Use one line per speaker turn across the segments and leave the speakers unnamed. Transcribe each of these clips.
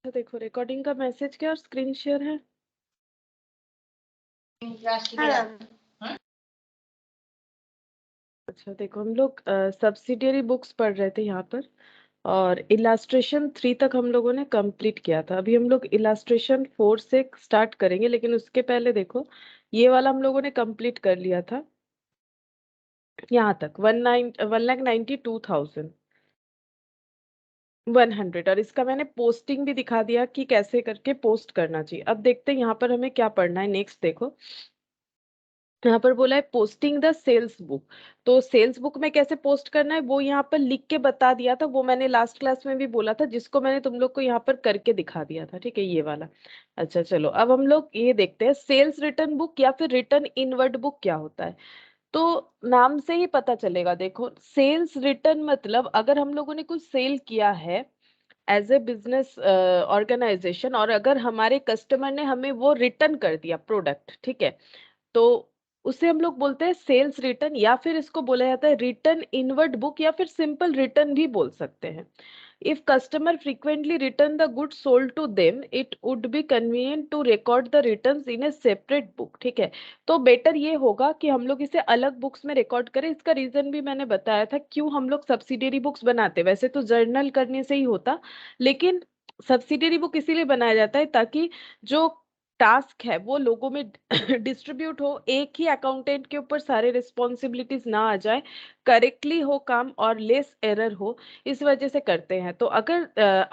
तो देखो रिकॉर्डिंग का मैसेज क्या और स्क्रीन शेयर है। अच्छा देखो हम लोग सब्सिडियरी बुक्स पढ़ रहे थे यहाँ पर और इलास्ट्रेशन 3 तक हम लोगों ने कंप्लीट किया था। अभी हम लोग इलास्ट्रेशन 4 से स्टार्ट करेंगे, लेकिन उसके पहले देखो ये वाला हम लोगों ने कंप्लीट कर लिया था यहाँ तक 1,92,100 और इसका मैंने पोस्टिंग भी दिखा दिया कि कैसे करके पोस्ट करना चाहिए। अब देखते हैं यहाँ पर हमें क्या पढ़ना है। नेक्स्ट देखो यहाँ पर बोला है पोस्टिंग द सेल्स बुक। तो सेल्स बुक में कैसे पोस्ट करना है वो यहाँ पर लिख के बता दिया था, वो मैंने लास्ट क्लास में भी बोला था, जिसको मैंने तुम लोग को यहाँ पर करके दिखा दिया था। ठीक है ये वाला। अच्छा चलो अब हम लोग ये देखते हैं सेल्स रिटर्न बुक या फिर रिटर्न इनवर्ड बुक क्या होता है। तो नाम से ही पता चलेगा। देखो सेल्स रिटर्न मतलब अगर हम लोगों ने कुछ सेल किया है एज ए बिजनेस ऑर्गेनाइजेशन और अगर हमारे कस्टमर ने हमें वो रिटर्न कर दिया प्रोडक्ट, ठीक है, तो उसे हम लोग बोलते हैं सेल्स रिटर्न या फिर इसको बोला जाता है रिटर्न इनवर्ड बुक या फिर सिंपल रिटर्न भी बोल सकते हैं। If customer frequently return the goods sold to them it would be convenient to record the returns in a separate book। ठीक है, तो बेटर ये होगा कि हम लोग इसे अलग बुक्स में रिकॉर्ड करें। इसका रीजन भी मैंने बताया था क्यों हम लोग सब्सिडियरी बुक्स बनाते। वैसे तो जर्नल करने से ही होता, लेकिन सब्सिडियरी बुक इसीलिए बनाया जाता है ताकि जो टास्क है वो लोगों में डिस्ट्रीब्यूट हो, एक ही अकाउंटेंट के ऊपर सारे रिस्पॉन्सिबिलिटीज ना आ जाए, करेक्टली हो काम और लेस एरर हो, इस वजह से करते हैं। तो अगर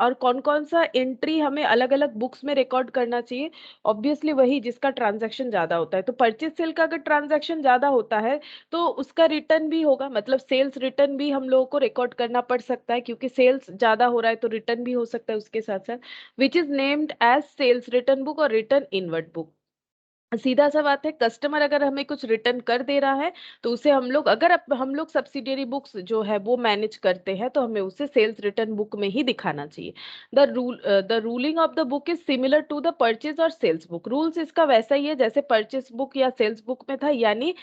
और कौन कौन सा एंट्री हमें अलग अलग बुक्स में रिकॉर्ड करना चाहिए, ऑब्वियसली वही जिसका ट्रांजैक्शन ज्यादा होता है। तो परचेज सेल का अगर ट्रांजैक्शन ज्यादा होता है तो उसका रिटर्न भी होगा, मतलब सेल्स रिटर्न भी हम लोगों को रिकॉर्ड करना पड़ सकता है क्योंकि सेल्स ज्यादा हो रहा है तो रिटर्न भी हो सकता है उसके साथ साथ, which is named as sales return book और रिटर्न इनवर्ड बुक। सीधा सा बात है, कस्टमर अगर हमें कुछ रिटर्न कर दे रहा है तो उसे हम लोग अगर हम लोग सब्सिडियरी बुक्स जो है वो मैनेज करते हैं तो हमें उसे सेल्स रिटर्न बुक में ही दिखाना चाहिए। The ruling of the book is similar to the purchase और सेल्स बुक। रूल्स इसका वैसा ही है जैसे परचेज बुक या सेल्स बुक में था, यानी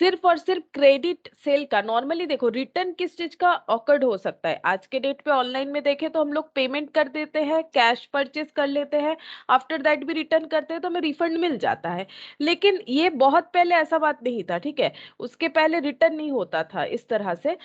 सिर्फ और सिर्फ क्रेडिट सेल का। नॉर्मली देखो रिटर्न किस चीज का ऑकर्ड हो सकता है, आज के डेट पे ऑनलाइन में देखें तो हम लोग पेमेंट कर देते हैं, कैश परचेज कर लेते हैं, आफ्टर दैट भी रिटर्न करते हैं तो हमें रिफंड मिल जाता है। लेकिन ये बहुत पहले ऐसा बात नहीं था, ठीक है, उसके पहले रिटर्न नहीं होता था इस तरह से।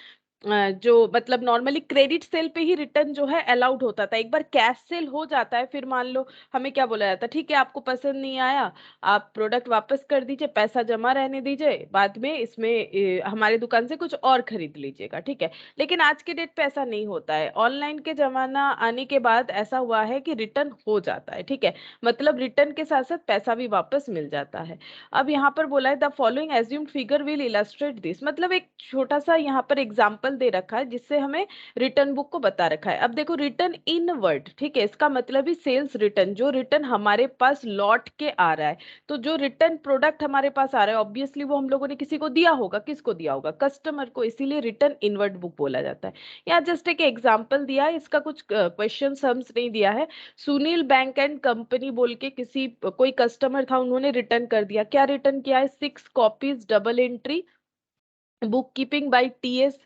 जो मतलब नॉर्मली क्रेडिट सेल पे ही रिटर्न जो है अलाउड होता था। एक बार कैश सेल हो जाता है फिर मान लो हमें क्या बोला जाता है, ठीक है आपको पसंद नहीं आया, आप प्रोडक्ट वापस कर दीजिए, पैसा जमा रहने दीजिए, बाद में इसमें हमारे दुकान से कुछ और खरीद लीजिएगा, ठीक है। लेकिन आज के डेट पे ऐसा नहीं होता है। ऑनलाइन के जमाना आने के बाद ऐसा हुआ है कि रिटर्न हो जाता है, ठीक है, मतलब रिटर्न के साथ साथ पैसा भी वापस मिल जाता है। अब यहाँ पर बोला है the following assumed figure will illustrate this, मतलब एक छोटा सा यहाँ पर एग्जांपल दे रखा है जिससे हमें रिटर्न बुक को बता रखा है। अब देखो रिटर्न इनवर्ड, ठीक है, इसका मतलब ही सेल्स रिटर्न, जो रिटर्न हमारे पास लौट के आ रहा है। तो जो रिटर्न प्रोडक्ट हमारे पास आ रहा है ऑब्वियसली वो हम लोगों ने किसी को दिया होगा, किसको दिया होगा, कस्टमर को, इसीलिए रिटर्न इनवर्ड बुक बोला जाता है। यहाँ जस्ट एक एग्जाम्पल दिया है, इसका कुछ क्वेश्चन सम्स नहीं दिया है। सुनील बैंक एंड कंपनी बोल के किसी कोई कस्टमर था, उन्होंने रिटर्न कर दिया। क्या रिटर्न किया है, 6 copies double entry bookkeeping by TS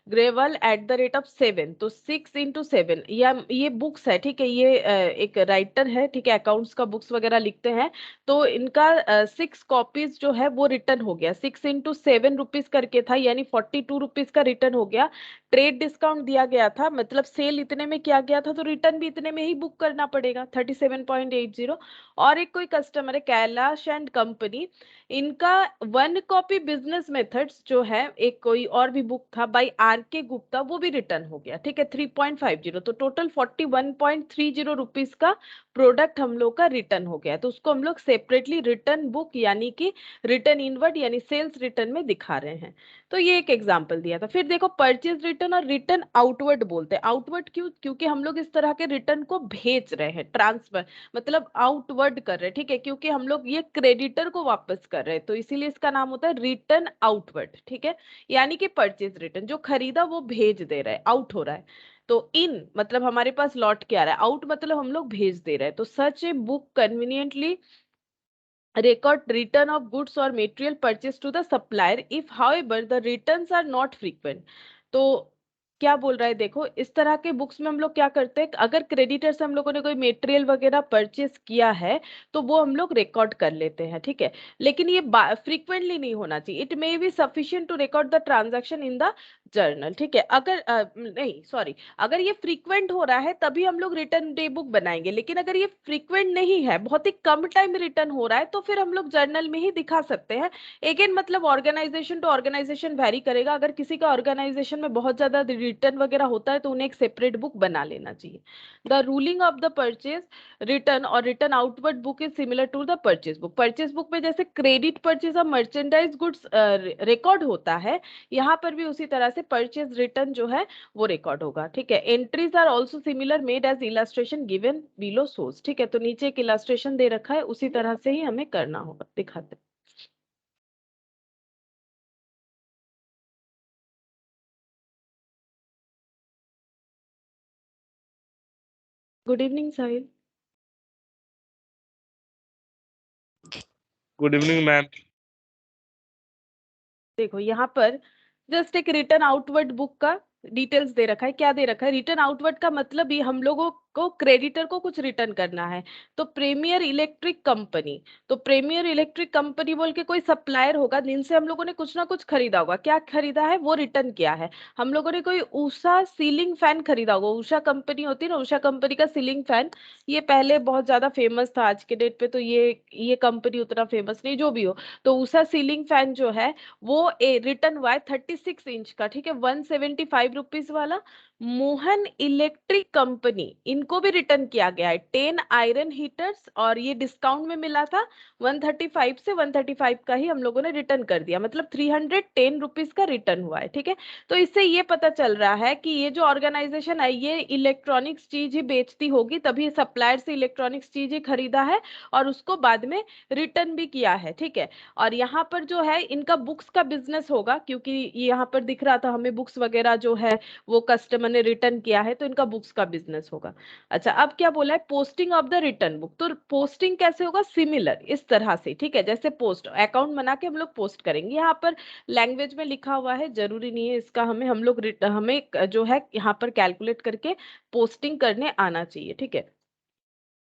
Grewal @7। तो 6 × 7 या ये बुक्स है, ठीक है, ये एक राइटर है, ठीक है, अकाउंट्स का बुक्स वगैरह लिखते हैं। तो इनका 6 कॉपीज जो है वो रिटर्न हो गया, 6 × 7 रुपीज करके था, यानी 42 रुपीज का रिटर्न हो गया। ट्रेड डिस्काउंट दिया गया था, मतलब सेल इतने में किया गया था तो रिटर्न भी इतने में ही बुक करना पड़ेगा, 37.80। और एक कोई कस्टमर है कैलाश एंड कंपनी, इनका 1 कॉपी बिजनेस मेथड्स जो है, एक कोई और भी बुक था बाय आर के गुप्ता, वो भी रिटर्न हो गया, ठीक है, 3.50। तो टोटल 41.30 रुपीज का प्रोडक्ट हम लोग का रिटर्न हो गया। तो उसको हम लोग सेपरेटली रिटर्न बुक यानी कि रिटर्न इनवर्ड यानी सेल्स रिटर्न में दिखा रहे हैं। तो ये एक एग्जांपल दिया था। फिर देखो परचेज रिटर्न और रिटर्न आउटवर्ड बोलते हैं। आउटवर्ड क्यों, क्योंकि हम लोग इस तरह के रिटर्न को भेज रहे हैं, ट्रांसफर मतलब आउटवर्ड कर रहे हैं, ठीक है, क्योंकि हम लोग ये क्रेडिटर को वापस कर रहे हैं तो इसीलिए इसका नाम होता है रिटर्न आउटवर्ड, ठीक है। यानी कि परचेज रिटर्न जो खरीदा वो भेज दे रहा है, आउट हो रहा है। तो इन मतलब हमारे पास लौट के आ रहा है, आउट मतलब हम लोग भेज दे रहे हैं। तो such a book conveniently record return of goods or material purchased to the supplier if however the returns are not frequent। तो क्या बोल रहा है देखो, इस तरह के बुक्स में हम लोग क्या करते हैं, अगर क्रेडिटर से हम लोगों ने कोई मटेरियल वगैरह परचेस किया है तो वो हम लोग रिकॉर्ड कर लेते हैं, ठीक है। लेकिन ये फ्रीक्वेंटली नहीं होना चाहिए। It may be sufficient to record the transaction in the journal, ठीक है। अगर नहीं सॉरी, अगर ये फ्रीक्वेंट हो रहा है तभी हम लोग रिटर्न डे बुक बनाएंगे, लेकिन अगर ये फ्रीक्वेंट नहीं है, बहुत ही कम टाइम रिटर्न हो रहा है, तो फिर हम लोग जर्नल में ही दिखा सकते हैं। अगेन मतलब ऑर्गेनाइजेशन टू ऑर्गेनाइजेशन वेरी करेगा। अगर किसी का ऑर्गेनाइजेशन में बहुत ज्यादा रिटर्न वगैरह होता है तो उन्हें एक सेपरेट बुक बना लेना चाहिए। The ruling of the purchase return और return outward book is similar to the purchase book. Purchase book में जैसे credit purchase of merchandise goods record होता है, यहाँ पर भी उसी तरह से परचेज रिटर्न जो है वो रिकॉर्ड होगा, ठीक है। Entries are also similar made as illustration given below source, ठीक है। तो नीचे एक इलस्ट्रेशन दे रखा है, उसी तरह से ही हमें करना होगा, दिखाते हैं। Good evening Sahil.
Good evening ma'am.
देखो यहाँ पर जस्ट एक रिटर्न आउटवर्ड बुक का डिटेल्स दे रखा है। क्या दे रखा है, रिटर्न आउटवर्ड का मतलब ही हम लोगों को क्रेडिटर को कुछ रिटर्न करना है। तो प्रीमियर इलेक्ट्रिक कंपनी, तो प्रीमियर इलेक्ट्रिक कंपनी बोल के कोई सप्लायर होगा जिनसे हम लोगों ने कुछ ना कुछ खरीदा होगा। क्या खरीदा है, वो रिटर्न किया है। हम लोगों ने कोई उषा सीलिंग फैन खरीदा होगा, उषा कंपनी होती है ना, उषा कंपनी का सीलिंग फैन। ये पहले बहुत ज्यादा फेमस था, आज के डेट पे तो ये कंपनी उतना फेमस नहीं, जो भी हो। तो उषा सीलिंग फैन जो है वो ए रिटर्न हुआ है 36 इंच का, ठीक है, 175 रुपीज वाला। मोहन इलेक्ट्रिक कंपनी, इनको भी रिटर्न किया गया है 10 आयरन हीटर्स, और ये डिस्काउंट में मिला था 135 से 135 का ही हम लोगों ने रिटर्न कर दिया, मतलब 310 रुपीज का रिटर्न हुआ है, ठीक है। तो इससे ये पता चल रहा है कि ये जो ऑर्गेनाइजेशन है ये इलेक्ट्रॉनिक्स चीज ही बेचती होगी, तभी सप्लायर से इलेक्ट्रॉनिक्स चीज ही खरीदा है और उसको बाद में रिटर्न भी किया है, ठीक है। और यहाँ पर जो है इनका बुक्स का बिजनेस होगा, क्योंकि ये यहाँ पर दिख रहा था हमें बुक्स वगैरह जो है वो कस्टमर ने रिटर्न किया है, तो इनका बुक्स का बिजनेस होगा। अच्छा, अब क्या बोला है, posting of the return book. तो पोस्टिंग कैसे होगा, सिमिलर इस तरह से, ठीक है, जैसे पोस्ट अकाउंट बना के हम लोग पोस्ट करेंगे। यहाँ पर लैंग्वेज में लिखा हुआ है, जरूरी नहीं है इसका, हमें जो है यहाँ पर कैलकुलेट करके पोस्टिंग करने आना चाहिए, ठीक है।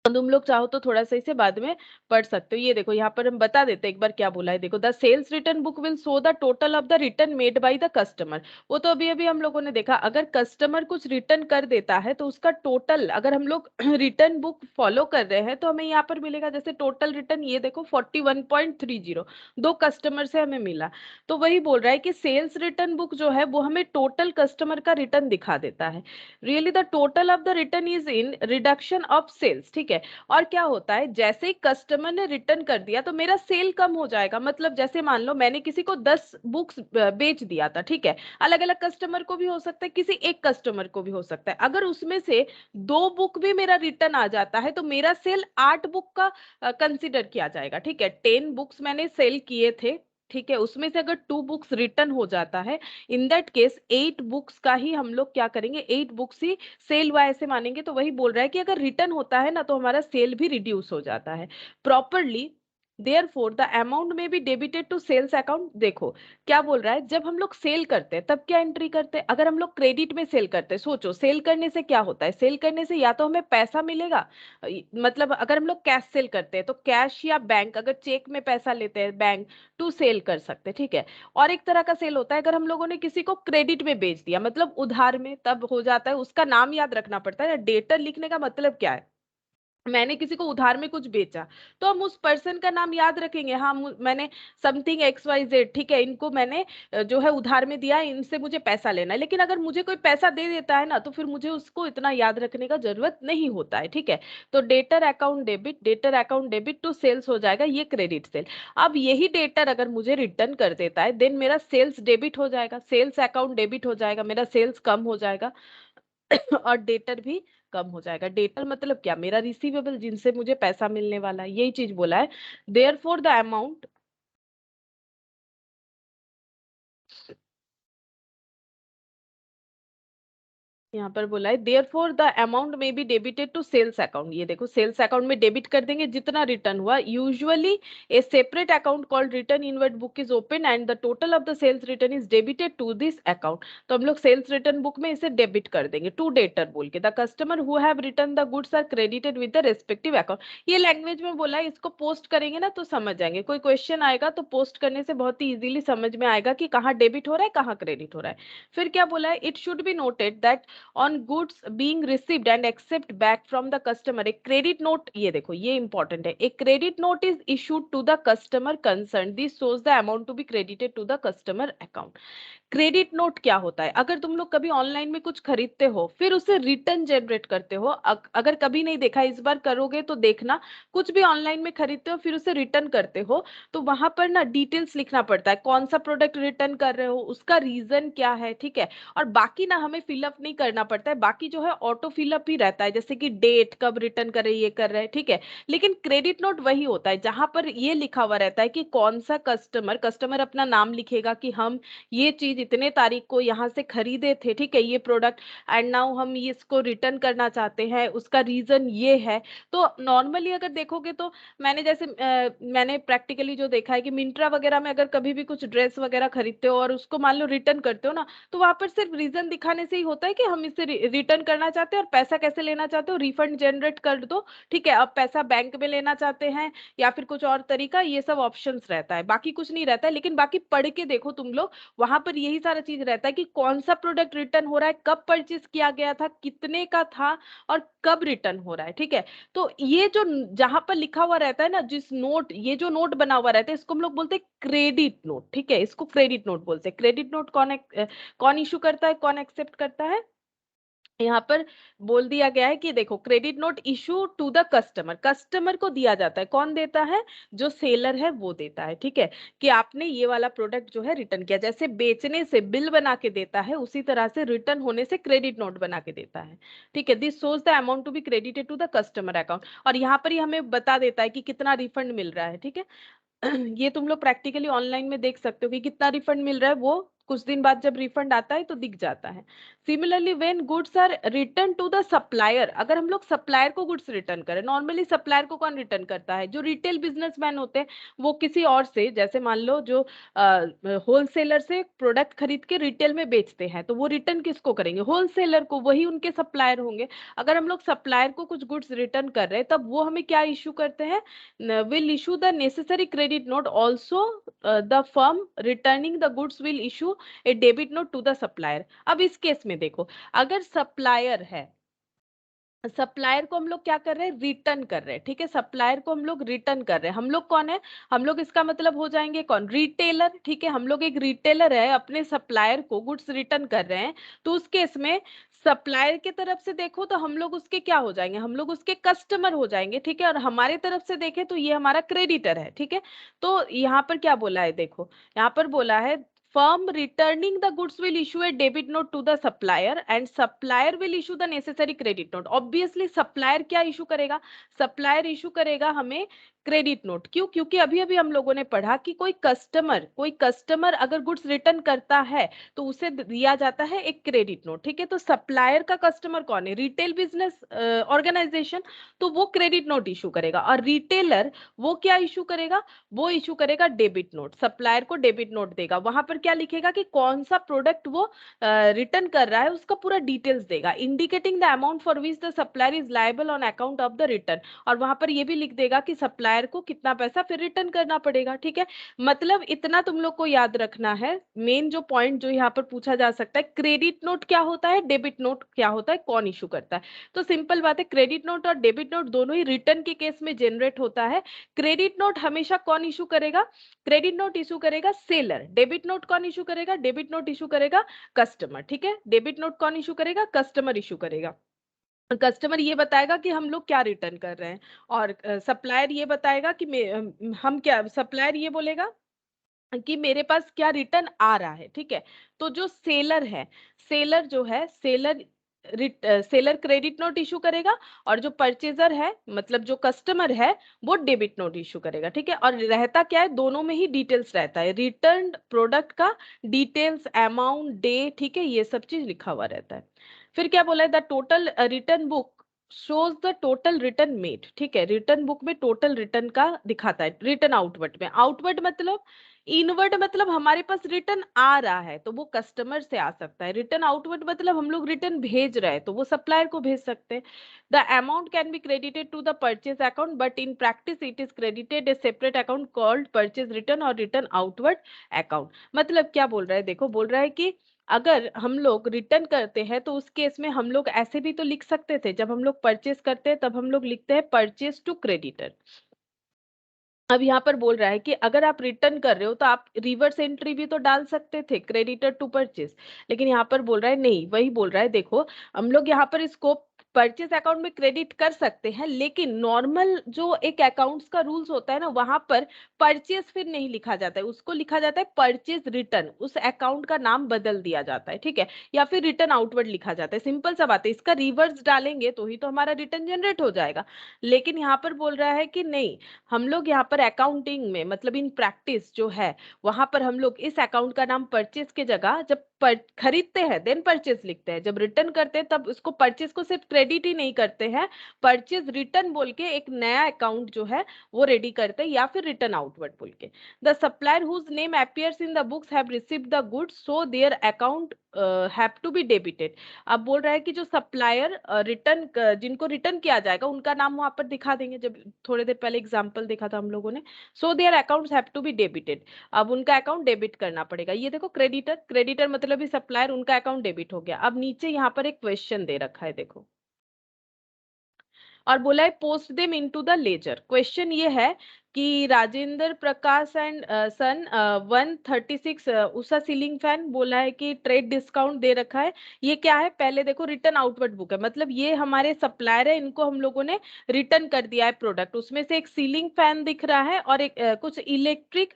तुम लोग चाहो तो थोड़ा सा इसे बाद में पढ़ सकते हो। ये देखो यहाँ पर हम बता देते हैं एक बार क्या बोला है। देखो, the sales return book will show the total of the return made by the customer. वो तो अभी अभी हम लोगों ने देखा, अगर कस्टमर कुछ रिटर्न कर देता है तो उसका टोटल, अगर हम लोग रिटर्न बुक फॉलो कर रहे हैं तो हमें यहाँ पर मिलेगा, जैसे टोटल रिटर्न ये देखो 41.30, दो कस्टमर से हमें मिला। तो वही बोल रहा है कि सेल्स रिटर्न बुक जो है वो हमें टोटल कस्टमर का रिटर्न दिखा देता है। Really the total of the return is in reduction of sales, ठीक है। और क्या होता है, जैसे ही कस्टमर ने रिटर्न कर दिया तो मेरा सेल कम हो जाएगा। मतलब जैसे मान लो मैंने किसी को 10 बुक्स बेच दिया था, ठीक है। अलग अलग कस्टमर को भी हो सकता है, किसी एक कस्टमर को भी हो सकता है। अगर उसमें से 2 बुक भी मेरा रिटर्न आ जाता है तो मेरा सेल 8 बुक का कंसिडर किया जाएगा, ठीक है। 10 बुक्स मैंने सेल किए थे, ठीक है, उसमें से अगर 2 बुक्स रिटर्न हो जाता है, इन दैट केस 8 बुक्स का ही हम लोग क्या करेंगे, 8 बुक्स ही सेल हुआ ऐसे मानेंगे। तो वही बोल रहा है कि अगर रिटर्न होता है ना तो हमारा सेल भी रिड्यूस हो जाता है properly. Therefore the amount may be debited to sales account. देखो क्या बोल रहा है, जब हम लोग सेल करते हैं तब क्या एंट्री करते हैं, अगर हम लोग क्रेडिट में सेल करते हैं, सोचो सेल करने से क्या होता है, सेल करने से या तो हमें पैसा मिलेगा, मतलब अगर हम लोग कैश सेल करते हैं तो कैश, या बैंक अगर चेक में पैसा लेते हैं बैंक टू सेल कर सकते हैं, ठीक है। और एक तरह का सेल होता है अगर हम लोगों ने किसी को क्रेडिट में बेच दिया, मतलब उधार में, तब हो जाता है, उसका नाम याद रखना पड़ता है। डेटर लिखने का मतलब क्या है, मैंने किसी को उधार में कुछ बेचा तो हम उस पर्सन का नाम याद रखेंगे, हाँ मैंने समथिंग XYZ, ठीक है, इनको मैंने जो है उधार में दिया है, इनसे मुझे पैसा लेना है। लेकिन अगर मुझे कोई पैसा दे देता है ना तो फिर मुझे उसको इतना याद रखने का जरूरत नहीं होता है, ठीक है। तो debtor account debit to sales हो जाएगा, ये क्रेडिट सेल। अब यही डेटर अगर मुझे रिटर्न कर देता है देन मेरा सेल्स डेबिट हो जाएगा, सेल्स अकाउंट डेबिट हो जाएगा, मेरा सेल्स कम हो जाएगा और डेटर भी कम हो जाएगा। डेटर मतलब क्या, मेरा रिसीवेबल, जिनसे मुझे पैसा मिलने वाला है, यही चीज बोला है। देयर फॉर द अमाउंट, यहाँ पर बोला है therefore the amount may be debited to sales account. ये देखो सेल्स अकाउंट में डेबिट कर देंगे जितना रिटर्न हुआ। Usually a separate account called return inward book is open and the total of the sales return is debited to this account. तो हम लोग सेल्स रिटर्न बुक में इसे डेबिट कर देंगे टू डेटर बोल के। The customer who have return the goods are credited with the respective account. ये लैंग्वेज में बोला है, इसको पोस्ट करेंगे ना तो समझ जाएंगे। कोई क्वेश्चन आएगा तो पोस्ट करने से बहुत ही इजीली समझ में आएगा कि कहाँ डेबिट हो रहा है कहाँ क्रेडिट हो रहा है। फिर क्या बोला है, it should be noted that on goods being received and accept back from the customer a credit note। ये देखो ये इंपॉर्टेंट है, a credit note is issued to the customer concerned, this shows the amount to be credited to the customer account। Credit note क्या होता है, अगर तुम लोग कभी ऑनलाइन में कुछ खरीदते हो फिर उसे रिटर्न जनरेट करते हो, अगर कभी नहीं देखा इस बार करोगे तो देखना, कुछ भी ऑनलाइन में खरीदते हो फिर उसे रिटर्न करते हो तो वहां पर ना डिटेल्स लिखना पड़ता है, कौन सा प्रोडक्ट रिटर्न कर रहे हो, उसका रीजन क्या है, ठीक है। और बाकी ना हमें फिलअप नहीं करना पड़ता है, बाकी जो है ऑटो फिलअप ही रहता है, जैसे कि डेट कब रिटर्न करे ये कर रहे हैं, ठीक है। लेकिन क्रेडिट नोट वही होता है जहां पर ये लिखा हुआ रहता है कि कौन सा कस्टमर कस्टमर अपना नाम लिखेगा कि हम ये चीज इतने तारीख को यहाँ से खरीदे थे, ठीक है, ये प्रोडक्ट, एंड नाउ हम इसको रिटर्न करना चाहते हैं, उसका रीजन ये है। तो नॉर्मली अगर देखोगे तो मैंने प्रैक्टिकली जो देखा है कि मिंत्रा वगैरह में अगर कभी भी कुछ ड्रेस वगैरह खरीदते हो और उसको मान लो रिटर्न करते हो ना, तो वहां पर सिर्फ रीजन दिखाने से ही होता है कि हम इसे रिटर्न करना चाहते हैं और पैसा कैसे लेना चाहते हो, रिफंड जनरेट कर दो, ठीक है। अब पैसा बैंक में लेना चाहते हैं या फिर कुछ और तरीका, ये सब ऑप्शंस रहता है, बाकी कुछ नहीं रहता है। लेकिन बाकी पढ़ के देखो तुम लोग, वहां पर यही सारा चीज रहता है कि कौन सा प्रोडक्ट रिटर्न हो रहा है, कब परचेज किया गया था, कितने का था और कब रिटर्न हो रहा है, ठीक है। तो ये जो जहां पर लिखा हुआ रहता है ना, जिस नोट, ये जो नोट बना हुआ रहता है इसको हम लोग बोलते हैं क्रेडिट नोट, ठीक है, इसको क्रेडिट नोट बोलते हैं। क्रेडिट नोट कौन इशू करता है, कौन एक्सेप्ट करता है, यहाँ पर बोल दिया गया है कि देखो credit note issue to the customer, customer को दिया जाता है, कौन देता है, जो सेलर है वो देता है, ठीक है, कि आपने ये वाला प्रोडक्ट जो है रिटर्न किया। जैसे बेचने से बिल बना के देता है उसी तरह से रिटर्न होने से क्रेडिट नोट बना के देता है, ठीक है। This shows the amount to be credited to the customer account, और यहाँ पर ही हमें बता देता है कि कितना रिफंड मिल रहा है, ठीक है। ये तुम लोग प्रैक्टिकली ऑनलाइन में देख सकते हो कि कितना रिफंड मिल रहा है, वो कुछ दिन बाद जब रिफंड आता है तो दिख जाता है। Similarly when goods are return to the supplier, अगर हम लोग सप्लायर को गुड्स रिटर्न करें, नॉर्मली सप्लायर को कौन रिटर्न करता है, जो रिटेल बिजनेसमैन होते हैं, वो किसी और से, जैसे मान लो जो होलसेलर से प्रोडक्ट खरीद के रिटेल में बेचते हैं तो वो रिटर्न किसको करेंगे, होलसेलर को, वही उनके सप्लायर होंगे। अगर हम लोग सप्लायर को कुछ गुड्स रिटर्न कर रहे हैं तब वो हमें क्या इशू करते हैं, will issue the necessary credit note also, the firm returning the goods will issue a debit note to the supplier। अब इस केस में देखो, अगर सप्लायर है, सप्लायर को हम लोग क्या कर रहे हैं, रिटर्न कर रहे हैं, ठीक है, सप्लायर को हम लोग रिटर्न कर रहे हैं। हम लोग कौन है, हम लोग इसका मतलब हो जाएंगे कौन, रिटेलर, ठीक है। हम लोग एक रिटेलर है, अपने सप्लायर को गुड्स रिटर्न कर रहे हैं, तो उस केस में सप्लायर की तरफ से देखो तो हम लोग उसके क्या हो जाएंगे, हम लोग उसके कस्टमर हो जाएंगे, ठीक है। और हमारे तरफ से देखें तो ये हमारा क्रेडिटर है, ठीक है। तो यहाँ पर क्या बोला है, देखो यहाँ पर बोला है firm returning the goods will issue a debit note to the supplier and supplier will issue the necessary credit note। obviously supplier क्या issue करेगा, supplier issue करेगा हमें क्रेडिट नोट। क्यों, क्योंकि अभी अभी हम लोगों ने पढ़ा कि कोई कस्टमर अगर गुड्स रिटर्न करता है तो उसे दिया जाता है एक क्रेडिट नोट, ठीक है। तो सप्लायर का कस्टमर कौन है, रिटेल बिजनेस ऑर्गेनाइजेशन, तो वो क्रेडिट नोट इशू करेगा। और रिटेलर वो क्या इशू करेगा, वो इशू करेगा डेबिट नोट, सप्लायर को डेबिट नोट देगा। वहां पर क्या लिखेगा कि कौन सा प्रोडक्ट वो रिटर्न कर रहा है उसका पूरा डिटेल्स देगा, indicating the amount for which the supplier is liable on account of the return. और वहां पर ये भी लिख देगा कि सप्लायर को कितना पैसा फिर रिटर्न करना पड़ेगा, ठीक है। मतलब इतना तुम लोग को याद रखना है, मेन जो पॉइंट जो यहाँ पर पूछा जा सकता है, क्रेडिट नोट क्या होता है, डेबिट नोट क्या होता है, कौन इशू करता है। तो सिंपल बात है, क्रेडिट नोट और डेबिट नोट दोनों ही रिटर्न के केस में जनरेट होता है। क्रेडिट नोट हमेशा कौन इशू करेगा, क्रेडिट नोट इशू करेगा सेलर, डेबिट नोट कौन इशू करेगा, डेबिट नोट इशू करेगा कस्टमर, ठीक है। डेबिट नोट कौन इशू करेगा, कस्टमर इशू करेगा। कस्टमर ये बताएगा कि हम लोग क्या रिटर्न कर रहे हैं, और सप्लायर ये बताएगा कि हम क्या, सप्लायर ये बोलेगा कि मेरे पास क्या रिटर्न आ रहा है, ठीक है। तो जो सेलर है, सेलर जो है, सेलर क्रेडिट नोट इशू करेगा, और जो परचेजर है मतलब जो कस्टमर है वो डेबिट नोट इशू करेगा, ठीक है। और रहता क्या है, दोनों में ही डिटेल्स रहता है, रिटर्न प्रोडक्ट का डिटेल्स, अमाउंट, डे, ठीक है, ये सब चीज लिखा हुआ रहता है। फिर क्या बोला है, the total return book shows the total return made, ठीक है, रिटर्न बुक में टोटल रिटर्न का दिखाता है, रिटर्न आउटवर्ड में, आउटवर्ड मतलब इनवर्ड मतलब हमारे पास रिटर्न आ रहा है तो वो कस्टमर से आ सकता है, रिटर्न आउटवर्ड मतलब हम लोग रिटर्न भेज रहे हैं तो वो सप्लायर को भेज सकते हैं। The amount can be credited to the purchase account but in practice it is credited a separate account called purchase return और रिटर्न आउटवर्ड अकाउंट। मतलब क्या बोल रहा है, देखो बोल रहा है कि अगर हम लोग रिटर्न करते हैं तो उस केस में हम लोग ऐसे भी तो लिख सकते थे, जब हम लोग परचेस करते हैं तब हम लोग लिखते हैं परचेस टू क्रेडिटर। अब यहाँ पर बोल रहा है कि अगर आप रिटर्न कर रहे हो तो आप रिवर्स एंट्री भी तो डाल सकते थे, क्रेडिटर टू परचेस, लेकिन यहाँ पर बोल रहा है नहीं, वही बोल रहा है, देखो हम लोग यहाँ पर इसको परचेस अकाउंट में क्रेडिट कर सकते हैं, लेकिन नॉर्मल जो एक अकाउंट्स का रूल्स होता है ना, वहां पर परचेस फिर नहीं लिखा जाता है, उसको लिखा जाता है परचेस रिटर्न, उस अकाउंट का नाम बदल दिया जाता है, ठीक है, या फिर रिटर्न आउटवर्ड लिखा जाता है, सिंपल सा बात है, इसका रिवर्स डालेंगे तो ही तो हमारा रिटर्न जनरेट हो जाएगा। लेकिन यहाँ पर बोल रहा है कि नहीं, हम लोग यहाँ पर अकाउंटिंग में मतलब इन प्रैक्टिस जो है वहां पर हम लोग इस अकाउंट का नाम परचेज के जगह जब खरीदते हैं देन परचेज लिखते हैं, जब रिटर्न करते हैं तब उसको परचेज को सिर्फ क्रेडिट ही नहीं करते हैं, परचेज रिटर्न बोल के एक नया अकाउंट जो है वो रेडी करते हैं, या फिर रिटर्न आउटवर्ड बोल के। The supplier whose name appears in the books have received the goods so their account have to be debited. अब बोल रहा है कि जो सप्लायर रिटर्न जिनको रिटर्न किया जाएगा उनका नाम वहां पर दिखा देंगे, जब थोड़ी देर पहले एग्जांपल देखा था हम लोगों ने, so their accounts have to be debited, अब उनका अकाउंट डेबिट करना पड़ेगा। ये देखो क्रेडिटर, क्रेडिटर मतलब ही सप्लायर, उनका अकाउंट डेबिट हो गया। अब नीचे यहाँ पर एक क्वेश्चन दे रखा है देखो, और बोला है post them into the ledger. Question ये है कि Rajendra Prakash and son 136 Usha ceiling fan, बोला है कि ट्रेड डिस्काउंट दे रखा है। ये क्या है, पहले देखो रिटर्न आउटवर्ड बुक है, मतलब ये हमारे सप्लायर है, इनको हम लोगों ने रिटर्न कर दिया है प्रोडक्ट, उसमें से एक सीलिंग फैन दिख रहा है और एक कुछ electric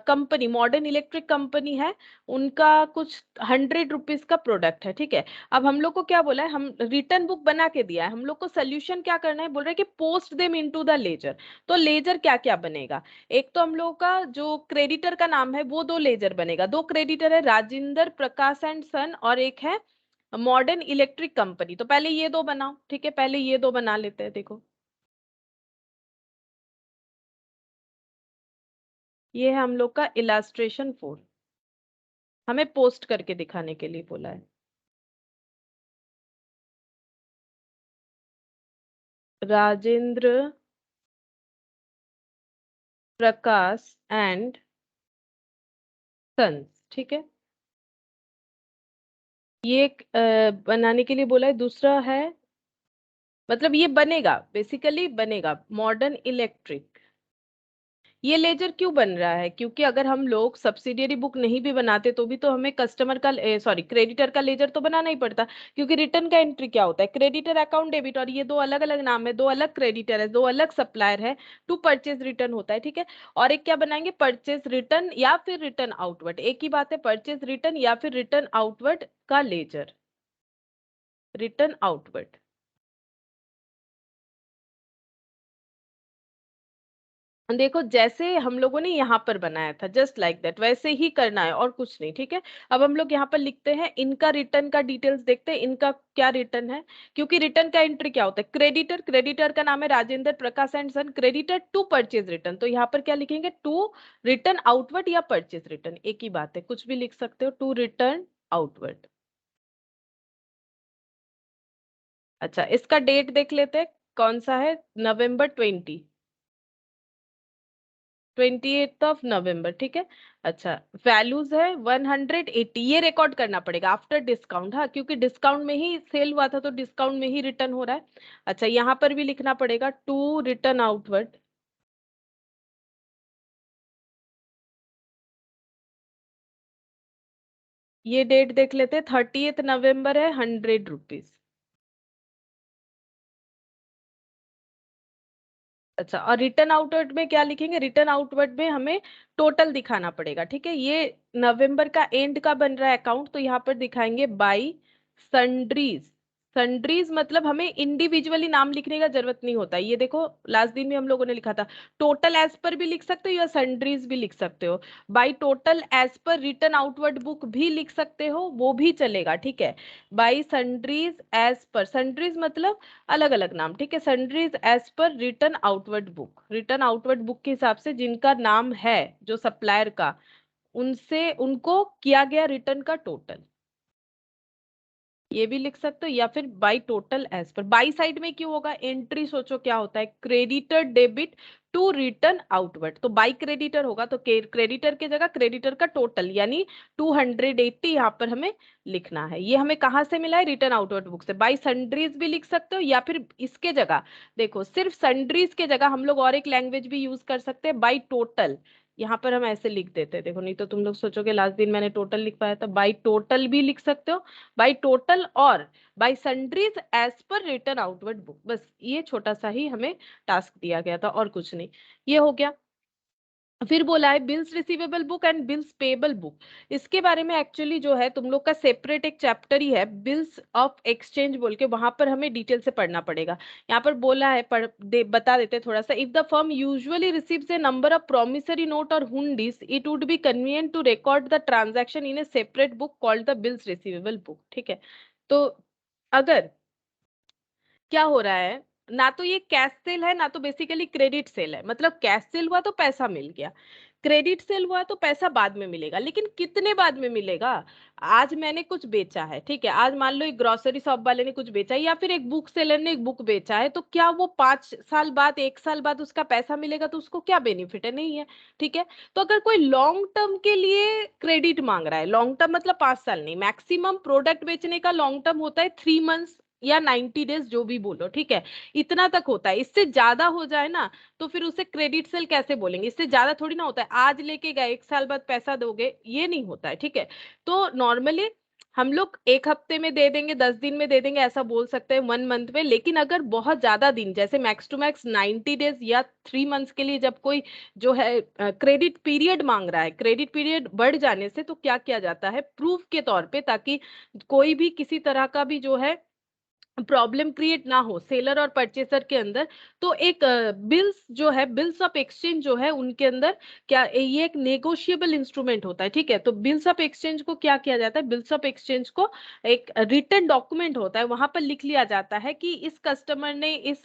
company, modern electric company है, उनका कुछ 100 रुपीज का प्रोडक्ट है, ठीक है। अब हम लोग को क्या बोला है, हम रिटर्न बुक बना के दिया है, हम लोग को सोल्यूशन क्या करना है, बोल रहे हैं कि post them into the ledger. तो लेजर क्या क्या बनेगा, एक तो हम लोग का जो क्रेडिटर का नाम है वो दो लेजर बनेगा, दो क्रेडिटर है, राजेंद्र प्रकाश एंड सन, और एक है मॉडर्न इलेक्ट्रिक कंपनी। तो पहले ये दो बनाओ, ठीक है, पहले ये दो बना लेते हैं। देखो ये है हम लोग का इलास्ट्रेशन 4, हमें पोस्ट करके दिखाने के लिए बोला है। राजेंद्र प्रकाश एंड सन्स, ठीक है, ये बनाने के लिए बोला है। दूसरा है, मतलब ये बनेगा, बेसिकली बनेगा मॉडर्न इलेक्ट्रिक। ये लेजर क्यों बन रहा है, क्योंकि अगर हम लोग सब्सिडियरी बुक नहीं भी बनाते तो भी तो हमें कस्टमर का सॉरी क्रेडिटर का लेजर तो बनाना ही पड़ता, क्योंकि रिटर्न का एंट्री क्या होता है, क्रेडिटर अकाउंट डेबिट, और ये दो अलग अलग नाम है, दो अलग क्रेडिटर है, दो अलग सप्लायर है, टू परचेज रिटर्न होता है, ठीक है। और एक क्या बनाएंगे, परचेज रिटर्न या फिर रिटर्न आउटवर्ड, एक ही बात है, परचेज रिटर्न या फिर रिटर्न आउटवर्ड का लेजर, रिटर्न आउटवर्ड। देखो जैसे हम लोगों ने यहाँ पर बनाया था जस्ट लाइक दैट वैसे ही करना है और कुछ नहीं, ठीक है। अब हम लोग यहाँ पर लिखते हैं, इनका रिटर्न का डिटेल्स देखते हैं, इनका क्या रिटर्न है, क्योंकि रिटर्न का एंट्री क्या होता है, क्रेडिटर, क्रेडिटर का नाम है Rajendra Prakash and son, creditor to purchase return, तो यहाँ पर क्या लिखेंगे, टू रिटर्न आउटवर्ड या परचेज रिटर्न, एक ही बात है, कुछ भी लिख सकते हो, टू रिटर्न आउटवर्ड। अच्छा इसका डेट देख लेते हैं, कौन सा है, November 20, 28 नवंबर, ठीक है। अच्छा वैल्यूज है 180, ये रिकॉर्ड करना पड़ेगा आफ्टर डिस्काउंट, हाँ, क्योंकि डिस्काउंट में ही सेल हुआ था तो डिस्काउंट में ही रिटर्न हो रहा है। अच्छा यहाँ पर भी लिखना पड़ेगा टू रिटर्न आउटवर्ड। ये डेट देख लेते हैं, 30 नवंबर है, 100 रुपीज। अच्छा और रिटर्न आउटवर्ड में क्या लिखेंगे, रिटर्न आउटवर्ड में हमें टोटल दिखाना पड़ेगा, ठीक है। ये नवंबर का एंड का बन रहा है अकाउंट, तो यहाँ पर दिखाएंगे बाई सन्ड्रीज, सन्ड्रीज मतलब हमें इंडिविजुअली नाम लिखने का जरूरत नहीं होता। ये देखो लास्ट दिन भी हम लोगों ने लिखा था, टोटल एज पर भी लिख सकते हो या सन्ड्रीज भी लिख सकते हो। By total as per return outward book भी लिख सकते हो, वो भी चलेगा, ठीक है। By sundries as per, sundries मतलब अलग अलग नाम, ठीक है। Sundries as per return outward book, return outward book के हिसाब से जिनका नाम है जो सप्लायर का, उनसे उनको किया गया रिटर्न का टोटल, ये भी लिख सकते हो। या फिर by total as per, by side में क्यों होगा, एंट्री सोचो क्या होता है, creditor debit to return outward, तो बाई क्रेडिटर होगा तो क्रेडिटर की जगह क्रेडिटर का टोटल यानी 280 यहाँ पर हमें लिखना है। ये हमें कहाँ से मिला है, रिटर्न आउटवर्ड बुक से। बाई सन्ड्रीज भी लिख सकते हो, या फिर इसके जगह देखो सिर्फ सन्ड्रीज के जगह हम लोग और एक लैंग्वेज भी यूज कर सकते हैं, बाई टोटल। यहाँ पर हम ऐसे लिख देते हैं, देखो नहीं तो तुम लोग सोचोगे लास्ट दिन मैंने टोटल लिखवाया था, बाई टोटल भी लिख सकते हो, बाई टोटल और by sundries as per return outward book. बस ये छोटा सा ही हमें टास्क दिया गया था और कुछ नहीं। ये हो गया। फिर बोला है bills receivable book and bills payable book. इसके बारे में एक्चुअली जो है तुम लोग का सेपरेट एक चैप्टर ही है, बिल्स ऑफ एक्सचेंज बोल के, वहां पर हमें डिटेल से पढ़ना पड़ेगा। यहाँ पर बोला है बता देते हैं थोड़ा सा। If the firm usually receives a number of promissory note और hundis, it would be convenient to record the transaction in a separate book called the bills receivable book, ठीक है। तो अगर क्या हो रहा है, ना तो ये कैश सेल है ना तो बेसिकली क्रेडिट सेल है, मतलब कैश सेल हुआ तो पैसा मिल गया, क्रेडिट सेल हुआ तो पैसा बाद में मिलेगा, लेकिन कितने बाद में मिलेगा। आज मैंने कुछ बेचा है, ठीक है, आज मान लो एक ग्रोसरी शॉप वाले ने कुछ बेचा है या फिर एक बुक सेलर ने एक बुक बेचा है, तो क्या वो 5 साल बाद 1 साल बाद उसका पैसा मिलेगा, तो उसको क्या बेनिफिट है, नहीं है, ठीक है। तो अगर कोई लॉन्ग टर्म के लिए क्रेडिट मांग रहा है, लॉन्ग टर्म मतलब 5 साल नहीं, मैक्सिमम प्रोडक्ट बेचने का लॉन्ग टर्म होता है 3 मंथ्स या 90 डेज, जो भी बोलो, ठीक है, इतना तक होता है। इससे ज्यादा हो जाए ना तो फिर उसे क्रेडिट सेल कैसे बोलेंगे, इससे ज्यादा थोड़ी ना होता है, आज लेके गए 1 साल बाद पैसा दोगे, ये नहीं होता है, ठीक है। तो नॉर्मली हम लोग 1 हफ्ते में दे देंगे, 10 दिन में दे देंगे, ऐसा बोल सकते हैं, 1 मंथ में। लेकिन अगर बहुत ज्यादा दिन, जैसे मैक्स टू मैक्स 90 डेज या 3 मंथ्स के लिए जब कोई जो है क्रेडिट पीरियड मांग रहा है, क्रेडिट पीरियड बढ़ जाने से तो क्या किया जाता है, प्रूफ के तौर पे, ताकि कोई भी किसी तरह का भी जो है प्रॉब्लम क्रिएट ना हो सेलर और परचेसर के अंदर, तो एक बिल्स जो है, बिल्स ऑफ एक्सचेंज जो है उनके अंदर, क्या ये एक नेगोशिएबल इंस्ट्रूमेंट होता है, ठीक है। तो बिल्स ऑफ एक्सचेंज को क्या किया जाता है, बिल्स ऑफ एक्सचेंज को एक रिटन डॉक्यूमेंट होता है, वहां पर लिख लिया जाता है कि इस कस्टमर ने इस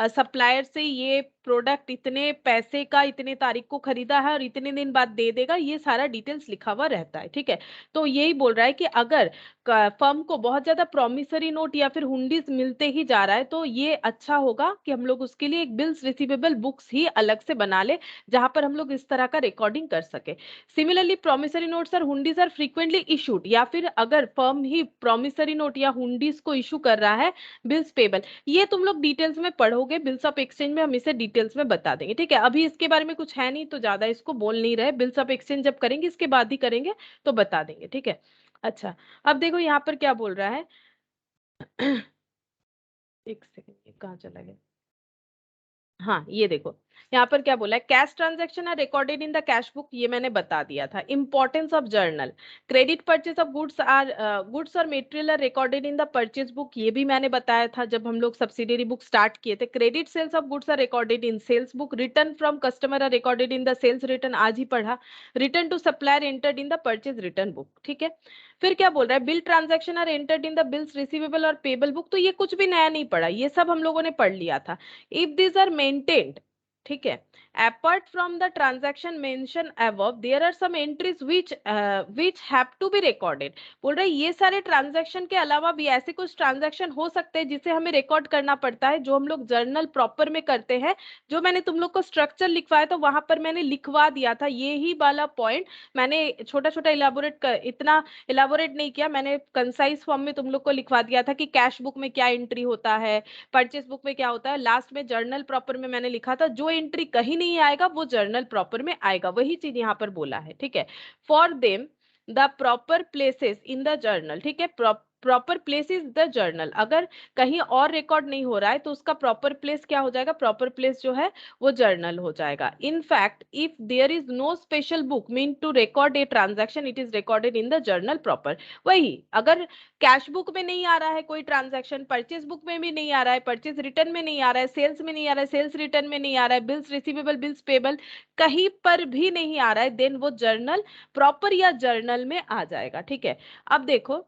सप्लायर से ये प्रोडक्ट इतने पैसे का इतने तारीख को खरीदा है और इतने दिन बाद दे देगा, ये सारा डिटेल्स लिखा हुआ रहता है, ठीक है। तो यही बोल रहा है कि अगर फर्म को बहुत ज्यादा प्रॉमिसरी नोट या फिर हुंडीज मिलते ही जा रहा है, तो ये अच्छा होगा कि हम लोग उसके लिए एक बिल्स रिसीवेबल बुक्स ही अलग से बना ले, जहां पर हम लोग इस तरह का रिकॉर्डिंग कर सके। सिमिलरली प्रॉमिसरी नोट्स और हुंडीज आर फ्रीक्वेंटली इशूड, या फिर अगर फर्म ही प्रॉमिसरी नोट या हुंडीज को इशू कर रहा है, बिल्स पेबल, ये तुम लोग डिटेल्स में पढ़ोगे, बिल्स ऑफ एक्सचेंज में हम इसे डिटेल्स में बता देंगे, ठीक है। अभी इसके बारे में कुछ है नहीं तो ज्यादा इसको बोल नहीं रहे, बिल्स ऑफ एक्सचेंज जब करेंगे इसके बाद ही करेंगे, तो बता देंगे, ठीक है। अच्छा, अब देखो यहाँ पर क्या बोल रहा है। एक सेकंड, ये कहाँ चला गया, हाँ ये देखो, यहाँ पर क्या बोला है, cash transaction are recorded in the cash book, ये मैंने बता दिया था। Importance of journal, credit purchase of goods और material are recorded in the purchase book, ये भी मैंने बताया था जब हम लोग सब्सिडियरी बुक स्टार्ट किए थे। Credit sales of goods are recorded in sales book, return from customer are recorded in the sales return, आज ही पढ़ा। Return to supplier entered in the purchase return book, ठीक है। फिर क्या बोल रहा है, bill transaction are entered in the bills receivable और पेबल बुक, तो ये कुछ भी नया नहीं पढ़ा, ये सब हम लोगों ने पढ़ लिया था। इफ these are maintained, ठीक है, apart from the transaction mentioned above there are some entries which have to be recorded। बोल रहे ये सारे ट्रांजैक्शन के अलावा भी ऐसे कुछ ट्रांजैक्शन हो सकते हैं जिसे हमें रिकॉर्ड करना पड़ता है, जो हम लोग जर्नल प्रॉपर में करते हैं। जो मैंने तुम लोग को स्ट्रक्चर लिखवाया था वहां पर मैंने लिखवा दिया था, ये ही वाला पॉइंट मैंने छोटा छोटा इतना इलाबोरेट नहीं किया, मैंने कंसाइज फॉर्म में तुम लोग को लिखवा दिया था कि कैश बुक में क्या एंट्री होता है, परचेस बुक में क्या होता है। लास्ट में जर्नल प्रॉपर में मैंने लिखा था जो एंट्री कहीं नहीं आएगा वो जर्नल प्रॉपर में आएगा, वही चीज यहाँ पर बोला है, ठीक है। For them the proper places in the journal, ठीक है, proper place is the journal. अगर कहीं और रिकॉर्ड नहीं हो रहा है तो उसका प्रॉपर प्लेस क्या हो जाएगा, प्रॉपर प्लेस जो है वो जर्नल हो जाएगा। In fact if there is no special book mean to record a transaction it is recorded in the journal proper. वही अगर कैश बुक में नहीं आ रहा है कोई ट्रांजैक्शन, परचेज बुक में भी नहीं आ रहा है, परचेज रिटर्न में नहीं आ रहा है, सेल्स में नहीं आ रहा है, सेल्स रिटर्न में नहीं आ रहा है, बिल्स रिसीवेबल बिल्स पेबल कहीं पर भी नहीं आ रहा है, देन वो जर्नल प्रॉपर या जर्नल में आ जाएगा। ठीक है, अब देखो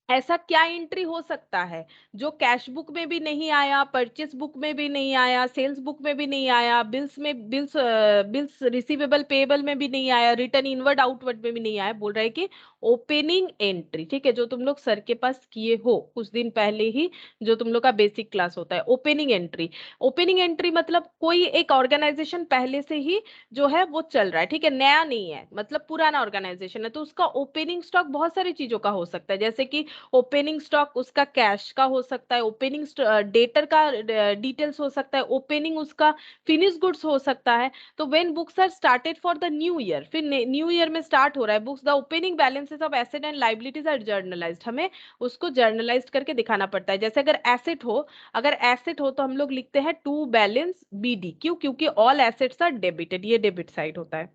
ऐसा क्या एंट्री हो सकता है जो कैश बुक में भी नहीं आया, परचेस बुक में भी नहीं आया, सेल्स बुक में भी नहीं आया, बिल्स रिसीवेबल पेएबल में भी नहीं आया, रिटर्न इनवर्ड आउटवर्ड में भी नहीं आया। बोल रहा है कि ओपनिंग एंट्री, ठीक है, जो तुम लोग सर के पास किए हो कुछ दिन पहले ही, जो तुम लोग का बेसिक क्लास होता है, ओपनिंग एंट्री। ओपनिंग एंट्री मतलब कोई एक ऑर्गेनाइजेशन पहले से ही जो है वो चल रहा है, ठीक है, नया नहीं है, मतलब पुराना ऑर्गेनाइजेशन है, तो उसका ओपनिंग स्टॉक बहुत सारी चीजों का हो सकता है, जैसे कि ओपनिंग स्टॉक उसका कैश का हो सकता है, ओपनिंग डेटर का डिटेल्स हो सकता है, ओपनिंग उसका फिनिश गुड्स हो सकता है। तो when books are started for the new year, फिर न्यू ईयर में स्टार्ट हो रहा है books, the opening balances of asset and liabilities are journalized, हमें उसको जर्नलाइज्ड करके दिखाना पड़ता है। जैसे अगर एसेट हो तो हम लोग लिखते हैं टू बैलेंस बीडी, क्यों, क्योंकि ऑल एसेट्स आर डेबिटेड, ये डेबिट साइड होता है।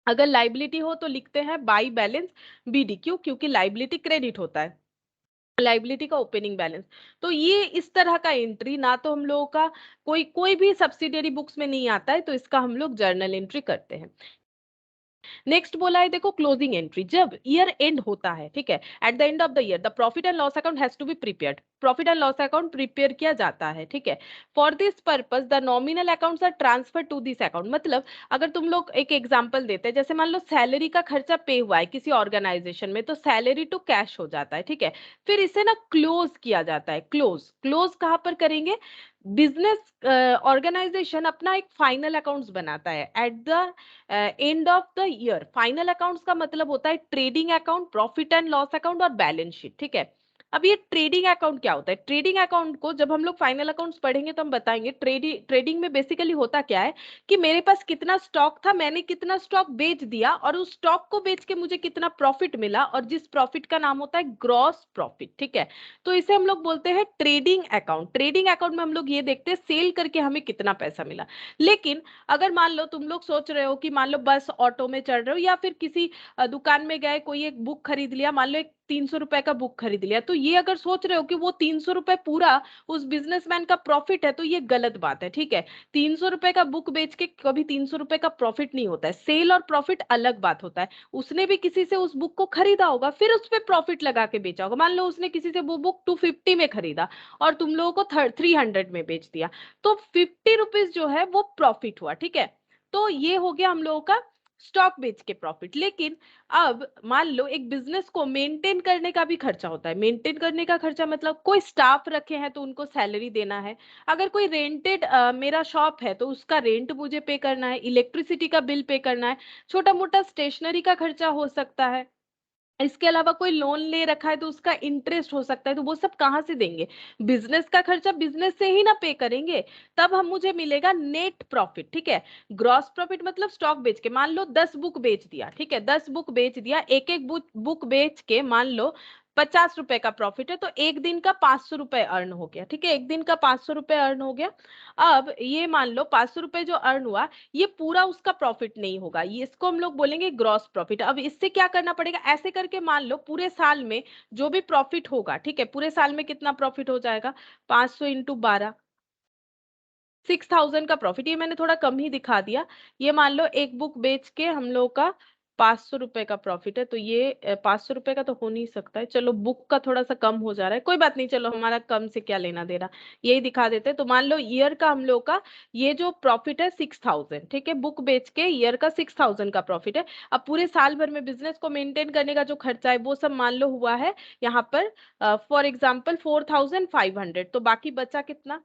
अगर लाइबिलिटी हो तो लिखते हैं बाई बैलेंस बीडी, क्यों, क्योंकि लाइबिलिटी क्रेडिट होता है, लाइबिलिटी का ओपनिंग बैलेंस। तो ये इस तरह का एंट्री ना तो हम लोगों का कोई कोई भी सब्सिडियरी बुक्स में नहीं आता है, तो इसका हम लोग जर्नल एंट्री करते हैं। नेक्स्ट बोला है देखो क्लोजिंग एंट्री, जब ईयर एंड होता है, ठीक है, at the end of the year the profit and loss account has to be prepared, profit and loss account prepare किया जाता है, ठीक है। For this purpose the nominal accounts are transfer to this account, मतलब अगर तुम लोग एक एग्जांपल देते हैं, जैसे मान लो सैलरी का खर्चा पे हुआ है किसी ऑर्गेनाइजेशन में, तो सैलरी टू कैश हो जाता है, ठीक है। फिर इसे ना क्लोज किया जाता है, क्लोज क्लोज कहाँ पर करेंगे, बिजनेस ऑर्गेनाइजेशन अपना एक फाइनल अकाउंट्स बनाता है at the end of the year. Final accounts का मतलब होता है trading account, profit and loss account और बैलेंस शीट, ठीक है। अब ये ट्रेडिंग अकाउंट क्या होता है, ट्रेडिंग अकाउंट को जब हम लोग फाइनल अकाउंट्स पढ़ेंगे तो हम बताएंगे ट्रेडिंग में बेसिकली होता क्या है कि मेरे पास कितना स्टॉक था, मैंने कितना स्टॉक बेच दिया और उस स्टॉक को बेच के मुझे कितना प्रॉफिट मिला, और जिस प्रॉफिट का नाम होता है ग्रॉस प्रॉफिट, ठीक है। तो इसे हम लोग बोलते हैं ट्रेडिंग अकाउंट। ट्रेडिंग अकाउंट में हम लोग ये देखते हैं सेल करके हमें कितना पैसा मिला। लेकिन अगर मान लो तुम लोग सोच रहे हो कि मान लो बस ऑटो में चढ़ रहे हो या फिर किसी दुकान में गए, कोई एक बुक खरीद लिया, मान लो एक 300 रुपए का बुक खरीद लिया, तो ये अगर सोच रहे हो कि वो 300 रुपए पूरा उस बिजनेसमैन का प्रॉफिट है, तो ये गलत बात है, ठीक है। 300 रुपए का बुक बेच के कभी 300 रुपए का प्रॉफिट नहीं होता है, सेल और प्रॉफिट अलग बात होता है। उसने भी किसी से उस बुक को खरीदा होगा, फिर उस पर प्रॉफिट लगा के बेचा होगा, मान लो उसने किसी से वो बुक 250 में खरीदा और तुम लोगों को 300 में बेच दिया, तो 50 रुपीज जो है वो प्रॉफिट हुआ, ठीक है। तो ये हो गया हम लोगों का स्टॉक बेच के प्रॉफिट। लेकिन अब मान लो एक बिजनेस को मेंटेन करने का भी खर्चा होता है, मेंटेन करने का खर्चा मतलब कोई स्टाफ रखे हैं तो उनको सैलरी देना है, अगर कोई रेंटेड मेरा शॉप है तो उसका रेंट मुझे पे करना है, इलेक्ट्रिसिटी का बिल पे करना है, छोटा मोटा स्टेशनरी का खर्चा हो सकता है, इसके अलावा कोई लोन ले रखा है तो उसका इंटरेस्ट हो सकता है, तो वो सब कहाँ से देंगे, बिजनेस का खर्चा बिजनेस से ही ना पे करेंगे, तब हम मुझे मिलेगा नेट प्रॉफिट, ठीक है। ग्रॉस प्रॉफिट मतलब स्टॉक बेच के, मान लो 10 बुक बेच दिया, ठीक है, 10 बुक बेच दिया, एक एक बुक बेच के मान लो 50 रुपए का प्रॉफिट है, तो एक दिन का 500 रुपए अर्न हो गया, ठीक है, एक दिन का 500 रुपए अर्न हो गया। अब ये मान लो 500 रुपए जो अर्न हुआ, ये पूरा उसका प्रॉफिट नहीं होगा, ये इसको हम लोग बोलेंगे ग्रॉस प्रॉफिट। अब इससे क्या करना पड़ेगा, ऐसे करके मान लो पूरे साल में जो भी प्रॉफिट होगा, ठीक है, पूरे साल में कितना प्रॉफिट हो जाएगा, 500 इंटू 12, 6000 का प्रॉफिट। ये मैंने थोड़ा कम ही दिखा दिया। ये मान लो एक बुक बेच के हम लोग का 500 रुपए का प्रॉफिट है, तो ये 500 रुपए का तो हो नहीं सकता है, चलो बुक का थोड़ा सा कम हो जा रहा है, कोई बात नहीं, चलो हमारा कम से क्या लेना देना, यही दिखा देते हैं। तो मान लो ईयर का हम लोग का ये जो प्रॉफिट है 6000, ठीक है, बुक बेच के ईयर का 6000 का प्रॉफिट है। अब पूरे साल भर में बिजनेस को मेंटेन करने का जो खर्चा है वो सब मान लो हुआ है यहाँ पर फॉर एग्जाम्पल 4500, तो बाकी बचा कितना,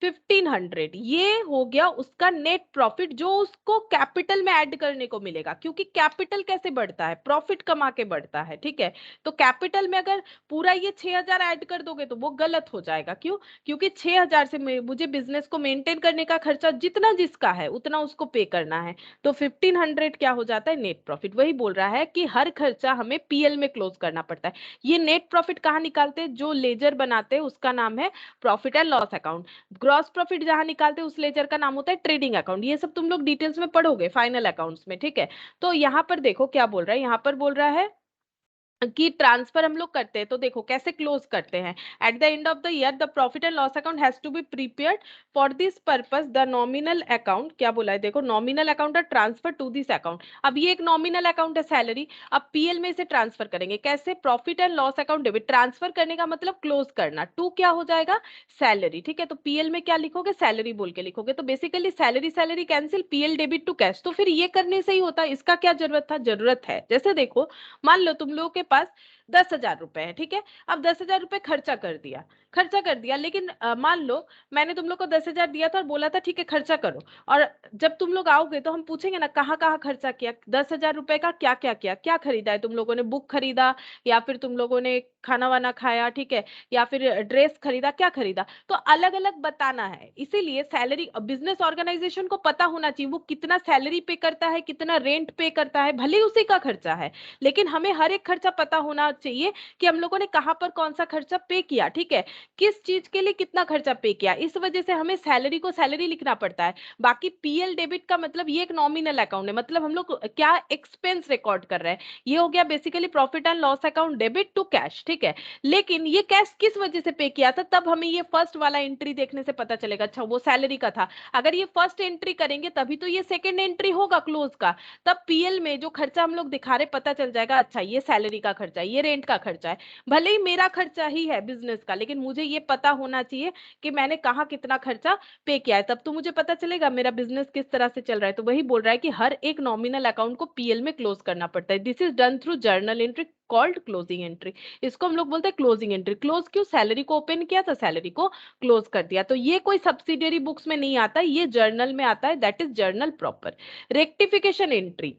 1500 ये हो गया उसका नेट प्रॉफिट जो उसको कैपिटल में ऐड करने को मिलेगा, क्योंकि कैपिटल कैसे बढ़ता है, प्रॉफिट कमा के बढ़ता है, ठीक है। तो कैपिटल में अगर पूरा ये 6000 ऐड कर दोगे तो वो गलत हो जाएगा। क्यों? क्योंकि 6000 से मुझे बिजनेस को मेंटेन करने का खर्चा जितना जिसका है उतना उसको पे करना है। तो 1500 क्या हो जाता है, नेट प्रॉफिट। वही बोल रहा है कि हर खर्चा हमें पीएल में क्लोज करना पड़ता है। ये नेट प्रॉफिट कहाँ निकालते हैं, जो लेजर बनाते हैं उसका नाम है profit and loss account. Gross profit जहां निकालते हैं उस लेजर का नाम होता है ट्रेडिंग अकाउंट। ये सब तुम लोग डिटेल्स में पढ़ोगे फाइनल अकाउंट्स में, ठीक है। तो यहाँ पर देखो क्या बोल रहा है, यहाँ पर बोल रहा है कि ट्रांसफर हम लोग करते हैं तो देखो कैसे क्लोज करते हैं। At the end of the year the profit and loss account has to be prepared for this purpose the nominal account, क्या बोला है देखो, nominal account are transfer to this account. अब ये एक नॉमिनल अकाउंट है सैलरी, अब PL में इसे ट्रांसफर करेंगे कैसे, profit and loss account debit. Transfer करने का मतलब क्लोज करना, टू क्या हो जाएगा, सैलरी, ठीक है। तो पीएल में क्या लिखोगे, सैलरी बोल के लिखोगे। तो basically salary salary cancel, PL debit to cash. तो फिर ये करने से ही होता है, इसका क्या जरूरत था, जरूरत है। जैसे देखो मान लो तुम लोगों के पास 10,000 रुपए है, ठीक है। अब 10,000 रुपए खर्चा कर दिया, खर्चा कर दिया, लेकिन मान लो मैंने तुम लोग को 10,000 दिया था और बोला था ठीक है खर्चा करो। और जब तुम लोग आओगे तो हम पूछेंगे ना कहाँ कहाँ खर्चा किया, 10,000 रुपए का क्या क्या किया, क्या खरीदा है तुम लोगों ने, बुक खरीदा या फिर तुम लोगों ने खाना वाना खाया, ठीक है, या फिर ड्रेस खरीदा, क्या खरीदा। तो अलग अलग बताना है। इसीलिए सैलरी बिजनेस ऑर्गेनाइजेशन को पता होना चाहिए वो कितना सैलरी पे करता है, कितना रेंट पे करता है, भले ही उसी का खर्चा है, लेकिन हमें हर एक खर्चा पता होना चाहिए कि हम लोगों ने कहां पर कौन सा खर्चा पे किया, ठीक है, किस चीज के लिए कितना खर्चा पे किया। इस वजह से हमें सैलरी को सैलरी लिखना पड़ता है। बाकी पीएल डेबिट का मतलब ये एक नॉमिनल अकाउंट है, मतलब हम लोग क्या एक्सपेंस रिकॉर्ड कर रहे हैं। ये हो गया basically profit and loss account debit to cash, ठीक है। लेकिन ये कैश किस वजह से पे किया था, तब हमें ये फर्स्ट वाला एंट्री देखने से पता चलेगा, अच्छा वो सैलरी का था। अगर ये फर्स्ट एंट्री करेंगे तभी तो ये सेकेंड एंट्री होगा क्लोज का। तब पीएल में जो खर्चा हम लोग दिखा रहे पता चल जाएगा, अच्छा ये सैलरी का खर्चा है, ये रेंट का खर्चा है। भले ही मेरा खर्चा ही है बिजनेस का, लेकिन मुझे ये पता होना चाहिए कि मैंने कहाँ कितना खर्चा पे किया है, तब तो मुझे पता चलेगा मेरा बिजनेस किस तरह से चल रहा है। तो वही बोल रहा है कि हर एक नॉमिनल अकाउंट को पीएल में क्लोज करना पड़ता है। This is done through journal entry called closing entry. इसको हम लोग बोलते हैं क्लोजिंग एंट्री। क्लोज क्यों, सैलरी को ओपन किया तो सैलरी को क्लोज कर दिया। तो ये कोई सब्सिडियरी बुक्स में नहीं आता, ये जर्नल में आता है, that is journal proper. Rectification entry,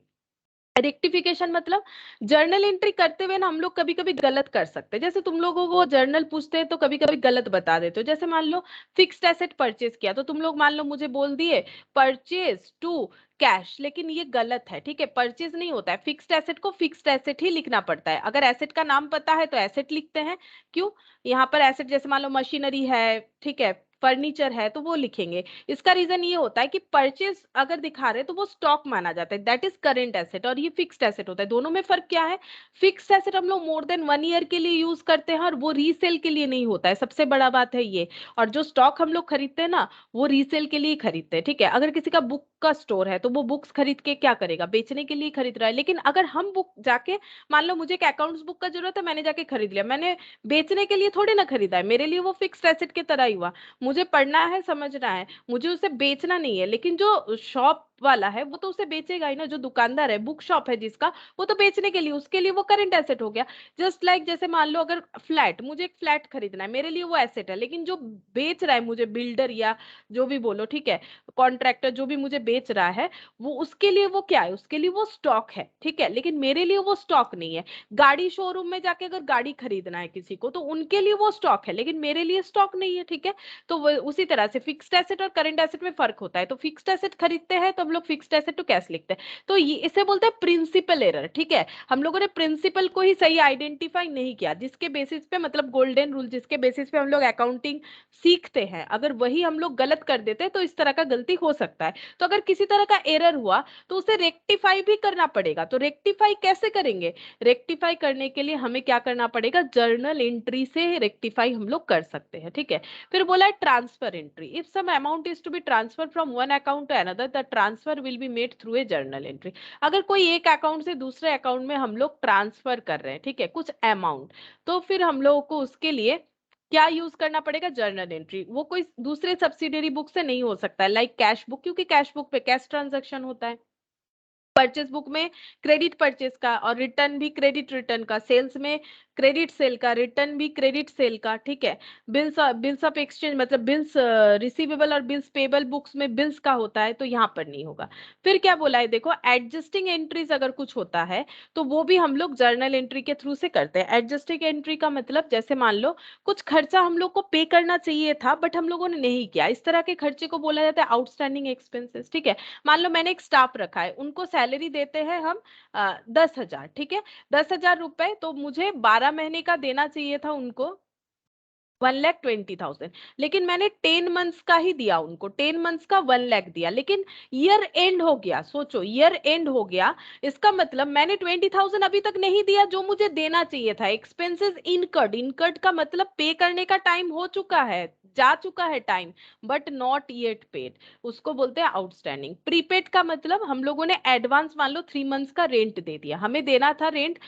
rectification मतलब जर्नल एंट्री करते हुए ना हम लोग कभी कभी गलत कर सकते हैं। जैसे तुम लोगों को जर्नल पूछते हैं तो कभी कभी गलत बता देते हो। जैसे मान लो फिक्स्ड एसेट परचेज किया तो तुम लोग मान लो मुझे बोल दिए परचेज टू कैश, लेकिन ये गलत है, ठीक है। परचेज नहीं होता है, फिक्स्ड एसेट को फिक्स्ड एसेट ही लिखना पड़ता है। अगर एसेट का नाम पता है तो एसेट लिखते हैं। क्यों, यहाँ पर एसेट जैसे मान लो मशीनरी है, ठीक है, फर्नीचर है तो वो लिखेंगे। इसका रीजन ये होता है कि परचेज अगर दिखा रहे तो वो स्टॉक माना जाता है, दैट इज करेंट एसेट, और ये फिक्स्ड एसेट होता है। दोनों में फर्क क्या है, फिक्स्ड एसेट हम लोग मोर देन 1 ईयर के लिए यूज करते हैं और वो रीसेल के लिए नहीं होता है, सबसे बड़ा बात है ये। और जो स्टॉक हम लोग खरीदते हैं ना वो रीसेल के लिए खरीदते हैं, ठीक है। अगर किसी का बुक का स्टोर है तो वो बुक्स खरीद के क्या करेगा, बेचने के लिए खरीद रहा है। लेकिन अगर हम बुक जाके, मान लो मुझे एक अकाउंट्स बुक का जरूरत है, मैंने जाके खरीद लिया, मैंने बेचने के लिए थोड़ी ना खरीदा है, मेरे लिए वो फिक्स्ड एसेट की तरह ही हुआ। मुझे पढ़ना है, समझना है, मुझे उसे बेचना नहीं है। लेकिन जो शॉप वाला है वो तो उसे बेचेगा ही ना, जो दुकानदार है, बुक शॉप है जिसका, वो तो बेचने के लिए, उसके लिए वो करंट एसेट हो गया। जस्ट लाइक जैसे मान लो अगर फ्लैट, मुझे एक फ्लैट खरीदना है, मेरे लिए वो एसेट है, लेकिन जो बेच रहा है मुझे, बिल्डर या जो भी बोलो, ठीक है, कॉन्ट्रैक्टर जो भी मुझे बेच रहा है, वो उसके लिए वो क्या है, उसके लिए वो स्टॉक है, ठीक है, लेकिन मेरे लिए वो स्टॉक नहीं है। गाड़ी शोरूम में जाके अगर गाड़ी खरीदना है किसी को तो उनके लिए वो स्टॉक है, लेकिन मेरे लिए स्टॉक नहीं है, ठीक है। तो उसी तरह से फिक्स्ड एसेट और करंट एसेट में फर्क होता है। तो फिक्स्ड एसेट खरीदते हैं तो हम लोग फिक्स्ड एसेट टू कैश लिखते हैं। तो ये इसे बोलते हैं प्रिंसिपल एरर, ठीक है। हम लोगों ने प्रिंसिपल को ही सही आइडेंटिफाई नहीं किया, जिसके बेसिस पे, मतलब गोल्डन रूल जिसके बेसिस पे हम लोग अकाउंटिंग सीखते हैं, अगर वही हम लोग गलत कर देते हैं तो इस तरह का गलती हो सकता है। तो अगर किसी तरह का एरर हुआ तो उसे रेक्टिफाई भी करना पड़ेगा। तो रेक्टिफाई कैसे करेंगे, रेक्टिफाई करने के लिए हमें क्या करना पड़ेगा, जर्नल एंट्री से रेक्टिफाई हम लोग कर सकते हैं, ठीक है। फिर बोला है transfer entry, if some amount is to be transfer from one account to another the transfer will be made through a journal entry. अगर कोई एक अकाउंट से दूसरे अकाउंट में हम लोग ट्रांसफर कर रहे हैं, ठीक है, कुछ अमाउंट, तो फिर हम लोगों को उसके लिए क्या यूज करना पड़ेगा, जर्नल एंट्री। वो कोई दूसरे सब्सिडियरी बुक से नहीं हो सकता है, लाइक कैश बुक, क्योंकि कैश बुक पे कैश ट्रांजैक्शन होता है। परचेस बुक में क्रेडिट परचेस का और रिटर्न भी क्रेडिट रिटर्न का, सेल्स में क्रेडिट सेल का, रिटर्न भी क्रेडिट सेल का, ठीक है। बिल्स ऑफ एक्सचेंज मतलब बिल्स रिसीवेबल और बिल्स पेबल बुक्स में बिल्स का होता है, तो यहाँ पर नहीं होगा। फिर क्या बोला है देखो, एडजस्टिंग एंट्रीज अगर कुछ होता है तो वो भी हम लोग जर्नल एंट्री के थ्रू से करते हैं। एडजस्टिंग एंट्री का मतलब जैसे मान लो कुछ खर्चा हम लोग को पे करना चाहिए था बट हम लोगों ने नहीं किया, इस तरह के खर्चे को बोला जाता है आउटस्टैंडिंग एक्सपेंसेस, ठीक है। मान लो मैंने एक स्टाफ रखा है, उनको सैलरी देते हैं हम 10,000, ठीक है। 10,000 रुपए तो मुझे 12 महीने का देना चाहिए था उनको, 1,20,000, लेकिन मैंने 10 मंथ्स का ही दिया उनको, 10 मंथ्स का 1 लाख दिया, लेकिन ईयर एंड हो गया, सोचो ईयर एंड हो गया, इसका मतलब मैंने 20,000 अभी तक नहीं दिया जो मुझे देना चाहिए था। एक्सपेंसेस इनकर्ड, इनकर्ड का मतलब पे करने का टाइम हो चुका है, जा चुका है time, but not yet paid, उसको बोलते हैं आउटस्टैंडिंग। प्रीपेड का मतलब हम लोगों ने एडवांस मान लो 3 मंथ्स का रेंट दे दिया, हमें देना था रेंट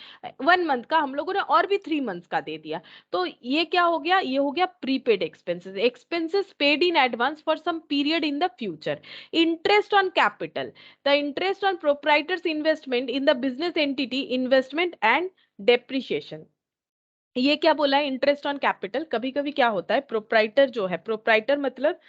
1 मंथ का, हम लोगों ने और भी 3 मंथ्स का दे दिया, तो ये क्या हो गया, ये हो गया prepaid expenses, expenses paid in advance for some period in the future. Interest on capital, the interest on proprietor's investment in the business entity investment and depreciation. ये क्या बोला है, इंटरेस्ट ऑन कैपिटल। कभी कभी क्या होता है, प्रोप्राइटर जो है, प्रोप्राइटर मतलब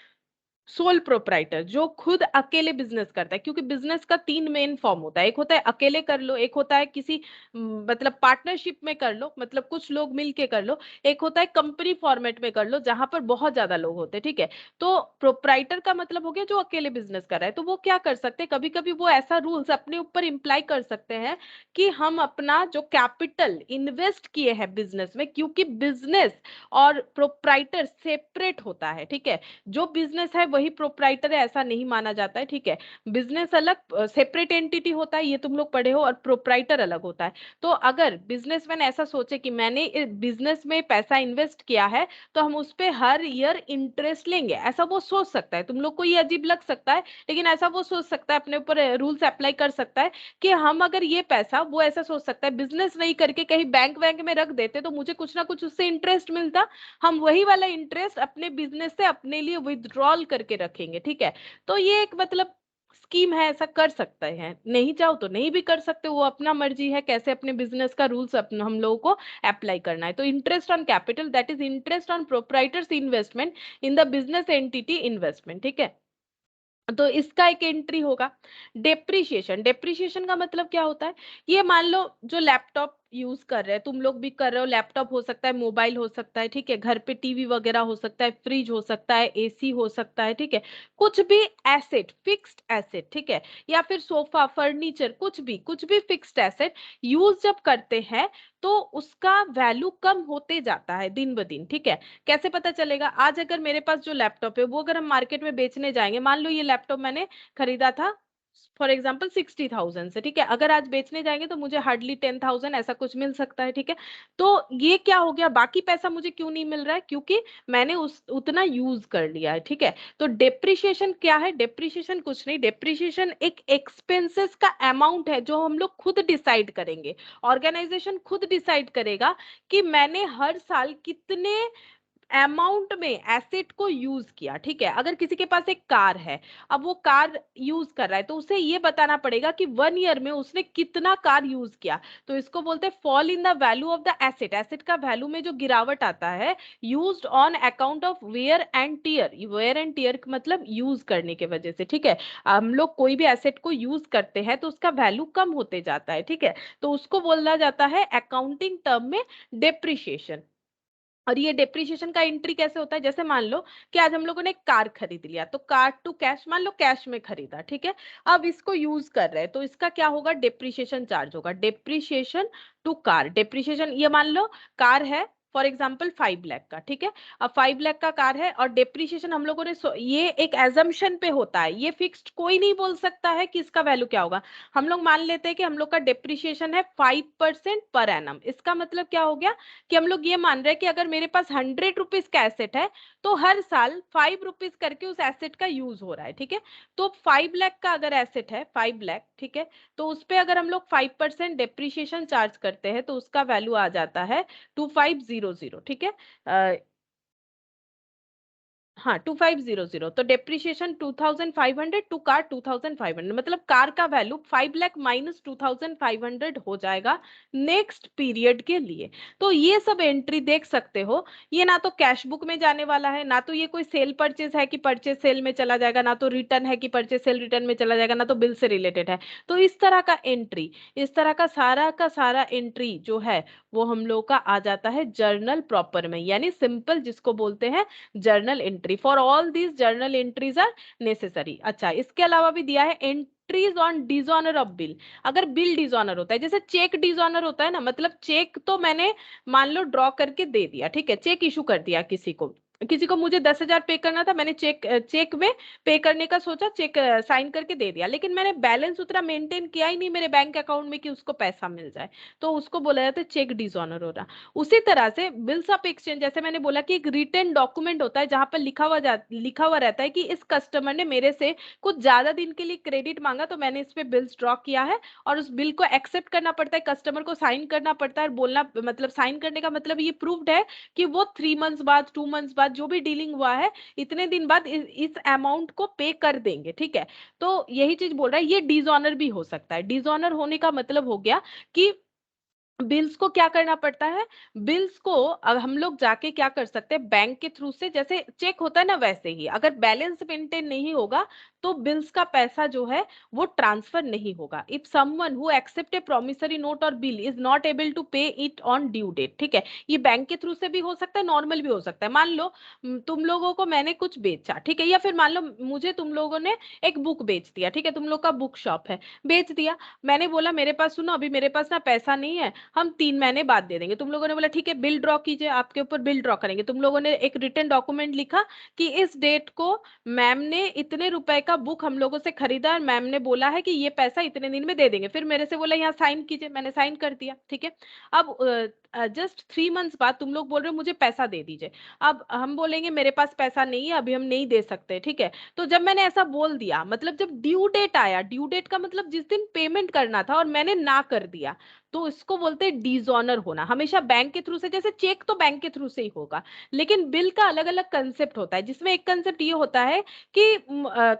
सोल प्रोप्राइटर, जो खुद अकेले बिजनेस करता है, क्योंकि बिजनेस का 3 मेन फॉर्म होता है, एक होता है अकेले कर लो, एक होता है किसी मतलब पार्टनरशिप में कर लो, मतलब कुछ लोग मिलके कर लो, एक होता है कंपनी फॉर्मेट में कर लो जहां पर बहुत ज्यादा लोग होते हैं, ठीक है। तो प्रोप्राइटर का मतलब हो गया जो अकेले बिजनेस कर रहा है, तो वो क्या कर सकते हैं, कभी कभी वो ऐसा रूल्स अपने ऊपर इंप्लाई कर सकते हैं कि हम अपना जो कैपिटल इन्वेस्ट किए हैं बिजनेस में, क्योंकि बिजनेस और प्रोप्राइटर सेपरेट होता है, ठीक है। जो बिजनेस है वही प्रोप्राइटर है ऐसा नहीं माना जाता है, ठीक है। बिजनेस अलग सेपरेट एंटिटी होता है, ये तुम लोग पढ़े हो, और प्रोप्राइटर अलग होता है। तो अगर बिजनेसमैन ऐसा सोचे कि मैंने इस बिजनेस में पैसा इन्वेस्ट किया है तो हम उस पे हर ईयर इंटरेस्ट लेंगे, ऐसा वो सोच सकता है। तुम लोग को ये अजीब लग सकता है, लेकिन ऐसा वो सोच सकता है, अपने ऊपर रूल्स अप्लाई कर सकता है कि हम अगर ये पैसा, वो ऐसा सोच सकता है बिजनेस नहीं करके कहीं बैंक बैंक में रख देते तो मुझे कुछ ना कुछ उससे इंटरेस्ट मिलता, हम वही वाला इंटरेस्ट अपने बिजनेस से अपने लिए विथड्रॉल करके रखेंगे, ठीक है। तो ये एक मतलब स्कीम है, ऐसा कर सकते हैं, नहीं चाहो तो नहीं भी कर सकते, वो अपना मर्जी है कैसे अपने बिजनेस का रूल्स अपना हम लोगों को अप्लाई करना है। तो interest on capital that is interest on proprietor's investment in the business entity investment, ठीक है। तो इसका एक एंट्री होगा। डेप्रिशिएशन, डेप्रिशिएशन का मतलब क्या होता है, ये मान लो जो लैपटॉप यूज कर रहे हैं, तुम लोग भी कर रहे हो, लैपटॉप हो सकता है, मोबाइल हो सकता है, ठीक है, घर पे टीवी वगैरह हो सकता है, फ्रिज हो सकता है, एसी हो सकता है, ठीक है। कुछ भी एसेट, फिक्स्ड एसेट, ठीक है, या फिर सोफा फर्नीचर, कुछ भी फिक्स्ड एसेट यूज जब करते हैं तो उसका वैल्यू कम होते जाता है दिन ब दिन, ठीक है। कैसे पता चलेगा, आज अगर मेरे पास जो लैपटॉप है वो अगर हम मार्केट में बेचने जाएंगे, मान लो ये लैपटॉप मैंने खरीदा था फॉर एग्जाम्पल 60,000 से, ठीक है, अगर आज बेचने जाएंगे तो मुझे हार्डली 10,000 ऐसा कुछ मिल सकता है, ठीक है। तो ये क्या हो गया, बाकी पैसा मुझे क्यों नहीं मिल रहा है, क्योंकि मैंने उस उतना यूज कर लिया है, ठीक है। तो डेप्रिशिएशन क्या है, डेप्रिशिएशन कुछ नहीं, डेप्रिशिएशन एक एक्सपेंसेस का अमाउंट है जो हम लोग खुद डिसाइड करेंगे, ऑर्गेनाइजेशन खुद डिसाइड करेगा कि मैंने हर साल कितने अमाउंट में एसेट को यूज किया, ठीक है। अगर किसी के पास एक कार है, अब वो कार यूज कर रहा है तो उसे ये बताना पड़ेगा कि 1 ईयर में उसने कितना कार यूज किया, तो इसको बोलते हैं fall in the value of the asset, asset का वैल्यू में जो गिरावट आता है, used on account of wear and tear, wear and tear मतलब यूज करने के वजह से, ठीक है। हम लोग कोई भी एसेट को यूज करते हैं तो उसका वैल्यू कम होते जाता है, ठीक है। तो उसको बोला जाता है अकाउंटिंग टर्म में डेप्रिशिएशन। और ये डेप्रिशिएशन का एंट्री कैसे होता है, जैसे मान लो कि आज हम लोगों ने कार खरीद लिया, तो कार टू कैश, मान लो कैश में खरीदा, ठीक है। अब इसको यूज कर रहे हैं तो इसका क्या होगा, डेप्रिशिएशन चार्ज होगा, डेप्रिशिएशन टू कार, डेप्रिशिएशन, ये मान लो कार है फॉर एग्जाम्पल 5 लाख का, ठीक है। अब 5 लाख का कार है और डेप्रिशिएशन हम लोगों ने ये एक एजम्पशन पे होता है, ये फिक्स्ड कोई नहीं बोल सकता है कि इसका वैल्यू क्या होगा। हम लोग मान लेते हैं कि हम लोग का डेप्रिशिएशन है 5% पर एनम, इसका मतलब क्या हो गया कि हम लोग ये मान रहे हैं कि अगर मेरे पास 100 रुपीज का एसेट है तो हर साल 5 रुपीज करके उस एसेट का यूज हो रहा है, ठीक है। तो 5 लाख का अगर एसेट है, 5 लाख, ठीक है, तो उस पे अगर हम लोग 5% डेप्रिशिएशन चार्ज करते हैं तो उसका वैल्यू आ जाता है 2500, ठीक है। हाँ 2500, तो डेप्रिसिएशन 2500 टू कार 2500, मतलब कार का वैल्यू 5 लाख माइनस 2500 हो जाएगा नेक्स्ट पीरियड के लिए। तो ये सब एंट्री देख सकते हो, ये ना तो कैश बुक में जाने वाला है, ना तो ये कोई सेल परचेज है कि परचेज सेल में चला जाएगा, ना तो रिटर्न है कि परचेज सेल रिटर्न में चला जाएगा, ना तो बिल से रिलेटेड है। तो इस तरह का एंट्री, इस तरह का सारा एंट्री जो है वो हम लोग का आ जाता है जर्नल प्रॉपर में, यानी सिंपल जिसको बोलते हैं journal entry. For all these journal entries are necessary. अच्छा, इसके अलावा भी दिया है entries on dishonour of bill. अगर बिल डिसऑनर होता है, जैसे चेक डिसऑनर होता है ना, मतलब चेक तो मैंने मान लो ड्रॉ करके दे दिया, ठीक है, चेक इशू कर दिया किसी को, किसी को मुझे 10,000 पे करना था, मैंने चेक में पे करने का सोचा, चेक साइन करके दे दिया, लेकिन मैंने बैलेंस उतना मेंटेन किया ही नहीं मेरे बैंक अकाउंट में कि उसको पैसा मिल जाए, तो उसको बोला जाता है चेक डिसऑनर हो रहा। उसी तरह से बिल्स ऑफ एक्सचेंज, जैसे मैंने बोला कि एक रिटन डॉक्यूमेंट होता है जहां पर लिखा हुआ रहता है कि इस कस्टमर ने मेरे से कुछ ज्यादा दिन के लिए क्रेडिट मांगा, तो मैंने इस पे बिल्स ड्रॉ किया है, और उस बिल को एक्सेप्ट करना पड़ता है, कस्टमर को साइन करना पड़ता है, और बोलना मतलब साइन करने का मतलब ये प्रूव्ड है कि वो 3 मंथ्स बाद 2 मंथ्स बाद जो भी डीलिंग हुआ है इतने दिन बाद इस अमाउंट को पे कर देंगे, ठीक है। तो यही चीज बोल रहा है, ये डिसऑनर भी हो सकता है। डिसऑनर होने का मतलब हो गया कि बिल्स को क्या करना पड़ता है, बिल्स को अब हम लोग जाके क्या कर सकते हैं बैंक के थ्रू से, जैसे चेक होता है ना वैसे ही, अगर बैलेंस मेंटेन नहीं होगा तो बिल्स का पैसा जो है वो ट्रांसफर नहीं होगा। If someone who accept a promissory note और bill is not able to pay it on due date, ठीक है, ये बैंक के थ्रू से भी हो सकता है, नॉर्मल भी हो सकता है। मान लो तुम लोगों को मैंने कुछ बेचा, ठीक है, या फिर मान लो मुझे तुम लोगों ने एक बुक बेच दिया, ठीक है, तुम लोग का बुक शॉप है, बेच दिया, मैंने बोला मेरे पास सुनो अभी मेरे पास ना पैसा नहीं है, हम 3 महीने बाद दे देंगे। तुम लोगों ने बोला ठीक है बिल ड्रॉ कीजिए, आपके ऊपर बिल ड्रॉ करेंगे। तुम लोगों ने एक रिटन डॉक्यूमेंट लिखा कि इस डेट को मैम ने इतने रुपए का बुक हम लोगों से खरीदा और मैम ने बोला है कि ये पैसा इतने दिन में दे देंगे, फिर मेरे से बोला यहाँ साइन कीजिए, मैंने साइन कर दिया, ठीक है। अब जस्ट 3 मंथ्स बाद तुम लोग बोल रहे हो मुझे पैसा दे दीजिए। अब हम बोलेंगे मेरे पास पैसा नहीं है, अभी हम नहीं दे सकते, ठीक है। तो जब मैंने ऐसा बोल दिया, मतलब जब ड्यू डेट आया, ड्यू डेट का मतलब जिस दिन पेमेंट करना था और मैंने ना कर दिया, तो इसको बोलते हैं डिसऑनर होना। हमेशा बैंक के थ्रू से, जैसे चेक तो बैंक के थ्रू से ही होगा, लेकिन बिल का अलग अलग कंसेप्ट होता है, जिसमें एक कंसेप्ट ये होता है कि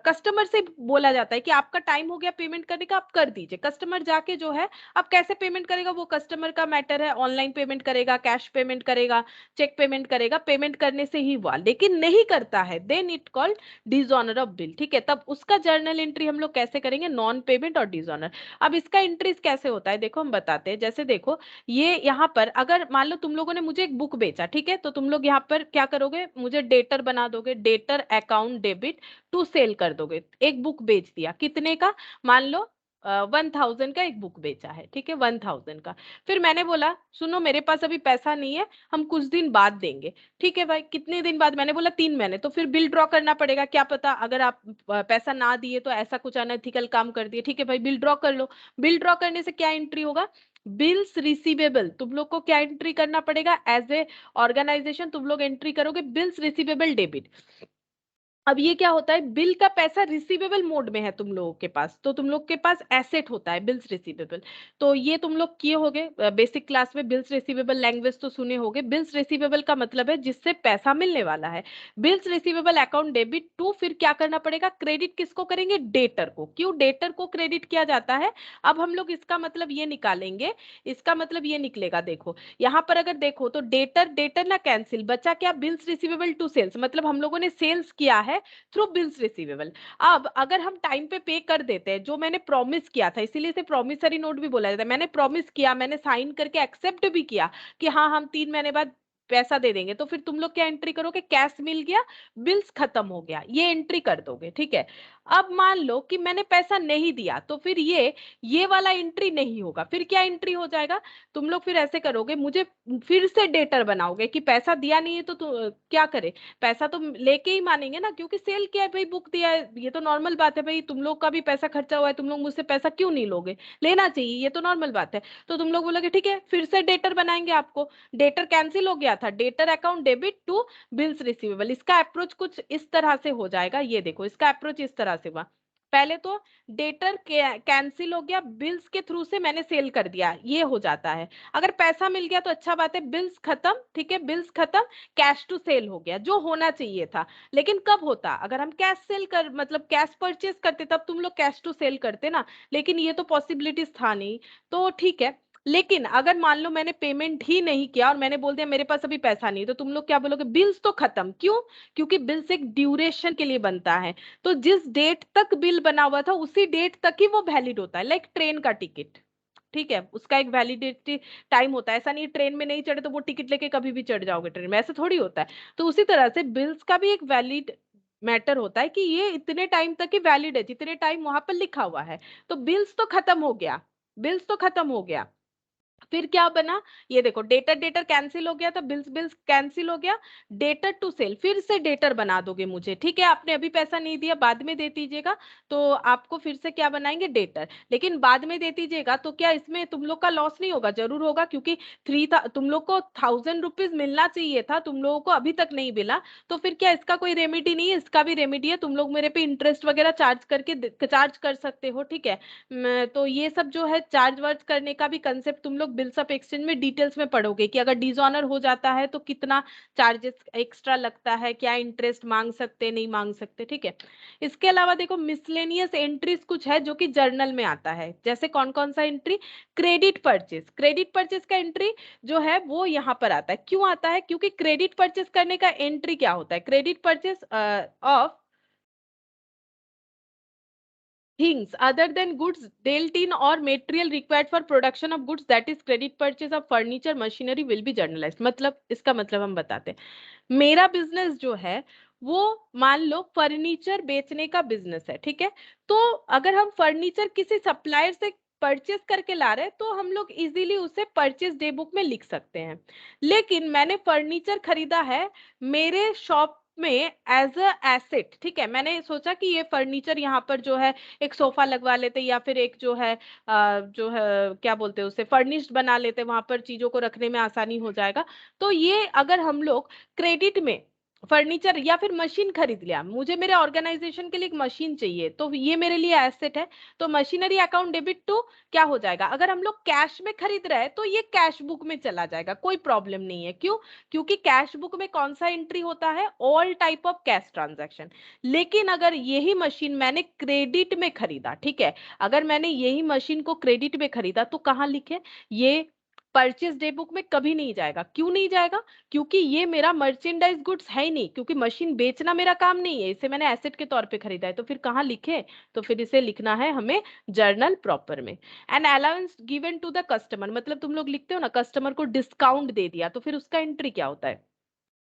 कस्टमर से बोला जाता है कि आपका टाइम हो गया पेमेंट करने का, आप कर दीजिए। कस्टमर जाके जो है अब कैसे पेमेंट करेगा वो कस्टमर का मैटर है, ऑनलाइन पेमेंट करेगा, कैश पेमेंट करेगा, चेक पेमेंट करेगा, पेमेंट करने से ही हुआ, लेकिन नहीं करता है then it called dishonour of bill, ठीक है। तब उसका जर्नल एंट्री हम लोग कैसे करेंगे, नॉन पेमेंट और डिसऑनर। अब इसका एंट्रीज कैसे होता है देखो, हम बताते हैं। जैसे देखो, ये यहाँ पर अगर मान लो तुम लोगों ने मुझे एक बुक बेचा, ठीक है, तो तुम लोग यहाँ पर क्या करोगे, मुझे डेटर बना दोगे, debtor account debit to sale कर दोगे। एक बुक बेच दिया, कितने का, मान लो 1,000 का एक बुक बेचा है, ठीक है, 1,000 का। फिर मैंने बोला सुनो मेरे पास अभी पैसा नहीं है, हम कुछ दिन बाद देंगे, ठीक है भाई, कितने दिन बाद, मैंने बोला 3 महीने, तो फिर बिल ड्रॉ करना पड़ेगा, क्या पता अगर आप पैसा ना दिए तो ऐसा कुछ अनएथिकल काम कर दिए, ठीक है भाई, बिल ड्रॉ कर लो। बिल ड्रॉ करने से क्या एंट्री होगा, बिल्स रिसीवेबल, तुम लोग को क्या एंट्री करना पड़ेगा, एज ए ऑर्गेनाइजेशन तुम लोग एंट्री करोगे बिल्स रिसीवेबल डेबिट। अब ये क्या होता है, बिल का पैसा रिसीवेबल मोड में है तुम लोगों के पास, तो तुम लोग के पास एसेट होता है बिल्स रिसीवेबल। तो ये तुम लोग किए होगे बेसिक क्लास में, बिल्स रिसीवेबल लैंग्वेज तो सुने होगे। बिल्स रिसीवेबल का मतलब है जिससे पैसा मिलने वाला है। Bills receivable account debit to, फिर क्या करना पड़ेगा, क्रेडिट किसको करेंगे, डेटर को। क्यों डेटर को क्रेडिट किया जाता है, अब हम लोग इसका मतलब ये निकालेंगे, इसका मतलब ये निकलेगा, देखो यहाँ पर अगर देखो तो डेटर डेटर ना कैंसिल, बचा क्या, बिल्स रिसीवेबल टू सेल्स, मतलब हम लोगों ने सेल्स किया है थ्रू बिल्स रिसीवेबल। अब अगर हम टाइम पे कर देते हैं जो मैंने प्रॉमिस किया था, इसीलिए इसे प्रॉमिसरी नोट भी बोला जाता है, मैंने प्रॉमिस किया, मैंने साइन करके एक्सेप्ट भी किया कि हाँ हम 3 महीने बाद पैसा दे देंगे, तो फिर तुम लोग क्या एंट्री करोगे, कैश मिल गया, बिल्स खत्म हो गया, ये एंट्री कर दोगे, ठीक है। अब मान लो कि मैंने पैसा नहीं दिया, तो फिर ये वाला एंट्री नहीं होगा, फिर क्या एंट्री हो जाएगा, तुम लोग फिर ऐसे करोगे, मुझे फिर से डेटर बनाओगे कि पैसा दिया नहीं है तो क्या करे, पैसा तो लेके ही मानेंगे ना, क्योंकि सेल किया है भाई, बुक दिया है, ये तो नॉर्मल बात है भाई, तुम लोग का भी पैसा खर्चा हुआ है, तुम लोग मुझसे पैसा क्यों नहीं लोगे, लेना चाहिए, ये तो नॉर्मल बात है। तो तुम लोग बोलोगे ठीक है, फिर से डेटर बनाएंगे आपको, डेटर कैंसिल हो गया था, debtor account debit to bills receivable. इसका अप्रोच कुछ इस तरह से हो जाएगा, ये देखो इसका अप्रोच इस तरह से हुआ। पहले तो डेटर कैंसिल हो गया, बिल्स के थ्रू से मैंने सेल कर दिया, ये हो जाता है। अगर पैसा मिल गया तो अच्छा बात है, बिल्स खत्म, ठीक है, बिल्स खत्म, कैश टू सेल हो गया, जो होना चाहिए था। लेकिन कब होता, अगर हम कैश सेल कर मतलब कैश परचेज करते तब तुम लोग कैश टू सेल करते ना, लेकिन ये तो पॉसिबिलिटीज था नहीं, तो ठीक है। लेकिन अगर मान लो मैंने पेमेंट ही नहीं किया और मैंने बोल दिया मेरे पास अभी पैसा नहीं, तो तुम लोग क्या बोलोगे, बिल्स तो खत्म, क्यों? क्योंकि बिल्स एक ड्यूरेशन के लिए बनता है, तो जिस डेट तक बिल बना हुआ था उसी डेट तक ही वो वैलिड होता है, लाइक ट्रेन का टिकट, ठीक है, उसका एक वैलिडिटी टाइम होता है। ऐसा नहीं ट्रेन में नहीं चढ़े तो वो टिकट लेके कभी भी चढ़ जाओगे ट्रेन में, ऐसा थोड़ी होता है। तो उसी तरह से बिल्स का भी एक वैलिड मैटर होता है कि ये इतने टाइम तक ही वैलिड है, जितने टाइम वहां पर लिखा हुआ है। तो बिल्स तो खत्म हो गया, बिल्स तो खत्म हो गया। फिर क्या बना, ये देखो, डेटर डेटर कैंसिल हो गया था, बिल्स बिल्स कैंसिल हो गया, डेटर टू सेल, फिर से डेटर बना दोगे मुझे, ठीक है, आपने अभी पैसा नहीं दिया, बाद में दे दीजिएगा, तो आपको फिर से क्या बनाएंगे, डेटर। लेकिन बाद में दे दीजिएगा तो क्या इसमें तुम लोग का लॉस नहीं होगा? जरूर होगा, क्योंकि तुम लोग को 1000 रुपीज मिलना चाहिए था, तुम लोगों को अभी तक नहीं मिला। तो फिर क्या इसका कोई रेमेडी नहीं है? इसका भी रेमेडी है, तुम लोग मेरे पे इंटरेस्ट वगैरह चार्ज करके चार्ज कर सकते हो, ठीक है। तो ये सब जो है चार्ज वार्ज करने का भी कंसेप्ट तुम लोग बिल्स ऑफ एक्सचेंज में डिटेल्स में पढ़ोगे, कि अगर डिसऑनर हो जाता है तो कितना चार्जेस एक्स्ट्रा लगता है, क्या इंटरेस्ट मांग सकते नहीं मांग सकते, ठीक है। इसके अलावा देखो, मिसलेनियस एंट्रीज कुछ है जो कि जर्नल में आता है, जैसे कौन कौन सा entry, credit purchase, credit purchase का एंट्री जो है वो यहाँ पर आता है। क्यों आता है? क्योंकि क्रेडिट परचेज करने का एंट्री क्या होता है, credit purchase of things other than goods dealt in or material required for production of goods, that is credit purchase of furniture machinery will be journalized। मतलब इसका मतलब हम बताते हैं, मेरा बिजनेस जो है वो, मान लो फर्नीचर बेचने का बिजनेस है, ठीक है। तो अगर हम फर्नीचर किसी सप्लायर से परचेस करके ला रहे हैं तो हम लोग इजीली उसे परचेस डे बुक में लिख सकते हैं। लेकिन मैंने फर्नीचर खरीदा है मेरे शॉप में एज अ एसेट, ठीक है, मैंने सोचा कि ये फर्नीचर यहाँ पर जो है एक सोफा लगवा लेते, या फिर एक जो है जो है क्या बोलते हैं उसे, फर्निश्ड बना लेते, वहां पर चीजों को रखने में आसानी हो जाएगा। तो ये अगर हम लोग क्रेडिट में फर्नीचर या फिर मशीन खरीद लिया, मुझे मेरे ऑर्गेनाइजेशन के लिए एक मशीन चाहिए, तो ये मेरे लिए एसेट है, तो मशीनरी अकाउंट डेबिट टू क्या हो जाएगा, अगर हम लोग कैश में खरीद रहे हैं तो ये कैश बुक में चला जाएगा, कोई प्रॉब्लम नहीं है। क्यों? क्योंकि कैश बुक में कौन सा एंट्री होता है, all type of cash transaction. लेकिन अगर यही मशीन मैंने क्रेडिट में खरीदा, ठीक है, अगर मैंने यही मशीन को क्रेडिट में खरीदा तो कहाँ लिखे, ये परचेज डे बुक में कभी नहीं जाएगा। क्यों नहीं जाएगा? क्योंकि ये मेरा मर्चेंडाइज गुड्स है ही नहीं, क्योंकि मशीन बेचना मेरा काम नहीं है, इसे मैंने एसेट के तौर पे खरीदा है, तो फिर कहाँ लिखे, तो फिर इसे लिखना है हमें जर्नल प्रॉपर में। An allowance given to the customer, मतलब तुम लोग लिखते हो ना, कस्टमर को डिस्काउंट दे दिया, तो फिर उसका एंट्री क्या होता है,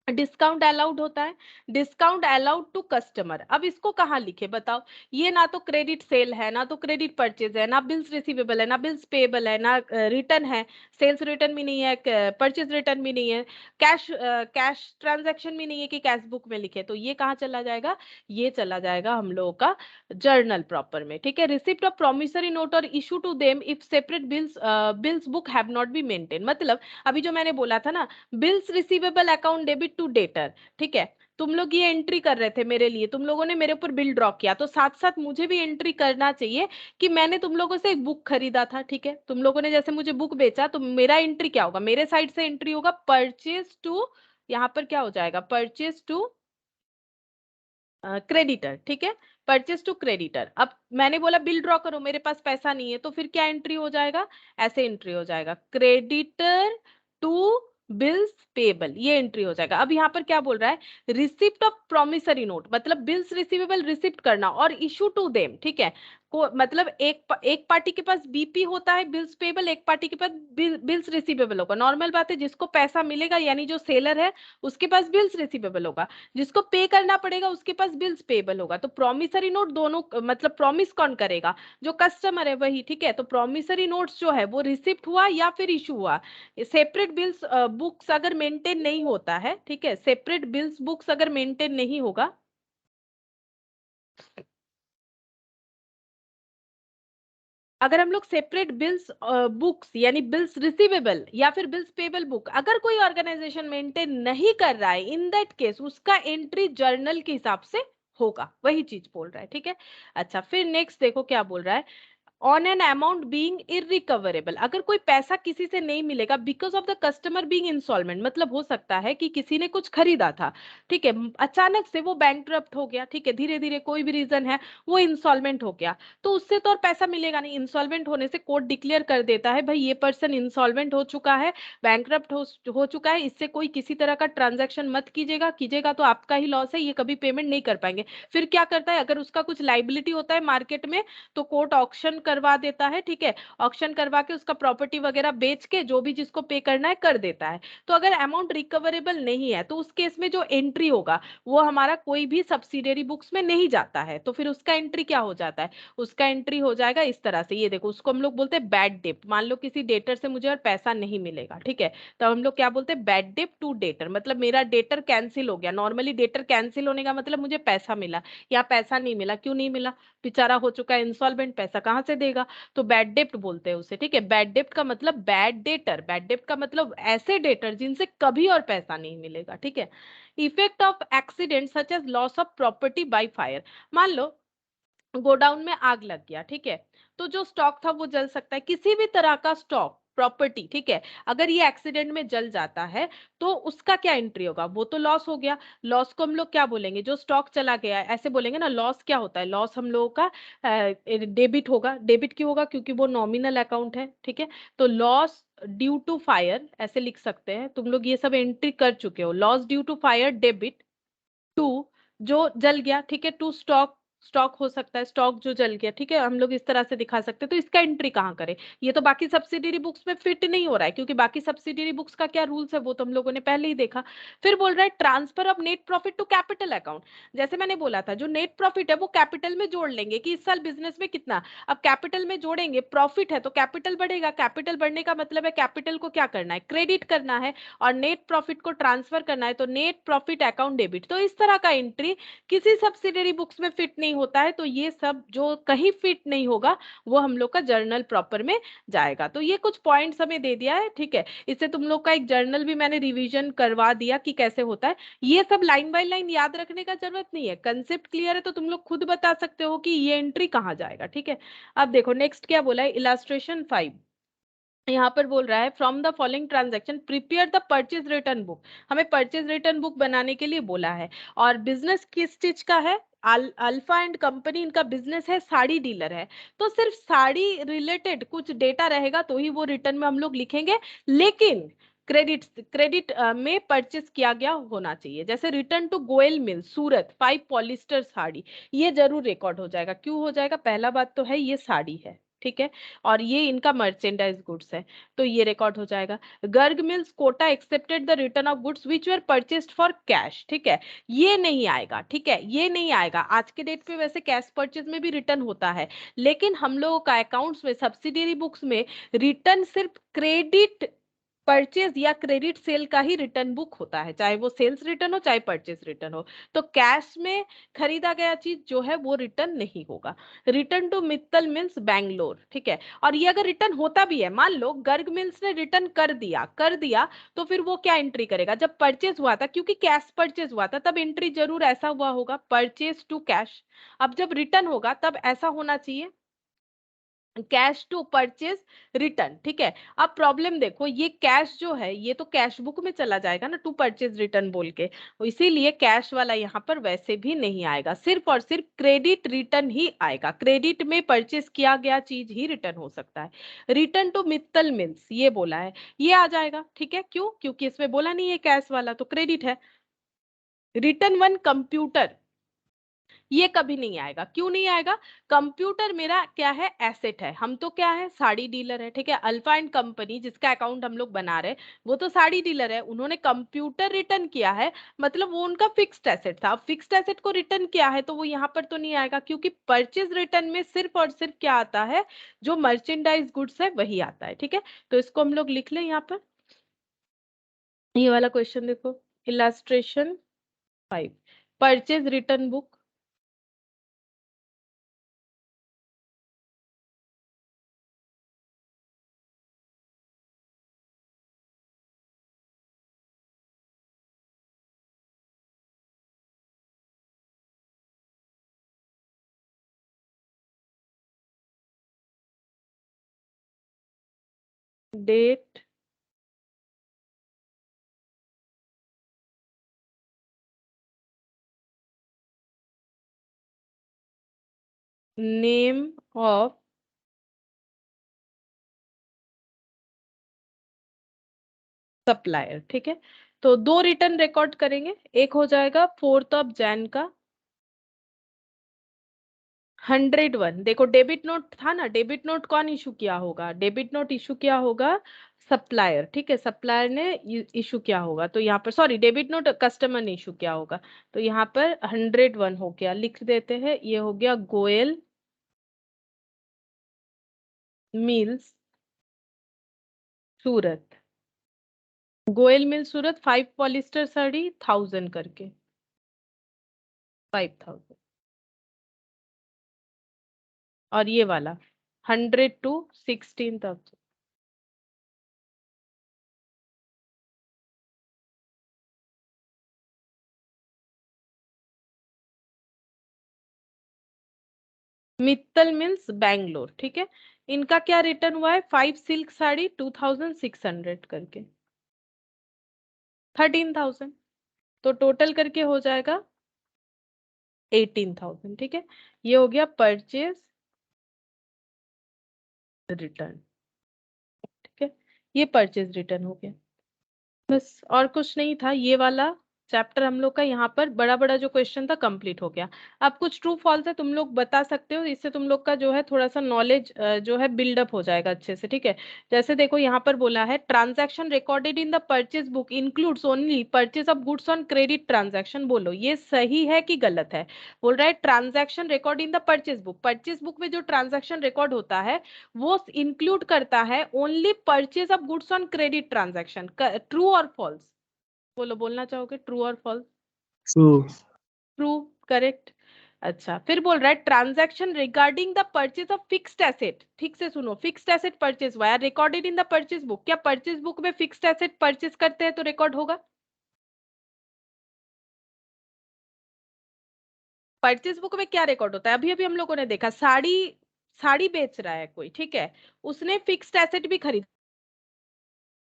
डिस्काउंट अलाउड होता है, डिस्काउंट अलाउड टू कस्टमर। अब इसको कहाँ लिखे बताओ, ये ना तो क्रेडिट सेल है, ना तो क्रेडिट परचेज है, ना बिल्स रिसीवेबल है, ना बिल्स पेबल है, ना रिटर्न है, सेल्स रिटर्न भी नहीं है, परचेज रिटर्न भी नहीं है, कैश कैश ट्रांजैक्शन भी नहीं है कि कैश बुक में लिखे, तो ये कहाँ चला जाएगा, ये चला जाएगा हम लोगों का जर्नल प्रॉपर में, ठीक है। रिसिप्ट ऑफ प्रोमिसरी नोट और issue to them if separate bills book have not be maintain, मतलब अभी जो मैंने बोला था ना, bills receivable account debit to debtor, ठीक है, तुम लोग ये एंट्री कर रहे थे मेरे लिए, तुम लोगों ने मेरे ऊपर बिल ड्रॉ किया, तो साथ साथ मुझे भी एंट्री करना चाहिए कि मैंने तुम लोगों से एक बुक खरीदा था, ठीक है, तुम लोगों ने जैसे मुझे बुक बेचा, तो मेरा एंट्री क्या होगा, मेरे साइड से एंट्री होगा परचेज टू, यहाँ पर क्या हो जाएगा, परचेज टू क्रेडिटर, ठीक है, परचेज टू क्रेडिटर। अब मैंने बोला बिल ड्रॉ करो, मेरे पास पैसा नहीं है, तो फिर क्या एंट्री हो जाएगा, ऐसे एंट्री हो जाएगा, क्रेडिटर टू बिल्स पेबल, ये एंट्री हो जाएगा। अब यहाँ पर क्या बोल रहा है, रिसिप्ट ऑफ प्रोमिसरी नोट, मतलब बिल्स रिसीवेबल रिसिप्ट करना, और इशू टू देम, ठीक है, को मतलब एक पार्टी के पास बीपी होता है बिल्स पेबल, एक पार्टी के पास बिल्स रिसीवेबल होगा, नॉर्मल बात है, जिसको पैसा मिलेगा यानी जो सेलर है उसके पास बिल्स रिसीवेबल होगा, जिसको पे करना पड़ेगा उसके पास बिल्स पेबल होगा। तो प्रोमिसरी नोट दोनों, मतलब प्रॉमिस कौन करेगा, जो कस्टमर है वही, ठीक है। तो प्रोमिसरी नोट्स जो है वो रिसिप्ट हुआ या फिर इशू हुआ, सेपरेट बिल्स बुक्स अगर मेंटेन नहीं होता है, ठीक है, सेपरेट बिल्स बुक्स अगर मेंटेन नहीं होगा, अगर हम लोग सेपरेट बिल्स बुक्स यानी बिल्स रिसीवेबल या फिर बिल्स पेबल बुक अगर कोई ऑर्गेनाइजेशन मेंटेन नहीं कर रहा है, इन दैट केस उसका एंट्री जर्नल के हिसाब से होगा, वही चीज बोल रहा है, ठीक है। अच्छा, फिर नेक्स्ट देखो क्या बोल रहा है, on an amount being irrecoverable, अगर कोई पैसा किसी से नहीं मिलेगा because of the customer being insolvent, मतलब हो सकता है कि किसी ने कुछ खरीदा था, ठीक है, अचानक से वो बैंकरप्ट हो गया, ठीक है, धीरे धीरे कोई भी रीजन है वो इंसॉल्वेंट हो गया, तो उससे तो और पैसा मिलेगा नहीं। इंसॉल्वेंट होने से कोर्ट डिक्लेयर कर देता है भाई ये पर्सन इंसॉल्वेंट हो चुका है, बैंकरप्ट हो चुका है, इससे कोई किसी तरह का ट्रांजैक्शन मत कीजिएगा, कीजिएगा तो आपका ही लॉस है, ये कभी पेमेंट नहीं कर पाएंगे। फिर क्या करता है, अगर उसका कुछ लाइबिलिटी होता है मार्केट में तो कोर्ट ऑक्शन करवा देता है, ठीक है, ऑक्शन करवा के उसका प्रॉपर्टी वगैरह बेच के जो भी जिसको पे करना है कर देता है। तो अगर अमाउंट रिकवरेबल नहीं है तो उस केस में जो एंट्री होगा वो हमारा कोई भी सब्सिडियरी बुक्स में नहीं जाता है, तो फिर उसका एंट्री क्या हो जाता है, उसका एंट्री हो जाएगा इस तरह से, ये देखो उसको हम लोग बोलते हैं बैड डेप्ट। मान लो किसी डेटर से मुझे और पैसा नहीं मिलेगा, ठीक है, तो हम लोग क्या बोलते हैं, बैड डेप्ट टू डेटर, मतलब मेरा डेटर कैंसिल हो गया। नॉर्मली डेटर कैंसिल होने का मतलब मुझे पैसा मिला, या पैसा नहीं मिला, क्यों नहीं मिला, बेचारा हो चुका है इंसॉल्वेंट, पैसा कहाँ से देगा, तो बैड डेप्ट बोलते हैं उसे, ठीक है। बैड डेप्ट का मतलब बैड डेटर, बैड डेप्ट का मतलब ऐसे डेटर जिनसे कभी और पैसा नहीं मिलेगा, ठीक है। Effect of accident such as loss of property by fire, मान लो गोडाउन में आग लग गया, ठीक है, तो जो स्टॉक था वो जल सकता है, किसी भी तरह का स्टॉक प्रॉपर्टी, ठीक है, अगर ये एक्सीडेंट में जल जाता है तो उसका क्या एंट्री होगा, वो तो लॉस हो गया। लॉस को हम लोग क्या बोलेंगे, जो स्टॉक चला गया है, ऐसे बोलेंगे ना। लॉस क्या होता है, लॉस हम लोगों का डेबिट होगा। डेबिट क्यों होगा, क्योंकि वो नॉमिनल अकाउंट है, ठीक है। तो लॉस ड्यू टू फायर ऐसे लिख सकते हैं, तुम लोग ये सब एंट्री कर चुके हो, loss due to fire debit to जो जल गया, ठीक है, टू स्टॉक, स्टॉक हो सकता है, स्टॉक जो जल गया, ठीक है, हम लोग इस तरह से दिखा सकते हैं। तो इसका एंट्री कहाँ करें, ये तो बाकी सब्सिडियरी बुक्स में फिट नहीं हो रहा है, क्योंकि बाकी सब्सिडियरी बुक्स का क्या रूल्स है वो तो हम लोगों ने पहले ही देखा। फिर बोल रहा है transfer of net profit to capital account, जैसे मैंने बोला था जो नेट प्रॉफिट है वो कैपिटल में जोड़ लेंगे कि इस साल बिजनेस में कितना, अब कैपिटल में जोड़ेंगे, प्रॉफिट है तो कैपिटल बढ़ेगा, कैपिटल बढ़ने का मतलब है कैपिटल को क्या करना है, क्रेडिट करना है, और नेट प्रॉफिट को ट्रांसफर करना है, तो नेट प्रॉफिट अकाउंट डेबिट। तो इस तरह का एंट्री किसी सब्सिडियरी बुक्स में फिट नहीं होता है, तो ये सब जो कहीं फिट नहीं होगा वो हम लोग का जर्नल प्रॉपर में जाएगा। तो ये कुछ पॉइंट्स हमें दे दिया है, ठीक है, इससे तुम लोग का एक जर्नल भी मैंने रिवीजन करवा दिया कि कैसे होता है। ये सब लाइन बाय लाइन याद रखने का जरूरत नहीं है, कंसेप्ट क्लियर है तो तुम लोग खुद बता सकते हो कि ये एंट्री कहाँ जाएगा, ठीक है। अब देखो नेक्स्ट क्या बोला है, इलास्ट्रेशन 5, यहाँ पर बोल रहा है from the following transaction prepare the purchase return book, हमें परचेज रिटर्न बुक बनाने के लिए बोला है। और बिजनेस किस चीज का है, अल्फा एंड कंपनी, इनका बिजनेस है, साड़ी डीलर है, तो सिर्फ साड़ी रिलेटेड कुछ डेटा रहेगा तो ही वो रिटर्न में हम लोग लिखेंगे, लेकिन क्रेडिट क्रेडिट में परचेस किया गया होना चाहिए। जैसे return to Goyal mill Surat 5 polyester sari, ये जरूर रिकॉर्ड हो जाएगा। क्यों हो जाएगा, पहला बात तो है ये साड़ी है, ठीक है, और ये इनका मर्चेंडाइज गुड्स है, तो ये रिकॉर्ड हो जाएगा। Garg mills Kota accepted the return of goods which were purchased for cash, ठीक है, ये नहीं आएगा, ठीक है, ये नहीं आएगा। आज के डेट पे वैसे कैश परचेज में भी रिटर्न होता है, लेकिन हम लोगों का अकाउंट्स में सब्सिडियरी बुक्स में रिटर्न सिर्फ क्रेडिट परचेज या क्रेडिट सेल का ही रिटर्न बुक होता है, चाहे वो सेल्स रिटर्न हो चाहे परचेज रिटर्न हो। तो कैश में खरीदा गया चीज जो है वो रिटर्न नहीं होगा। Return to Mittal mills Bangalore, ठीक है, और ये अगर रिटर्न होता भी है, मान लो गर्ग मिल्स ने रिटर्न कर दिया, तो फिर वो क्या एंट्री करेगा, जब परचेज हुआ था, क्योंकि कैश परचेज हुआ था तब एंट्री जरूर ऐसा हुआ होगा, परचेज टू कैश। अब जब रिटर्न होगा तब ऐसा होना चाहिए, कैश टू परचेज रिटर्न, ठीक है। अब प्रॉब्लम देखो, ये कैश जो है ये तो कैश बुक में चला जाएगा ना टू परचेज रिटर्न बोल के, इसीलिए कैश वाला यहाँ पर वैसे भी नहीं आएगा, सिर्फ और सिर्फ क्रेडिट रिटर्न ही आएगा, क्रेडिट में परचेज किया गया चीज ही रिटर्न हो सकता है। रिटर्न टू मित्तल मिल्स ये बोला है, ये आ जाएगा, ठीक है, क्यों, क्योंकि इसमें बोला नहीं है कैश वाला, तो क्रेडिट है। रिटर्न वन कंप्यूटर, ये कभी नहीं आएगा, क्यों नहीं आएगा, कंप्यूटर मेरा क्या है, एसेट है, हम तो क्या है, साड़ी डीलर है, ठीक है। अल्फा एंड कंपनी जिसका अकाउंट हम लोग बना रहे वो तो साड़ी डीलर है, उन्होंने कंप्यूटर रिटर्न किया है, मतलब वो उनका फिक्स्ड एसेट था, फिक्स्ड एसेट को रिटर्न किया है तो वो यहाँ पर तो नहीं आएगा, क्योंकि परचेज रिटर्न में सिर्फ और सिर्फ क्या आता है, जो मर्चेंडाइज गुड्स है वही आता है, ठीक है। तो इसको हम लोग लिख लें यहाँ पर, ये वाला क्वेश्चन देखो, illustration 5, purchase return book. Date, name of supplier. ठीक है, तो दो रिटर्न रिकॉर्ड करेंगे। एक हो जाएगा 4 जनवरी का 101। देखो डेबिट नोट था ना, डेबिट नोट कौन इशू किया होगा? डेबिट नोट इशू किया होगा सप्लायर। ठीक है, सप्लायर ने इशू किया होगा, तो यहाँ पर सॉरी डेबिट नोट कस्टमर ने इशू किया होगा, तो यहाँ पर 101 हो गया, लिख देते हैं। ये हो गया गोयल मिल्स सूरत। गोयल मिल सूरत 5 पॉलिस्टर साड़ी 1000 करके 5000। और ये वाला 100 टू 16,000। मित्तल मिल्स बैंगलोर। ठीक है, इनका क्या रिटर्न हुआ है? 5 सिल्क साड़ी 2600 करके 13,000, तो टोटल करके हो जाएगा 18,000। ठीक है, ये हो गया परचेज रिटर्न। ठीक है, ये परचेज रिटर्न हो गया। बस और कुछ नहीं था। ये वाला चैप्टर हम लोग का यहाँ पर बड़ा बड़ा जो क्वेश्चन था कंप्लीट हो गया। अब कुछ ट्रू फॉल्स है, तुम लोग बता सकते हो, इससे तुम लोग का जो है थोड़ा सा नॉलेज जो है बिल्डअप हो जाएगा अच्छे से। ठीक है, जैसे देखो यहाँ पर बोला है transaction recorded in the purchase book includes only purchase of goods on credit transaction. बोलो ये सही है कि गलत है? बोल रहा है transaction record in the purchase book में जो ट्रांजैक्शन रिकॉर्ड होता है वो इंक्लूड करता है only purchase of goods on credit transaction. True और फॉल्स? बोलो, बोलना चाहोगे ट्रू और फॉल्स?
ट्रू।
True, correct. अच्छा, फिर बोल रहा है transaction regarding the purchase of fixed asset. ठीक से सुनो, फिक्स्ड एसेट परचेज हुआ है recorded in the purchase book. क्या परचेज बुक में फिक्स्ड एसेट परचेज करते हैं तो रिकॉर्ड होगा? परचेज बुक में क्या रिकॉर्ड होता है? अभी अभी हम लोगों ने देखा, साड़ी साड़ी बेच रहा है कोई, ठीक है, उसने फिक्स्ड एसेट भी खरीदा,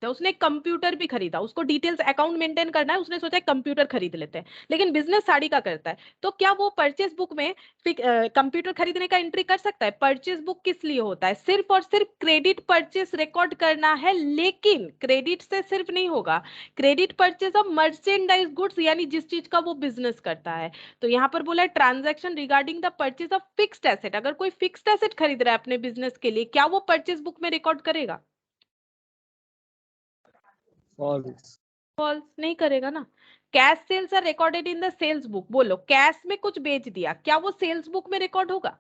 उसने एक कंप्यूटर भी खरीदा, उसको डिटेल्स अकाउंट मेंटेन करना है, उसने सोचा कंप्यूटर खरीद लेते हैं, लेकिन बिजनेस साड़ी का करता है, तो क्या वो परचेज बुक में कंप्यूटर खरीदने का एंट्री कर सकता है? परचेज बुक किस लिए होता है? सिर्फ और सिर्फ क्रेडिट परचेज रिकॉर्ड करना है, लेकिन क्रेडिट से सिर्फ नहीं होगा, credit purchase of merchandise goods, यानी जिस चीज का वो बिजनेस करता है। तो यहाँ पर बोला है transaction regarding the purchase of fixed asset. अगर कोई फिक्स्ड एसेट खरीद रहा है अपने बिजनेस के लिए, क्या वो परचेज बुक में रिकॉर्ड करेगा?
फॉल्स।
फॉल्स, नहीं करेगा ना। Cash sales are recorded in the sales book. बोलो कैश में कुछ बेच दिया, क्या वो सेल्स बुक में रिकॉर्ड होगा?